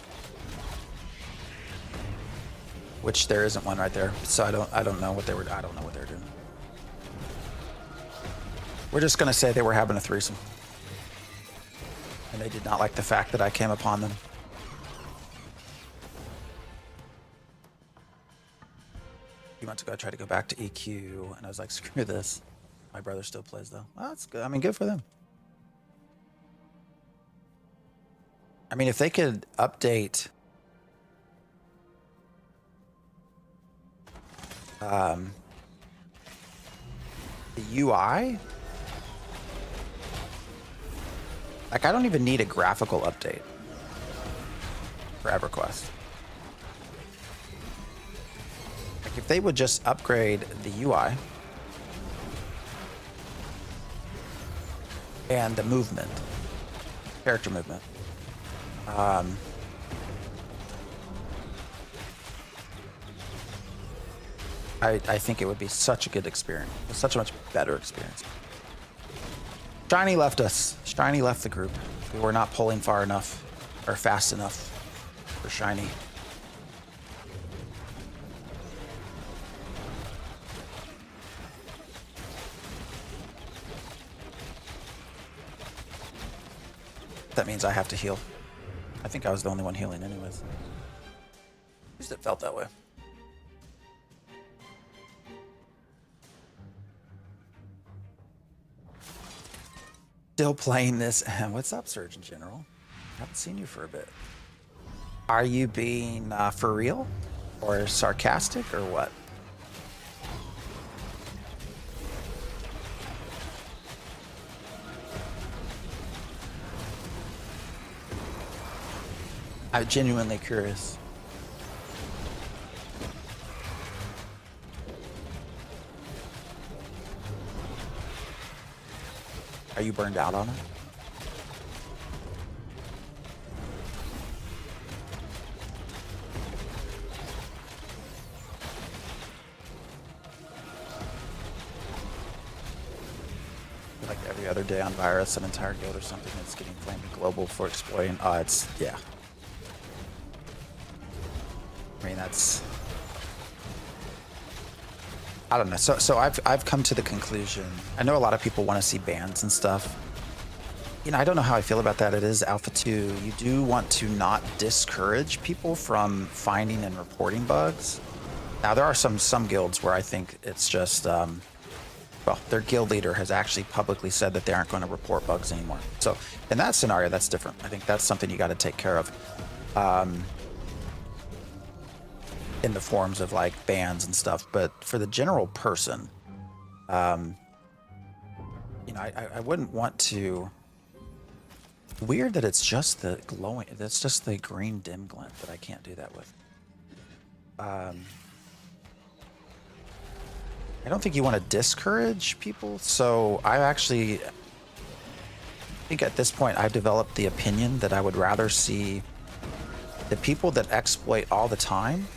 which there isn't one right there. So I don't know what they were. I don't know what they're doing. We're just going to say they were having a threesome, and they did not like the fact that I came upon them. Few months ago, I tried to go back to EQ, and I was like, screw this. My brother still plays, though. Well, that's good. I mean, good for them. I mean, if they could update the UI, like, I don't even need a graphical update for EverQuest. Like, if they would just upgrade the UI and the movement, character movement, I think it would be such a good experience. Such a much better experience. Shiny left us. Shiny left the group. We were not pulling far enough or fast enough for Shiny. That means I have to heal. I think I was the only one healing anyways. At least it felt that way. Still playing this. What's up, Surgeon General? Haven't seen you for a bit. Are you being for real? Or sarcastic or what? I'm genuinely curious. Are you burned out on it? Like every other day on Virus, an entire guild or something that's getting flamed global for exploiting. It's, yeah. I mean, that's, I don't know. So I've come to the conclusion. I know a lot of people want to see bans and stuff. You know, I don't know how I feel about that. It is Alpha 2. You do want to not discourage people from finding and reporting bugs. Now, there are some guilds where I think it's just, well, their guild leader has actually publicly said that they aren't going to report bugs anymore. So in that scenario, that's different. I think that's something you got to take care of. In the forms of like bans and stuff. But for the general person, you know, I wouldn't want to. Weird that it's just the glowing, that's just the green dim glint that I can't do that with. I don't think you want to discourage people, so I actually think at this point I've developed the opinion that I would rather see the people that exploit all the time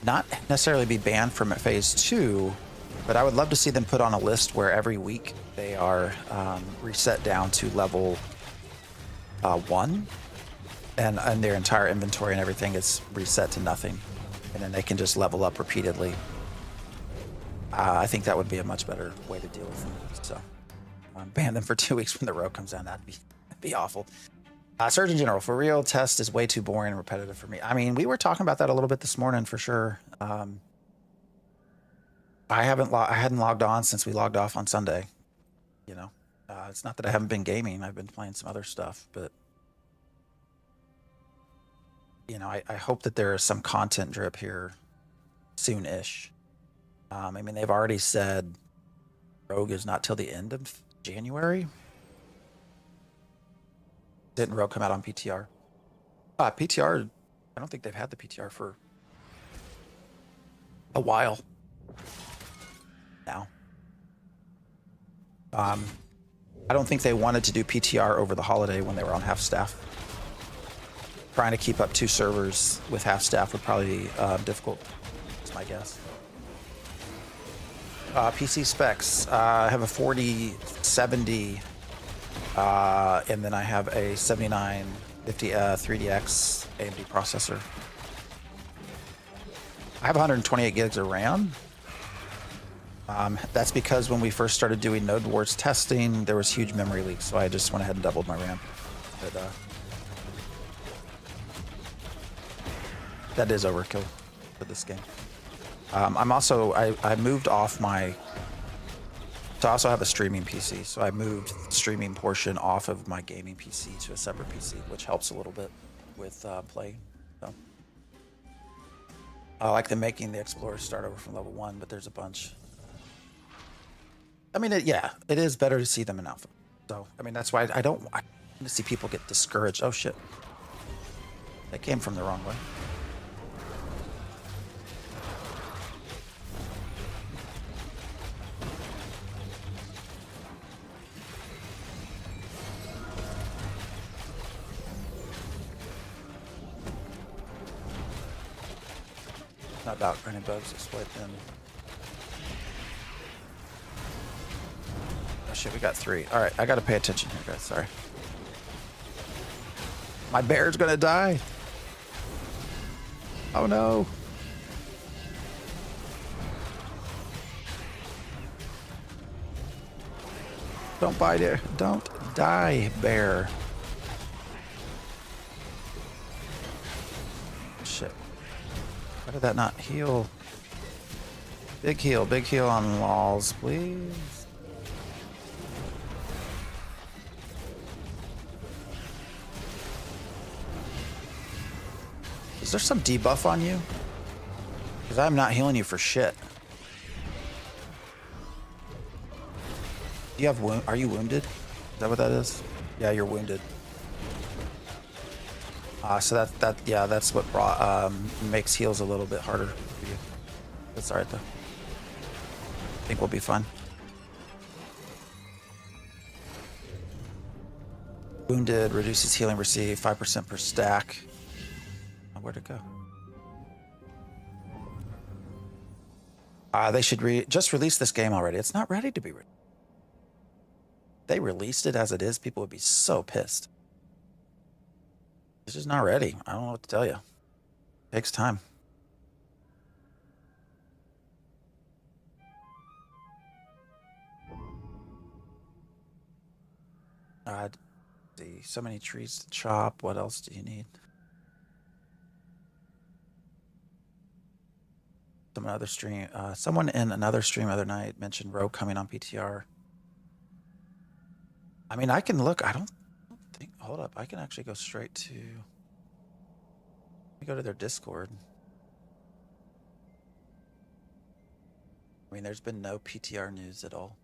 not necessarily be banned from phase 2, but I would love to see them put on a list where every week they are reset down to level 1, and their entire inventory and everything is reset to nothing, and then they can just level up repeatedly. I think that would be a much better way to deal with them. So ban them for 2 weeks when the row comes down. That'd be awful. Surgeon General, for real, test is way too boring and repetitive for me. I mean, we were talking about that a little bit this morning for sure. I hadn't logged on since we logged off on Sunday. You know, it's not that I haven't been gaming. I've been playing some other stuff, but you know, I hope that there is some content drip here soon-ish. I mean, they've already said Rogue is not till the end of January. Didn't Rogue come out on PTR? PTR, I don't think they've had the PTR for a while now. I don't think they wanted to do PTR over the holiday when they were on half staff. Trying to keep up 2 servers with half staff would probably be difficult, is my guess. PC specs, I have a 4070, and then I have a 7950 3DX AMD processor. I have 128 gigs of RAM. That's because when we first started doing Node Wars testing, there was huge memory leaks, so I just went ahead and doubled my RAM. But that is overkill for this game. I'm also, I moved off my, so I also have a streaming PC, so I moved the streaming portion off of my gaming PC to a separate PC, which helps a little bit with playing. So I like them making the Explorers start over from level 1, but there's a bunch. I mean, yeah, it is better to see them in alpha. So, I mean, that's why I don't want to see people get discouraged. Oh shit, that came from the wrong way. Not about running bugs, exploit them. Oh shit, we got 3. All right, I gotta pay attention here, guys. Sorry. My bear's gonna die. Oh no. Don't bite it. Don't die, bear. Shit. Why did that not heal? Big heal on walls, please. Is there some debuff on you? Because I'm not healing you for shit. Do you have wound? Are you wounded? Is that what that is? Yeah, you're wounded. So that's what brought, makes heals a little bit harder for you. That's alright though. I think we'll be fine. Wounded reduces healing received 5% per stack. Oh, where'd it go? They should just release this game already. It's not ready to be released. They released it as it is, people would be so pissed. It's just not ready. I don't know what to tell you. It takes time. See, so many trees to chop. What else do you need? Someone in another stream the other night mentioned Rogue coming on PTR. I mean, I can look. I don't think. Hold up. I can actually go straight to. Let me go to their Discord. I mean, there's been no PTR news at all.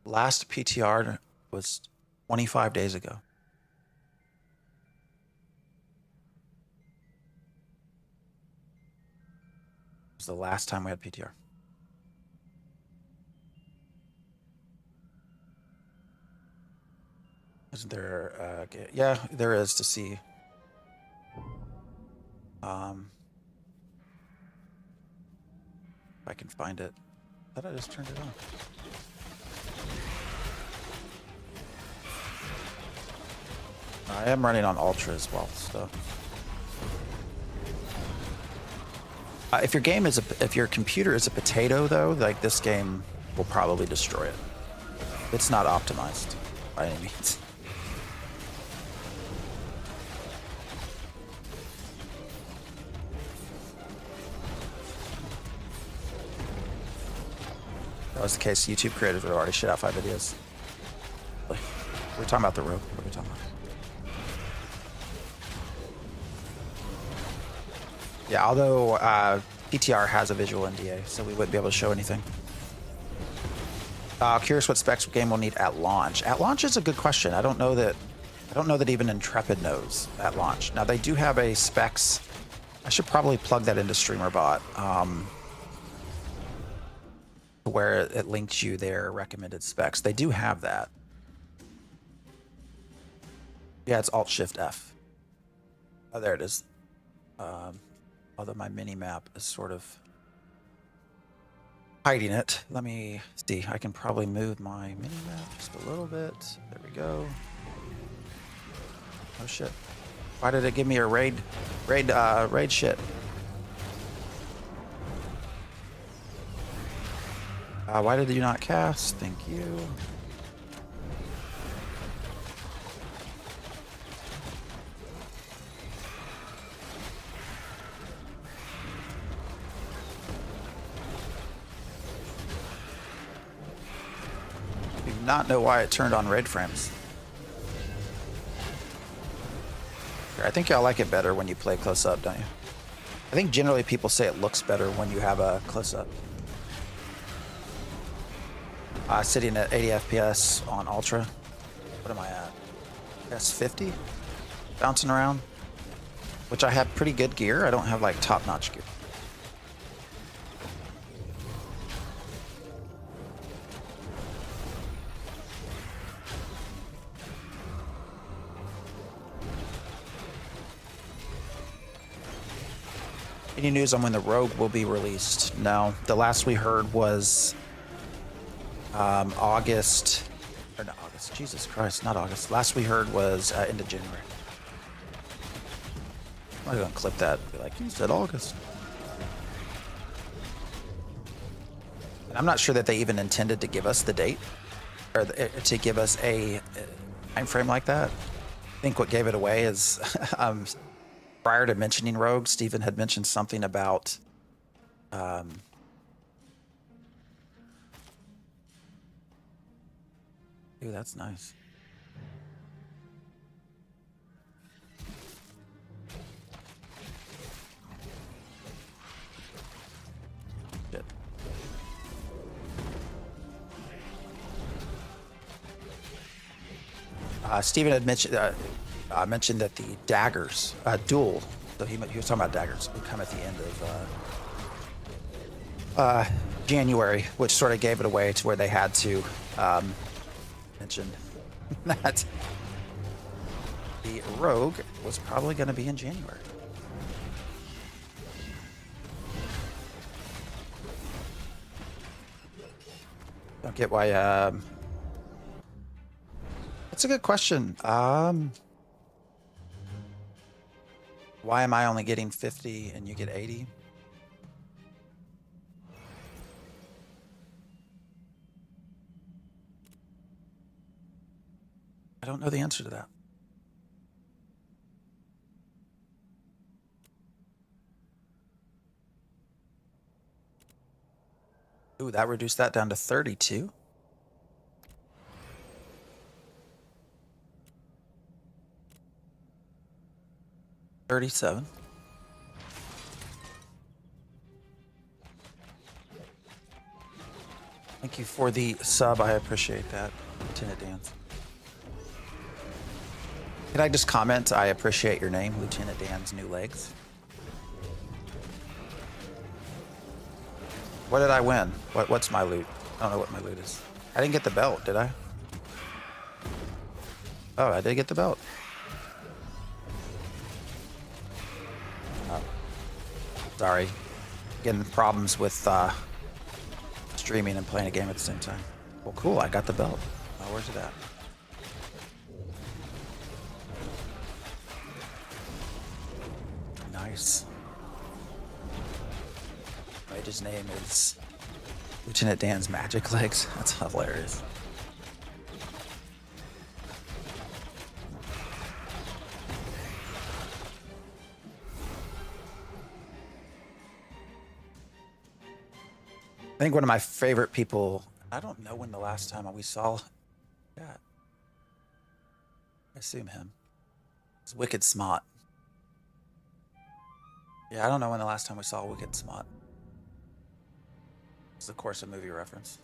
Last PTR was 25 days ago. It was the last time we had PTR. Isn't there? Yeah, there is to see. If I can find it. I thought I just turned it on. I am running on Ultra as well, so. If your computer is a potato, though, like this game will probably destroy it. It's not optimized by any means. If that was the case, YouTube creators would already shit out 5 videos. We're talking about the road. What are we talking about? Yeah, although PTR has a visual NDA, so we wouldn't be able to show anything. Curious what specs game will need at launch. At launch is a good question. I don't know that even Intrepid knows at launch. Now they do have a specs. I should probably plug that into StreamerBot, where it links you their recommended specs. They do have that. Yeah, it's Alt-Shift-F. Oh, there it is. Although my mini map is sort of hiding it. Let me see. I can probably move my mini map just a little bit. There we go. Oh shit! Why did it give me a raid shit? Why did you not cast? Thank you. Not know why it turned on raid frames. I think y'all like it better when you play close up, don't you? I think generally people say it looks better when you have a close up. Sitting at 80 FPS on Ultra. What am I at? That's 50? Bouncing around. Which I have pretty good gear. I don't have like top-notch gear. Any news on when the Rogue will be released? No. The last we heard was August. Or not August. Jesus Christ, not August. Last we heard was end of January. I'm going to clip that and be like, you said August. And I'm not sure that they even intended to give us the date or to give us a time frame like that. I think what gave it away is prior to mentioning Rogue, Steven had mentioned something about ooh, that's nice. Shit. Steven had mentioned mentioned that the daggers duel. So he was talking about daggers would come at the end of January, which sort of gave it away to where they had to mention that the rogue was probably going to be in January. Don't get why. That's a good question. Why am I only getting 50 and you get 80? I don't know the answer to that. Ooh, that reduced that down to 32. $37. Thank you for the sub. I appreciate that, Lieutenant Dan's. Can I just comment? I appreciate your name, Lieutenant Dan's new legs. What did I win? What's my loot? I don't know what my loot is. I didn't get the belt, did I? Oh, I did get the belt. Oh. Sorry. Getting problems with streaming and playing a game at the same time. Well, cool. I got the belt. Oh, where's it at? Nice. His name is Lieutenant Dan's Magic Legs. That's hilarious. I think one of my favorite people, I don't know when the last time we saw that. I assume him. It's Wicked Smart. Yeah, I don't know when the last time we saw Wicked Smart. It's of course a movie reference.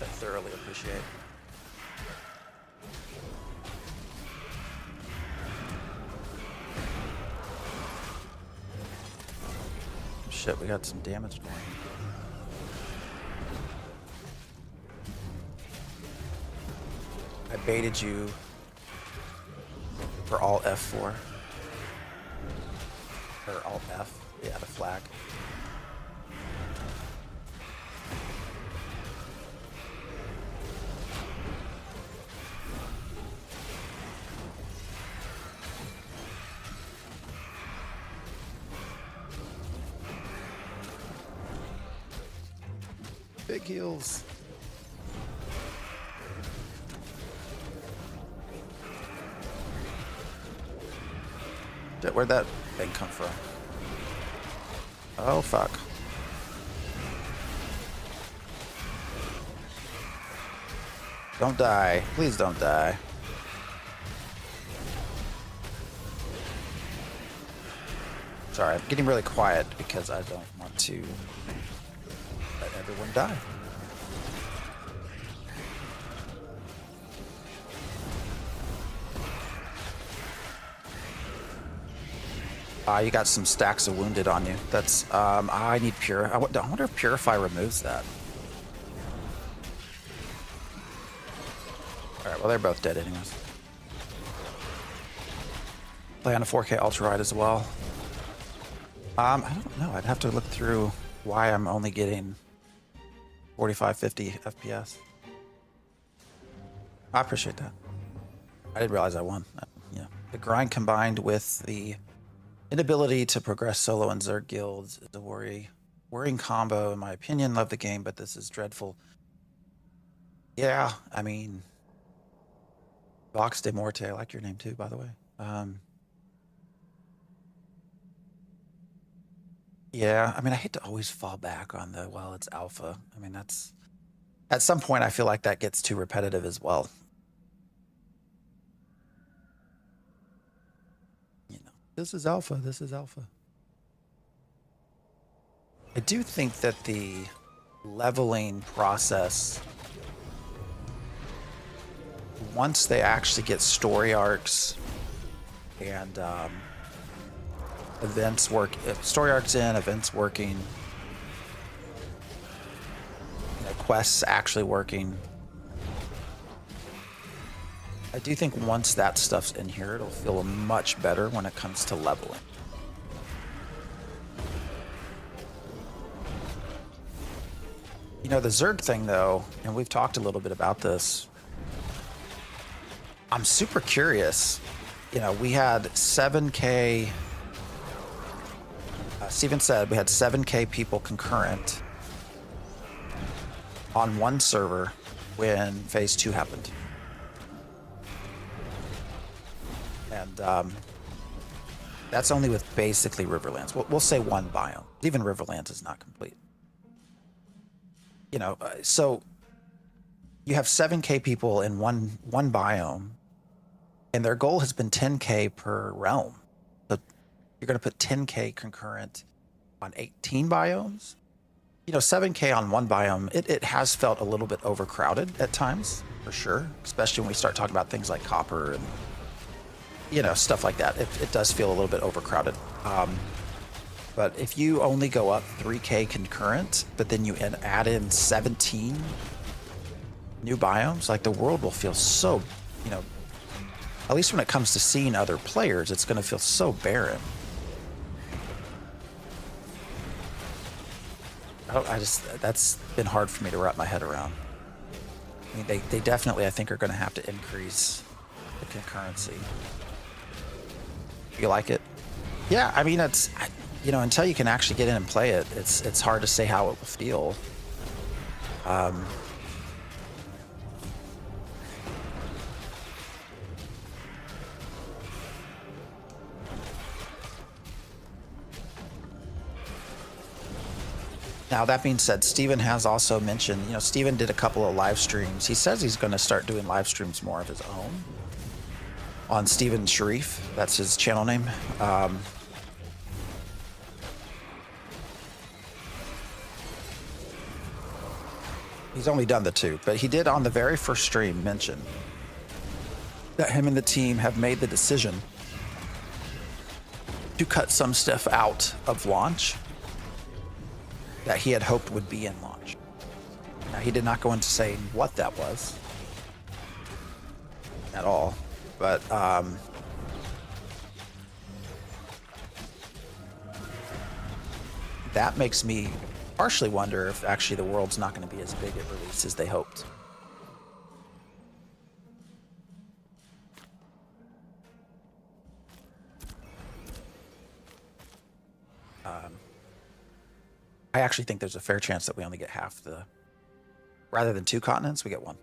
I thoroughly appreciate. Shit, we got some damage going. I baited you for all F4. Or alt F. Yeah, the flag. Big heals. Where'd that thing come from? Oh, fuck. Don't die. Please don't die. Sorry, I'm getting really quiet because I don't want to let everyone die. You got some stacks of wounded on you. That's, I need pure. I wonder if Purify removes that. Alright, well, they're both dead anyways. Play on a 4K Ultra Ride as well. I don't know. I'd have to look through why I'm only getting 45, 50 FPS. I appreciate that. I didn't realize I won. Yeah. The grind combined with the inability to progress solo in Zerg guilds is a worrying combo, in my opinion. Love the game, but this is dreadful. Yeah, I mean, Vox de Morte, I like your name too, by the way. Yeah, I mean, I hate to always fall back on the, well, it's alpha. I mean, that's, at some point, I feel like that gets too repetitive as well. You know, this is alpha, this is alpha. I do think that the leveling process, once they actually get story arcs and events work, story arcs in, events working, you know, quests actually working. I do think once that stuff's in here, it'll feel much better when it comes to leveling. You know, the Zerg thing, though, and we've talked a little bit about this, I'm super curious. You know, we had 7K... Steven said we had 7K people concurrent on one server when Phase 2 happened. And that's only with basically Riverlands. We'll say one biome. Even Riverlands is not complete. You know, so you have 7K people in one biome, and their goal has been 10K per realm. So you're going to put 10K concurrent on 18 biomes. You know, 7K on one biome, it has felt a little bit overcrowded at times, for sure. Especially when we start talking about things like copper and, you know, stuff like that. It does feel a little bit overcrowded. But if you only go up 3K concurrent, but then you add in 17 new biomes, like the world will feel so, you know, at least when it comes to seeing other players, it's going to feel so barren. That's been hard for me to wrap my head around. I mean, they definitely, I think, are going to have to increase the concurrency. You like it? Yeah, I mean, it's, you know, until you can actually get in and play it, it's hard to say how it will feel. Now, that being said, Steven has also mentioned, you know, Steven did a couple of live streams. He says he's going to start doing live streams more of his own on Steven Sharif. That's his channel name. He's only done the two, but he did on the very first stream mention that him and the team have made the decision to cut some stuff out of launch that he had hoped would be in launch. Now, he did not go into saying what that was at all, but that makes me partially wonder if actually the world's not going to be as big at release as they hoped. I actually think there's a fair chance that we only get half the... Rather than 2 continents, we get 1.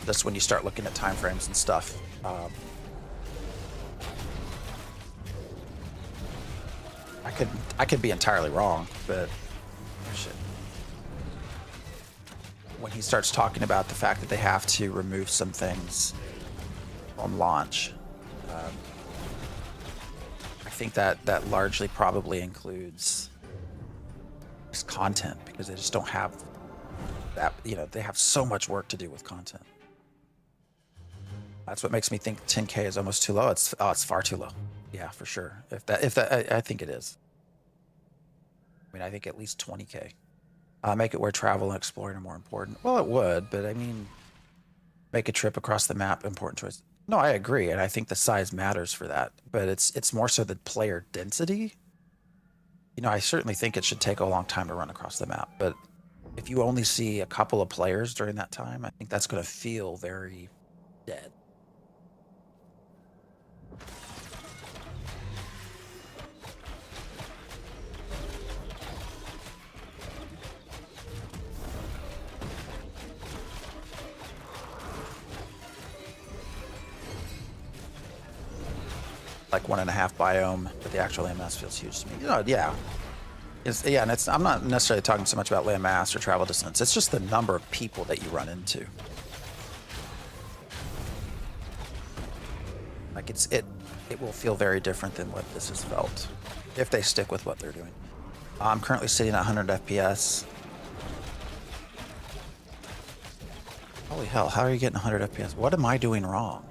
That's when you start looking at time frames and stuff. I could be entirely wrong, but shit. When he starts talking about the fact that they have to remove some things on launch, I think that largely probably includes just content, because they just don't have that, you know, they have so much work to do with content. That's what makes me think 10K is almost too low. It's far too low. Yeah, for sure. If that, I think it is. I mean, I think at least 20K. Make it where travel and exploring are more important. Well, it would, but I mean, make a trip across the map, important choice. No, I agree, and I think the size matters for that. But it's more so the player density. You know, I certainly think it should take a long time to run across the map. But if you only see a couple of players during that time, I think that's going to feel very dead. Like 1.5 biome, but the actual land mass feels huge to me. You know, yeah. Yeah, and I'm not necessarily talking so much about land mass or travel distance. It's just the number of people that you run into. Like it will feel very different than what this has felt if they stick with what they're doing. I'm currently sitting at 100 FPS. Holy hell, how are you getting 100 FPS? What am I doing wrong?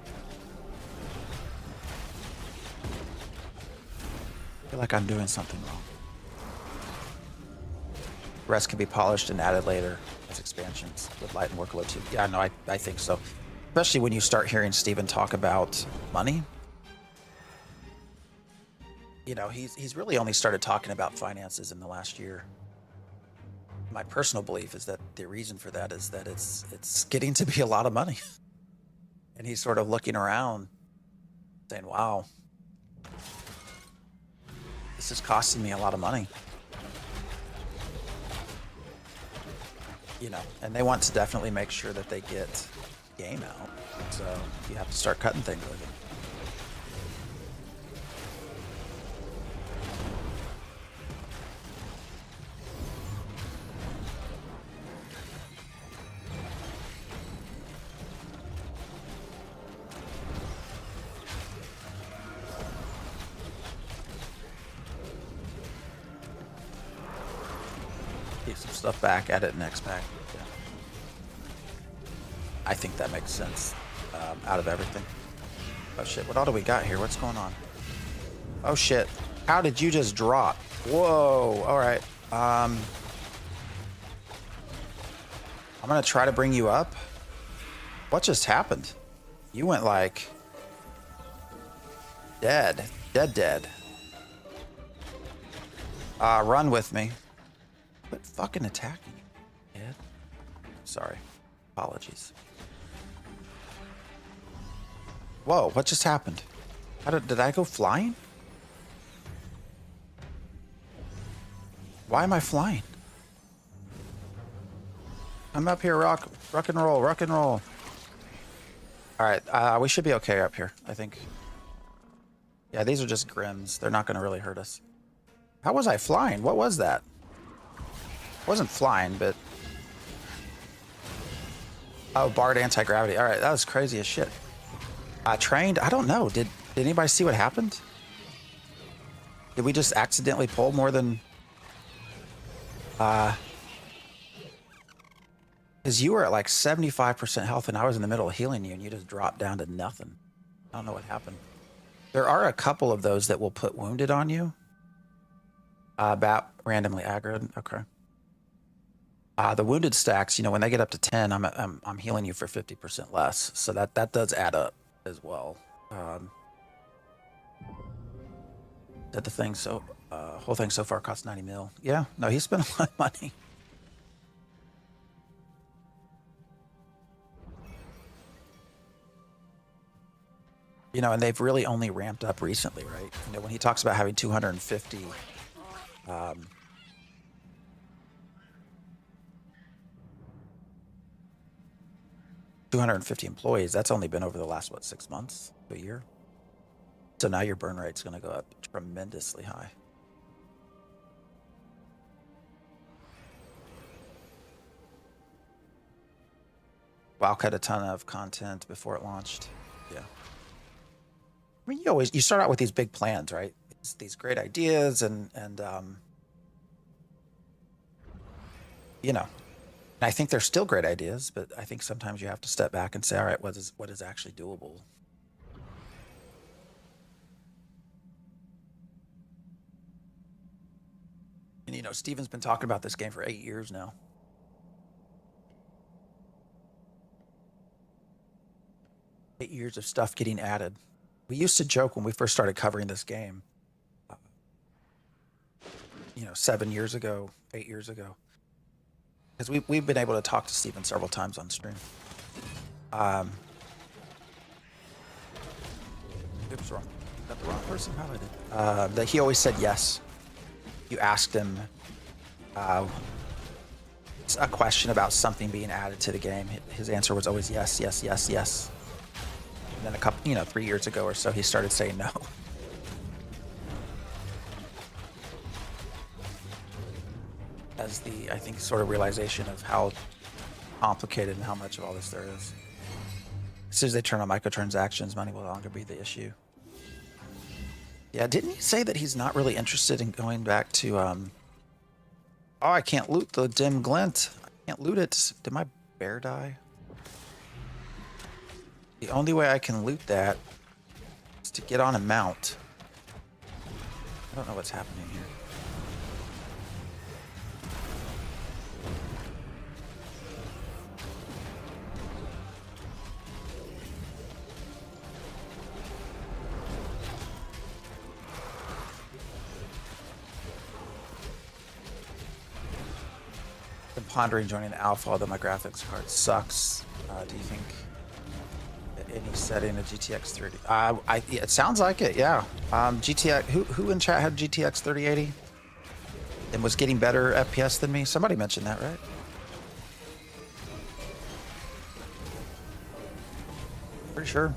feel like I'm doing something wrong. The rest can be polished and added later as expansions with light and workload too. Yeah, no, I think so. Especially when you start hearing Steven talk about money. You know, he's really only started talking about finances in the last year. My personal belief is that the reason for that is that it's getting to be a lot of money. And he's sort of looking around saying, wow, this is costing me a lot of money. You know, and they want to definitely make sure that they get game out. So you have to start cutting things with it. Keep some stuff back, add it next pack. Yeah. I think that makes sense out of everything. Oh shit, what all do we got here? What's going on? Oh shit, how did you just drop? Whoa, all right. I'm gonna try to bring you up. What just happened? You went like dead. Run with me. Quit fucking attacking, kid. Sorry. Apologies. Whoa, what just happened? Did I go flying? Why am I flying? I'm up here, rock and roll. All right, we should be okay up here, I think. Yeah, these are just Grims. They're not going to really hurt us. How was I flying? What was that? I wasn't flying, but... Oh, barred anti-gravity. All right, that was crazy as shit. Trained? I don't know. Did anybody see what happened? Did we just accidentally pull more than... Because you were at like 75% health and I was in the middle of healing you and you just dropped down to nothing. I don't know what happened. There are a couple of those that will put wounded on you. About randomly aggroed. Okay. The wounded stacks, you know, when they get up to 10, I'm healing you for 50% less. So that does add up as well. Did the thing so whole thing so far cost 90 mil. Yeah, no, he spent a lot of money. You know, and they've really only ramped up recently, right? You know, when he talks about having 250 employees, that's only been over the last, what, 6 months, a year? So now your burn rate's going to go up tremendously high. WoW cut a ton of content before it launched. Yeah. I mean, you start out with these big plans, right? It's these great ideas and you know, and I think they're still great ideas, but I think sometimes you have to step back and say, all right, what is actually doable? And you know, Steven's been talking about this game for 8 years now. Eight years of stuff getting added. We used to joke when we first started covering this game, you know, 7 years ago, 8 years ago, because we've been able to talk to Steven several times on stream. Oops, wrong. Is that the wrong person? How did I did? That he always said yes. You asked him a question about something being added to the game. His answer was always yes, yes, yes, yes. And then a couple, 3 years ago or so, he started saying no. As the, I think, sort of realization of how complicated and how much of all this there is. As soon as they turn on microtransactions, money will no longer be the issue. Yeah, didn't he say that he's not really interested in going back to, oh, I can't loot the dim glint. I can't loot it. Did my bear die? The only way I can loot that is to get on a mount. I don't know what's happening here. I'm pondering joining the alpha, although my graphics card sucks. Do you think any setting a GTX 30? Yeah, it sounds like it. Yeah. GTX. Who in chat had GTX 3080 and was getting better FPS than me? Somebody mentioned that, right? Pretty sure.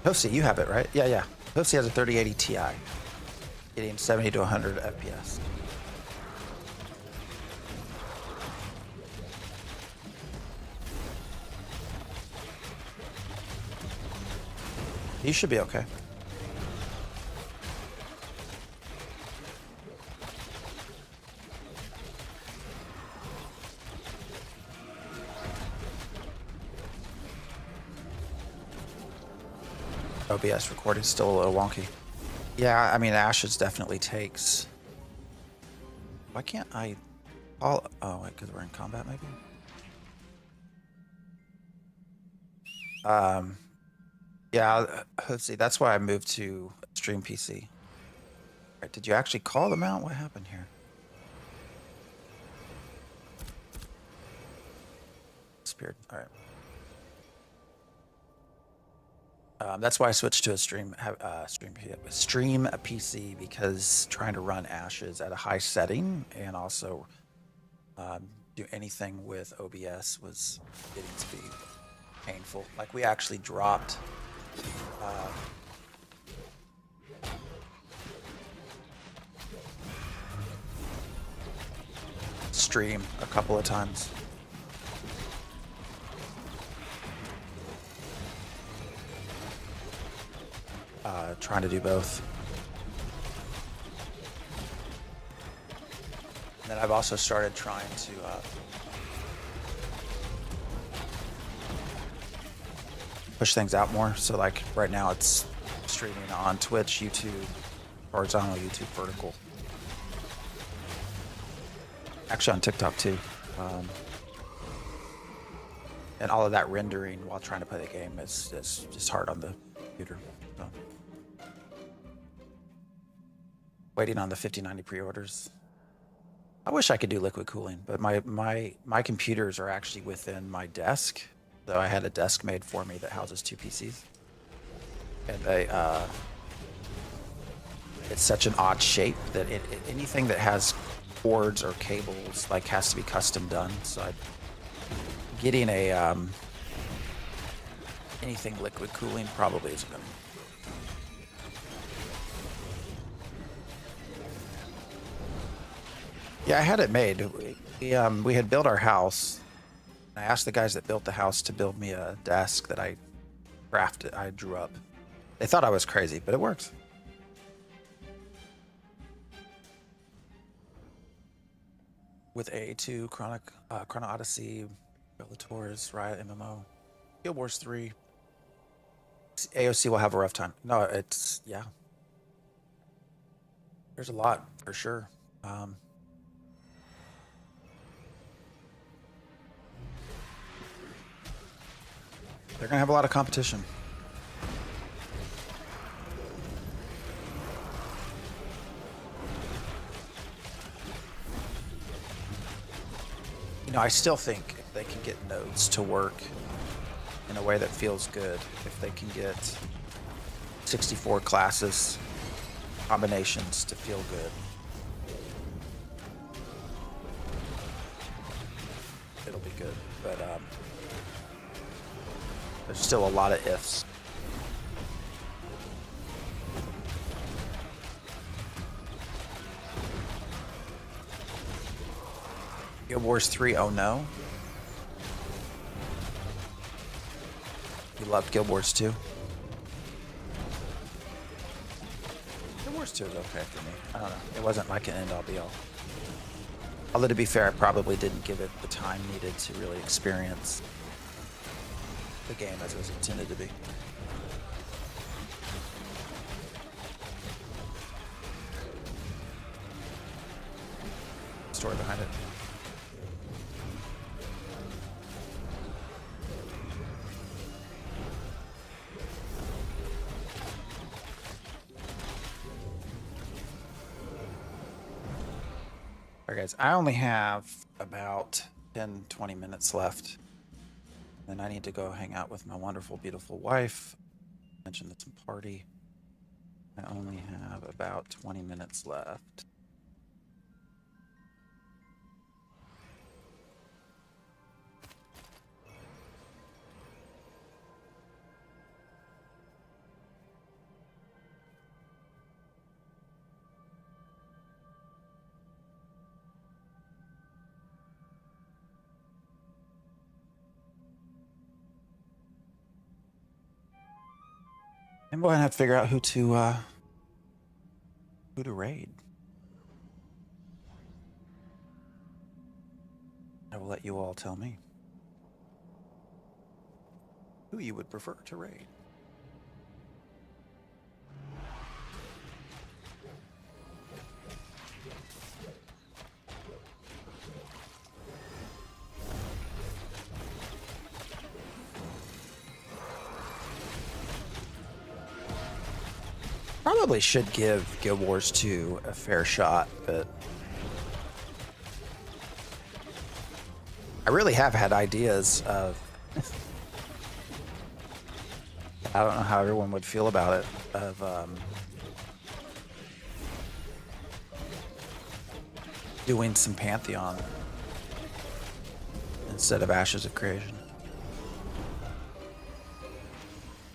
Hosey, you have it, right? Yeah, yeah. Hosey has a 3080 Ti, getting 70 to 100 FPS. You should be okay. OBS recording still a little wonky. Yeah, I mean, Ashes definitely takes. Why can't I? Oh, wait, because we're in combat, maybe. Yeah, let's see. That's why I moved to Stream PC. Right, did you actually call them out? What happened here? Disappeared. All right. That's why I switched to a stream PC, because trying to run Ashes at a high setting and also do anything with OBS was getting to be painful. Like, we actually dropped stream a couple of times. Trying to do both. And then I've also started trying to push things out more. So like right now it's streaming on Twitch, YouTube, horizontal, YouTube, vertical. Actually on TikTok too. And all of that rendering while trying to play the game is just hard on the computer. So. Waiting on the 5090 pre-orders. I wish I could do liquid cooling, but my computers are actually within my desk. So I had a desk made for me that houses 2 PCs. And it's such an odd shape that anything that has cords or cables like has to be custom done. So getting a anything liquid cooling probably isn't gonna. Yeah, I had it made. We had built our house. I asked the guys that built the house to build me a desk that I crafted. I drew up. They thought I was crazy, but it works. With AA2, Chrono Odyssey, Bellator's, Riot MMO, Guild Wars 3. AOC will have a rough time. No, it's, yeah. There's a lot, for sure. They're gonna have a lot of competition. You know, I still think if they can get nodes to work in a way that feels good, if they can get 64 classes, combinations to feel good, it'll be good. But there's still a lot of ifs. Guild Wars 3, oh no. You loved Guild Wars 2? Guild Wars 2 is okay for me. I don't know. It wasn't like an end-all be-all. Although to be fair, I probably didn't give it the time needed to really experience the game as it was intended to be. story behind it. Alright guys, I only have about 10-20 minutes left. Then I need to go hang out with my wonderful, beautiful wife. Mentioned it's a party. I only have about 20 minutes left. I'm going to have to figure out who to raid. I will let you all tell me who you would prefer to raid. Probably should give Guild Wars 2 a fair shot, but I really have had ideas of I don't know how everyone would feel about it, of doing some Pantheon instead of Ashes of Creation.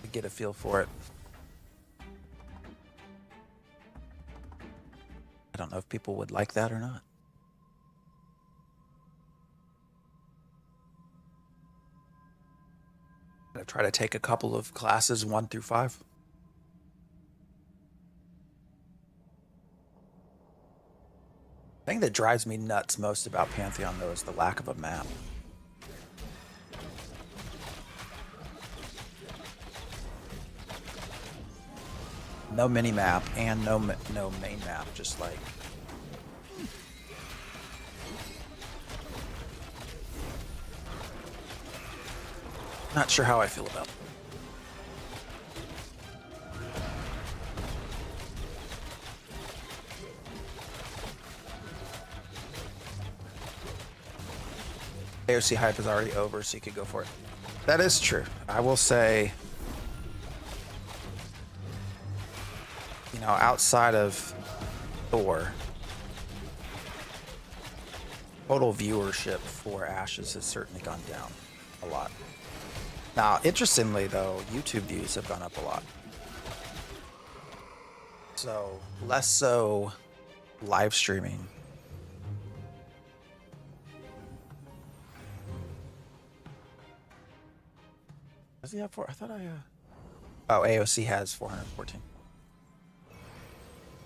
To get a feel for it. I don't know if people would like that or not. I'm gonna try to take a couple of classes 1 through 5. The thing that drives me nuts most about Pantheon though is the lack of a map. No mini map and no main map, just like not sure how I feel about it. AOC hype is already over, so you could go for it. That is true. I will say, you know, outside of Thor, total viewership for Ashes has certainly gone down a lot. Now, interestingly though, YouTube views have gone up a lot. So, less so live streaming. Does he have 4? I thought Oh, AOC has 414.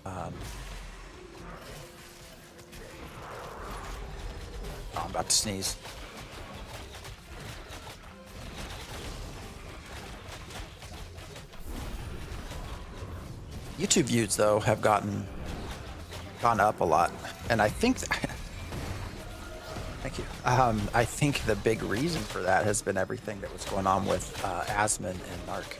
Oh, I'm about to sneeze. YouTube views though have gone up a lot, and I think thank you. I think the big reason for that has been everything that was going on with Asmon and Narc.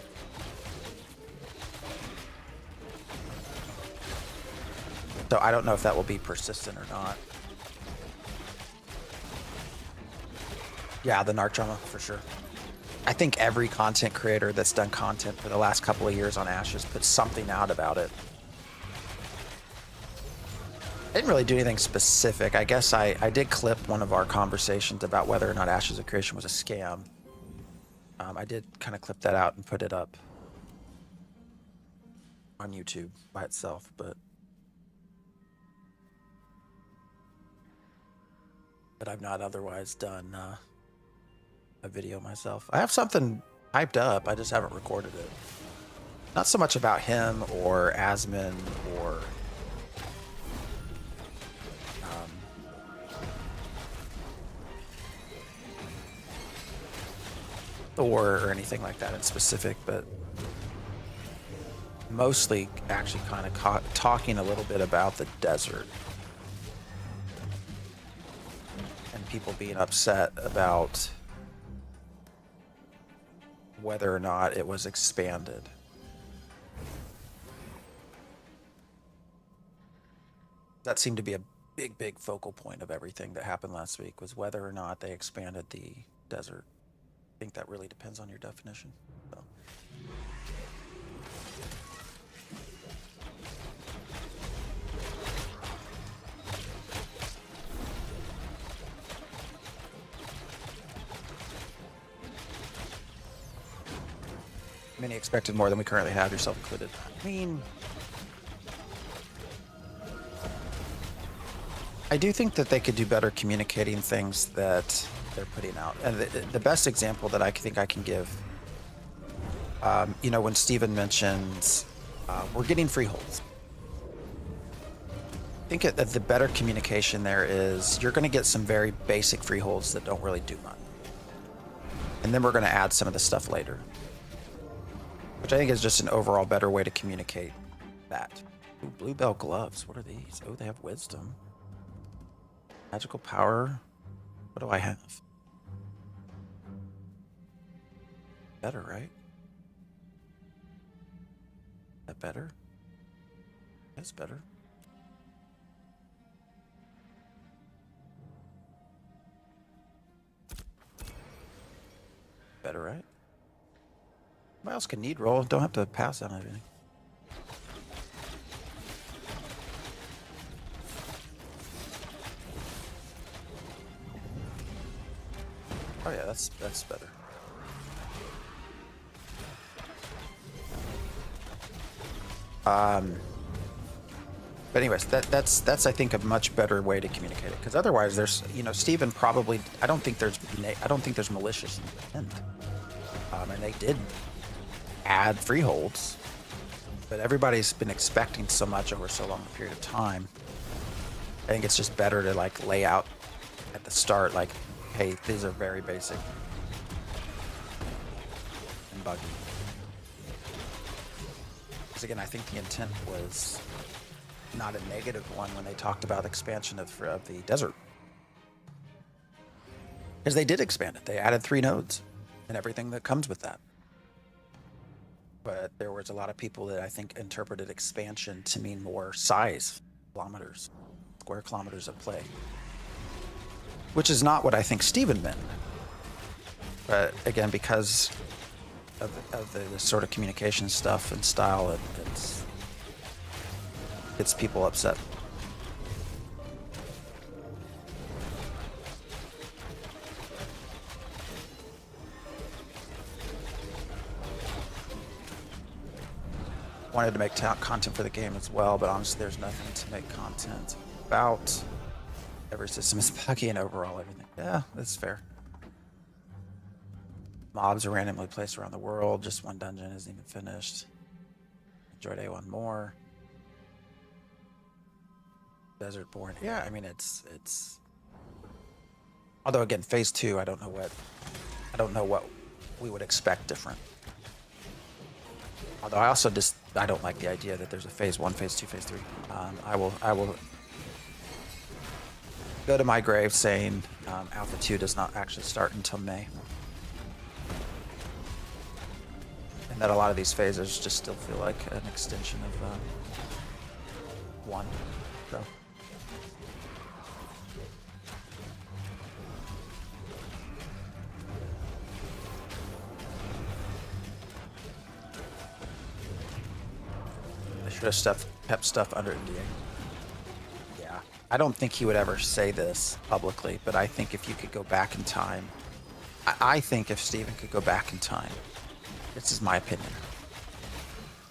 So I don't know if that will be persistent or not. Yeah, the Narc drama for sure. I think every content creator that's done content for the last couple of years on Ashes put something out about it. I didn't really do anything specific. I guess I did clip one of our conversations about whether or not Ashes of Creation was a scam. I did kind of clip that out and put it up on YouTube by itself, but I've not otherwise done a video myself. I have something hyped up, I just haven't recorded it. Not so much about him or Asmon or Thor or anything like that in specific, but mostly actually kind of talking a little bit about the desert. people being upset about whether or not it was expanded. That seemed to be a big focal point of everything that happened last week, was whether or not they expanded the desert. I think that really depends on your definition. So. Many expected more than we currently have, yourself included. I mean, I do think that they could do better communicating things that they're putting out. And the best example that I think I can give, you know, when Steven mentions we're getting freeholds. I think that the better communication there is you're going to get some very basic freeholds that don't really do much. And then we're going to add some of the stuff later. Which I think is just an overall better way to communicate that. Ooh, bluebell gloves. What are these? Oh, they have wisdom. Magical power. What do I have? Better, right? That better? That's better. Better, right? Somebody else can need roll. Don't have to pass on everything. Oh yeah, that's better. But anyways, that's I think a much better way to communicate it, because otherwise there's, you know, Steven probably, I don't think there's malicious intent. And they did add freeholds, but everybody's been expecting so much over so long a period of time. I think it's just better to like lay out at the start, like, hey, these are very basic and buggy. Because again, I think the intent was not a negative one when they talked about expansion of the desert. Because they did expand it. They added 3 nodes and everything that comes with that. But there was a lot of people that I think interpreted expansion to mean more size, kilometers, square kilometers of play. Which is not what I think Steven meant. But again, because of the sort of communication stuff and style, it's people upset. Wanted to make content for the game as well, but honestly there's nothing to make content about. Every system is buggy and overall everything. Yeah, that's fair. Mobs are randomly placed around the world. Just one dungeon isn't even finished. Enjoyed A1 more. Desert born. Yeah, I mean it's. Although again, phase 2, I don't know what we would expect different. Although I don't like the idea that there's a phase 1, phase 2, phase 3. I will go to my grave saying Alpha 2 does not actually start until May. And that a lot of these phases just still feel like an extension of 1. So. They should have kept stuff under NDA. Yeah. I don't think he would ever say this publicly, but I think if you could go back in time, I think if Steven could go back in time, this is my opinion,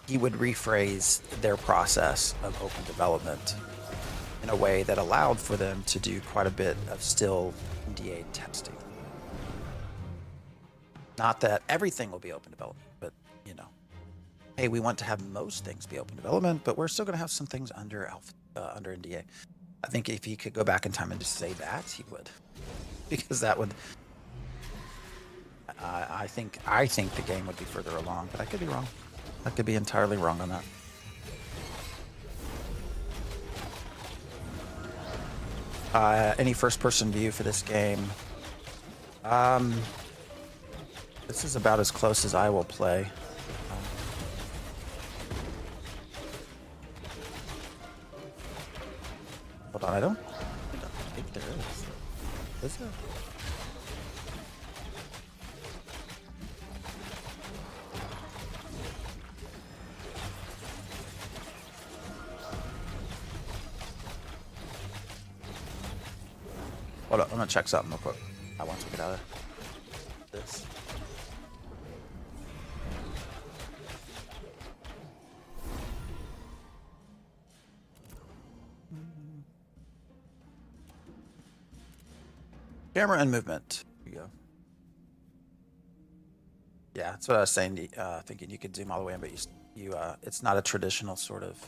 he would rephrase their process of open development in a way that allowed for them to do quite a bit of still NDA testing. Not that everything will be open development, but, you know, hey, we want to have most things be open development, but we're still going to have some things under under NDA. I think if he could go back in time and just say that, he would, because that would. I think the game would be further along, but I could be wrong. I could be entirely wrong on that. Any first-person view for this game. This is about as close as I will play. Hold on, I don't think there is. Is there? Hold up, I'm gonna check something real quick. I want to get out of this. Camera and movement. Here you go. Yeah, that's what I was saying. Thinking you could zoom all the way in, but it's not a traditional sort of.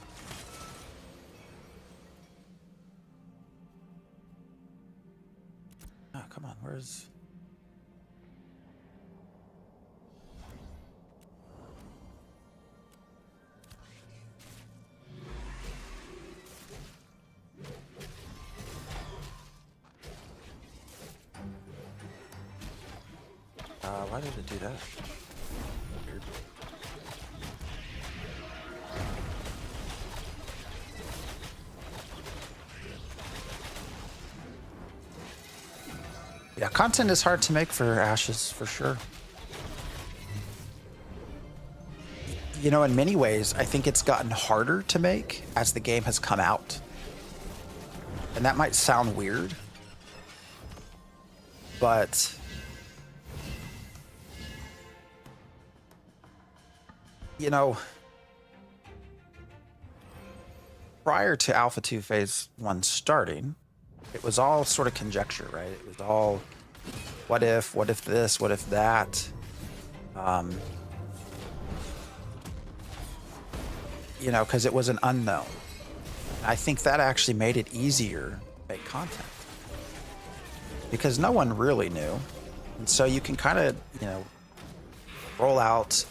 Oh, come on, where's? Why did it do that? Weird. Yeah, content is hard to make for Ashes, for sure. You know, in many ways, I think it's gotten harder to make as the game has come out. And that might sound weird, but you know, prior to Alpha 2 Phase 1 starting, it was all sort of conjecture, right? It was all, what if this, what if that? You know, because it was an unknown. I think that actually made it easier to make content. Because no one really knew. And so you can kind of, you know, roll out,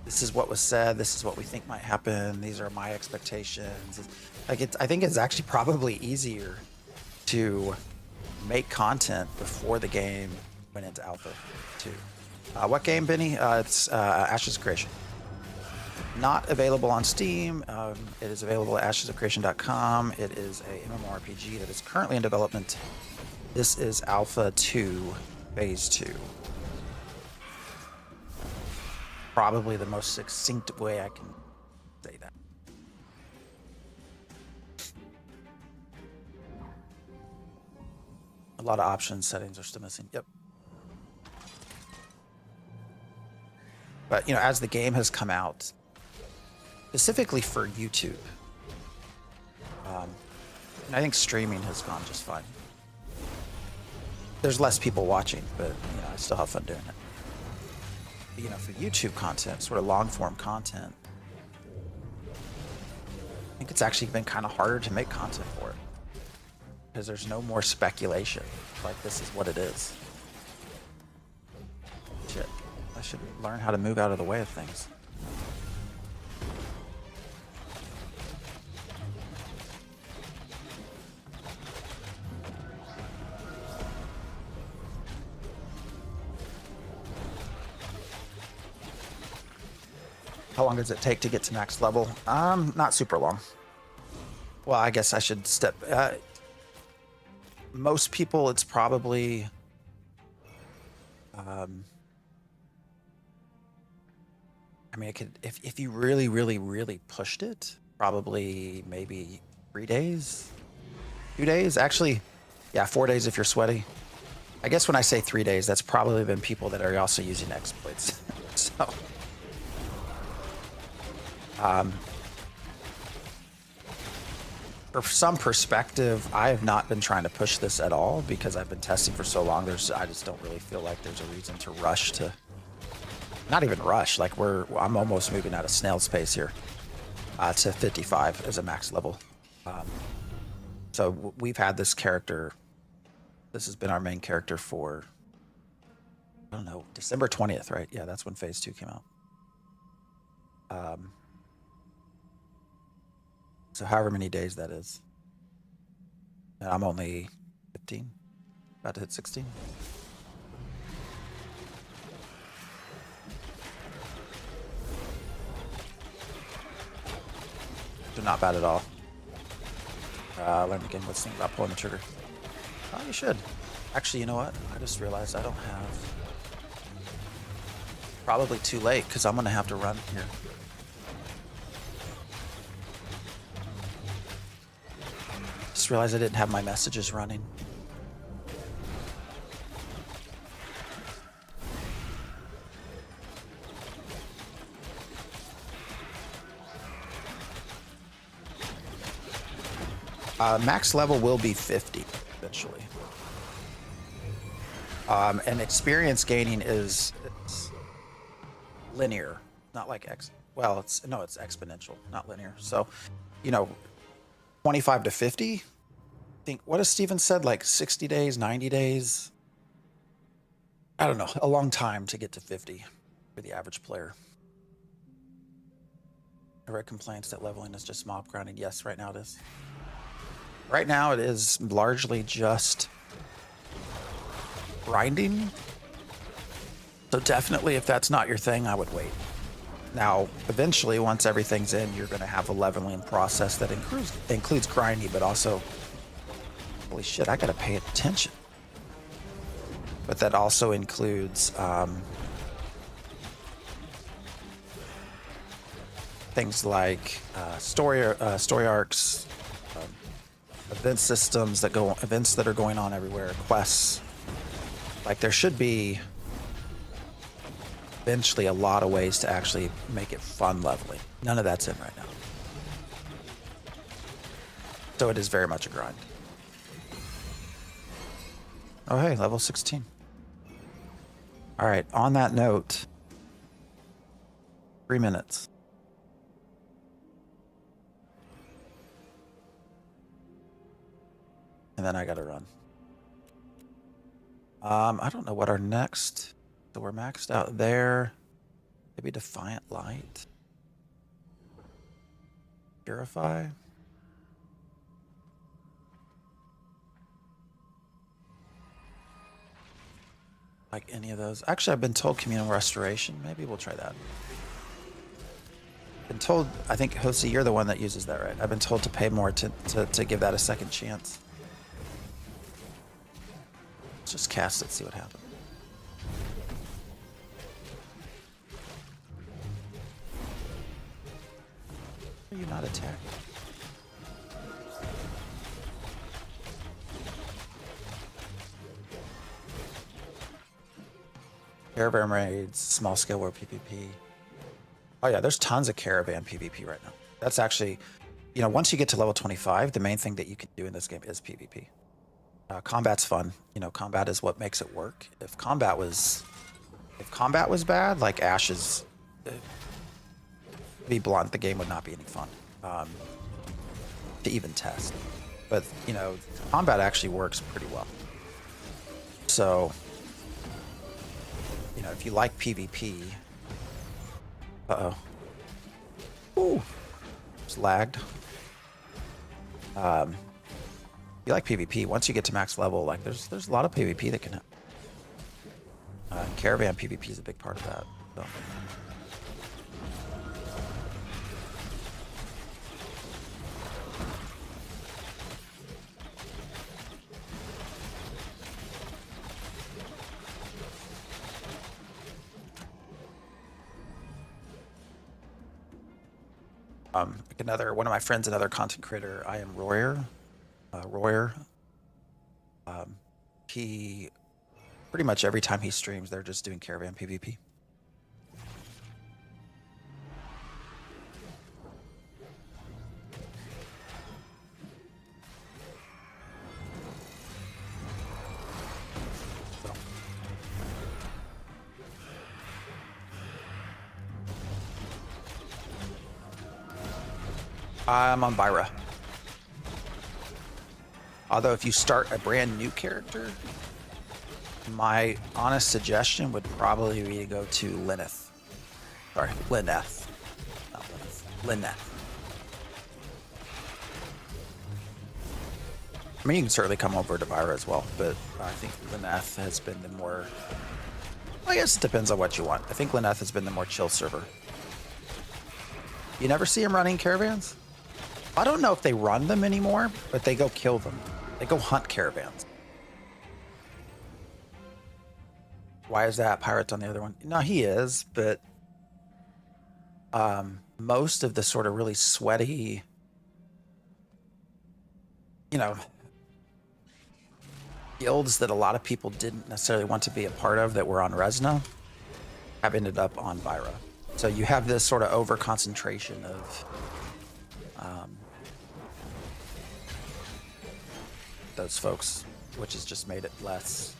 this is what was said, this is what we think might happen, these are my expectations. Like, I think it's actually probably easier to make content before the game went into Alpha 2. What game, Benny? It's Ashes of Creation. Not available on Steam. It is available at ashesofcreation.com. It is a MMORPG that is currently in development. This is Alpha 2, Phase 2. Probably the most succinct way I can say that. A lot of options, settings are still missing. Yep. But, you know, as the game has come out, specifically for YouTube, and I think streaming has gone just fine. There's less people watching, but, you know, I still have fun doing it. But, you know, for YouTube content, sort of long-form content, I think it's actually been kind of harder to make content for it. Because there's no more speculation. Like, this is what it is. Shit. I should learn how to move out of the way of things. How long does it take to get to max level? Not super long. Well, I guess I should step. Most people, it's probably. I mean, it could if you really, really, really pushed it, probably maybe 3 days, 2 days. Actually, yeah, 4 days if you're sweaty. I guess when I say 3 days, that's probably been people that are also using exploits. So. For some perspective, I have not been trying to push this at all because I've been testing for so long. I just don't really feel like there's a reason to rush to. Not even rush. Like I'm almost moving out of snail's pace here to 55 as a max level. So we've had this character. This has been our main character for, I don't know, December 20th, right? Yeah, that's when Phase 2 came out. So however many days that is. And I'm only 15. About to hit 16. They're not bad at all. Learn again what's the thing about pulling the trigger. Oh, you should. Actually, you know what? I just realized I don't have... Probably too late, because I'm going to have to run here. Just realized I didn't have my messages running. Max level will be 50 eventually. And experience gaining is linear, not like well, it's exponential, not linear. So, 25 to 50. I think, what has Steven said? Like 60 days, 90 days? I don't know, a long time to get to 50 for the average player. I read complaints that leveling is just mob grinding. Yes, right now it is. Right now it is largely just grinding. So definitely, if that's not your thing, I would wait. Now, eventually, once everything's in, you're going to have a leveling process that includes grinding, but also, holy shit, I got to pay attention. But that also includes things like story arcs, event systems events that are going on everywhere, quests. Like, there should be eventually a lot of ways to actually make it fun leveling. None of that's in right now. So it is very much a grind. Oh, hey, level 16. All right, on that note, 3 minutes. And then I gotta run. I don't know what our next... So we're maxed out there. Maybe Defiant Light. Purify. Like any of those. Actually, I've been told Communal Restoration. Maybe we'll try that. Been told, I think, Jose, you're the one that uses that, right? I've been told to pay more to give that a second chance. Let's just cast it, see what happens. Are you not attacking? Caravan raids, small scale war PvP. Oh yeah, there's tons of caravan PvP right now. That's actually, once you get to level 25, the main thing that you can do in this game is PvP. Combat's fun. Combat is what makes it work. If combat was bad, like Ashes, to be blunt, the game would not be any fun to even test. But combat actually works pretty well. So, if you like PvP, ooh, just lagged. You like PvP, once you get to max level, like there's a lot of PvP that can happen. Caravan PvP is a big part of that. So. Like one of my friends, another content creator, I am Royer. He pretty much every time he streams, they're just doing caravan PvP. So. I'm on Byra. Although if you start a brand new character, my honest suggestion would probably be to go to Lineth. Sorry, Lineth. Not Lineth. Lineth. mean, you can certainly come over to Vyra as well, but I think Lyneth has been the more... I guess it depends on what you want. I think Lyneth has been the more chill server. You never see him running caravans? I don't know if they run them anymore, but they go kill them. They go hunt caravans. Why is that? Pirate's on the other one. No, he is, but most of the sort of really sweaty, guilds that a lot of people didn't necessarily want to be a part of that were on Resna have ended up on Vyra. So you have this sort of over concentration of those folks, which has just made it less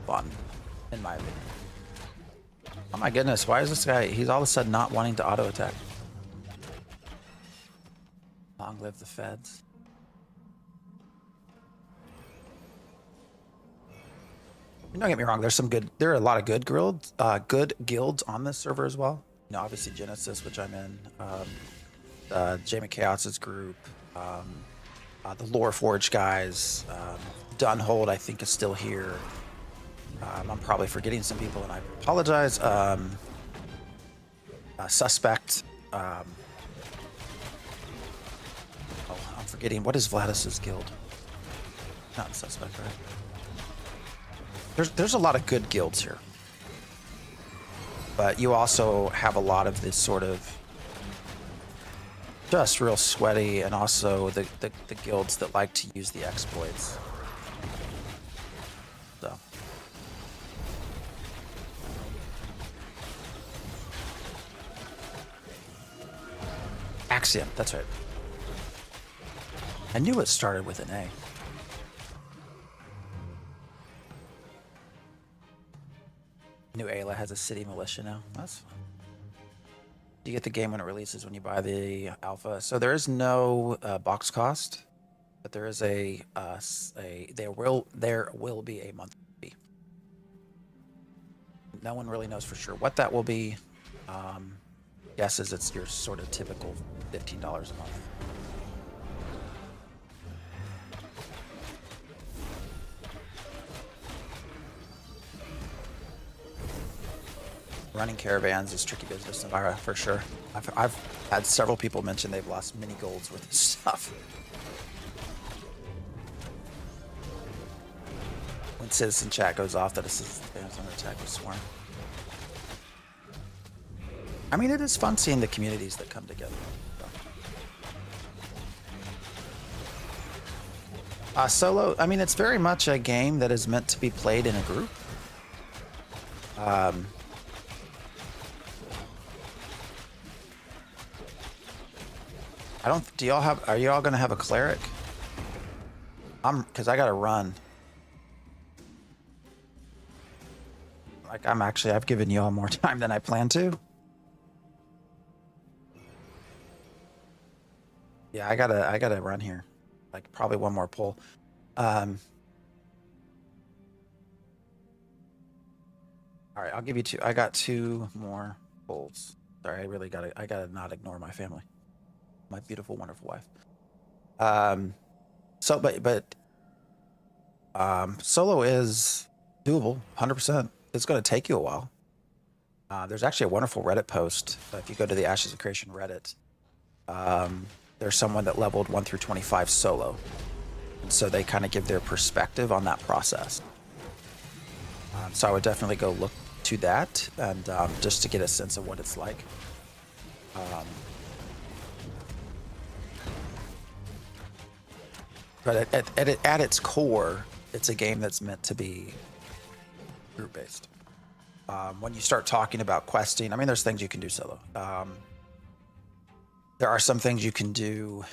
fun, in my opinion. Oh my goodness, why is this guy, he's all of a sudden not wanting to auto attack. Long live the feds. Don't get me wrong, there are a lot of good guilds on this server as well. Obviously Genesis, which I'm in, Jamie Chaos's group, the Lore Forge guys, Dunhold I think is still here. I'm probably forgetting some people and I apologize. Suspect. I'm forgetting, what is Vladis's guild? Not Suspect, right? There's a lot of good guilds here. But you also have a lot of this sort of just real sweaty, and also the guilds that like to use the exploits. So. Axiom, that's right. I knew it started with an A. New Ayla has a city militia now. That's fun. You get the game when it releases when you buy the alpha. So there is no box cost, but there is there will be a monthly fee. No one really knows for sure what that will be. Guess is it's your sort of typical $15 a month. Running caravans is tricky business in Vyra, for sure. I've had several people mention they've lost many golds with this stuff. When citizen chat goes off, that is under attack with Swarm. I mean, it is fun seeing the communities that come together. Solo, I mean, it's very much a game that is meant to be played in a group. Are you all gonna have a cleric? Cause I gotta run. Like I've given you all more time than I planned to. Yeah, I gotta run here. Like probably one more pull. All right, I'll give you two. I got two more pulls. Sorry, I gotta not ignore my family. My beautiful, wonderful wife. Solo is doable, 100%. It's going to take you a while. There's actually a wonderful Reddit post. If you go to the Ashes of Creation Reddit, there's someone that leveled 1 through 25 solo. And so they kind of give their perspective on that process. So I would definitely go look to that and just to get a sense of what it's like. But at its core, it's a game that's meant to be group-based. When you start talking about questing, I mean, there's things you can do solo. There are some things you can do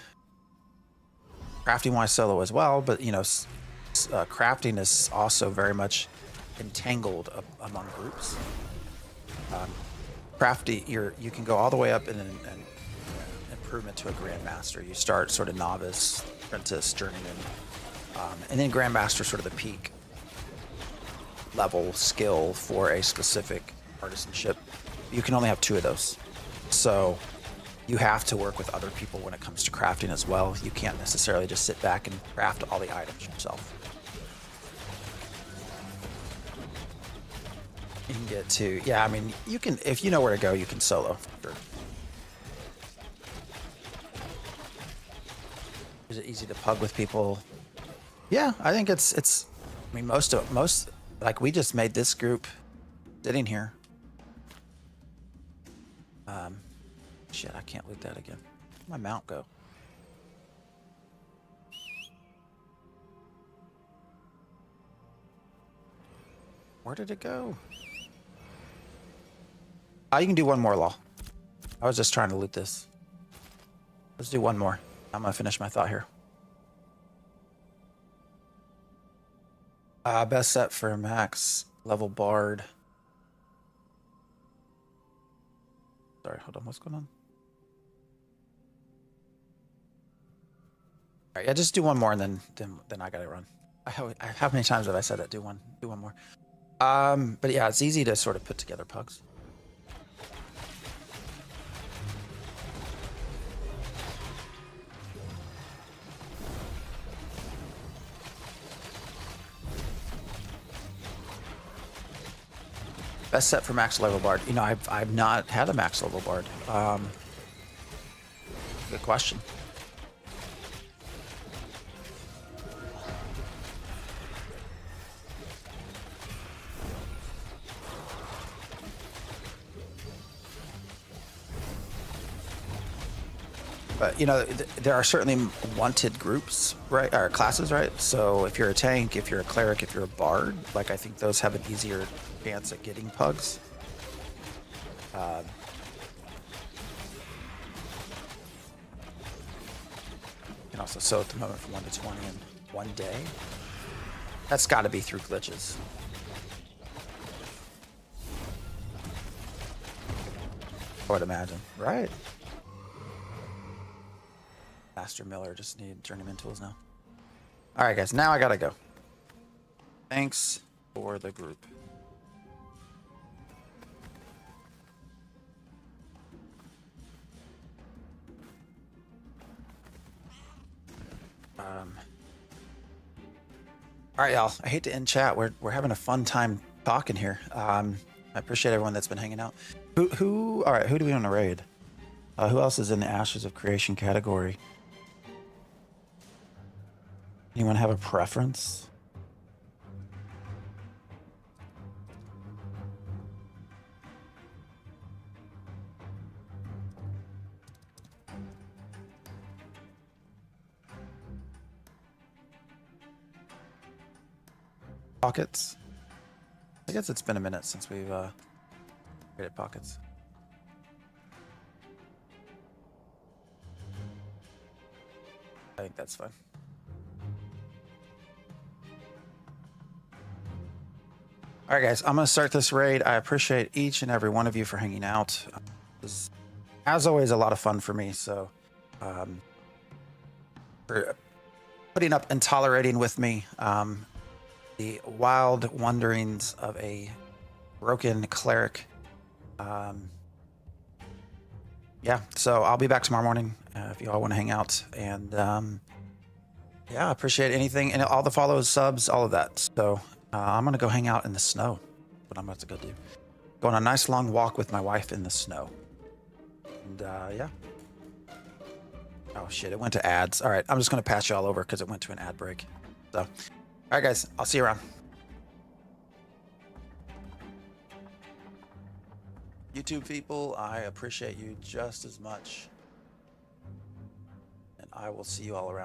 crafting-wise solo as well, but, crafting is also very much entangled among groups. You can go all the way up in an improvement to a grandmaster. You start sort of novice, apprentice, journeyman, and then grandmaster, sort of the peak level skill for a specific artisanship. You can only have 2 of those. So you have to work with other people when it comes to crafting as well. You can't necessarily just sit back and craft all the items yourself. You can get to, yeah, I mean, you can, if you know where to go, you can solo, for sure. Is it easy to pug with people? Yeah, I think it's, I mean, most, like we just made this group sitting here. Shit, I can't loot that again. Where'd my mount go? Where did it go? Oh, you can do one more, law. I was just trying to loot this. Let's do one more. I'm gonna finish my thought here. Best set for max level bard. Sorry, hold on. What's going on? All right, yeah, just do one more, and then I gotta run. How many times have I said that? Do one more. But yeah, it's easy to sort of put together pugs. Best set for max level bard. You know, I've not had a max level bard. Good question. But you know, there are certainly wanted groups, right, or classes, right? So if you're a tank, if you're a cleric, if you're a bard, like I think those have an easier chance at getting pugs. You can also sew at the moment from 1 to 20 in one day. That's got to be through glitches. I would imagine, right? Master Miller, just need journeyman tools now. All right, guys, now I gotta go. Thanks for the group. All right, y'all. I hate to end chat. We're having a fun time talking here. I appreciate everyone that's been hanging out. Who? All right, who do we want to raid? Who else is in the Ashes of Creation category? Anyone have a preference? Pockets? I guess it's been a minute since we've created pockets. I think that's fine. All right, guys, I'm going to start this raid. I appreciate each and every one of you for hanging out. It was, as always, a lot of fun for me. So, for putting up and tolerating with me the wild wanderings of a broken cleric. Yeah, so I'll be back tomorrow morning if you all want to hang out. And yeah, I appreciate anything and all the follows, subs, all of that. So I'm going to go hang out in the snow. What I'm about to go do. Go on a nice long walk with my wife in the snow. And yeah. Oh shit, it went to ads. All right, I'm just going to pass you all over because it went to an ad break. So, all right, guys, I'll see you around. YouTube people, I appreciate you just as much. And I will see you all around.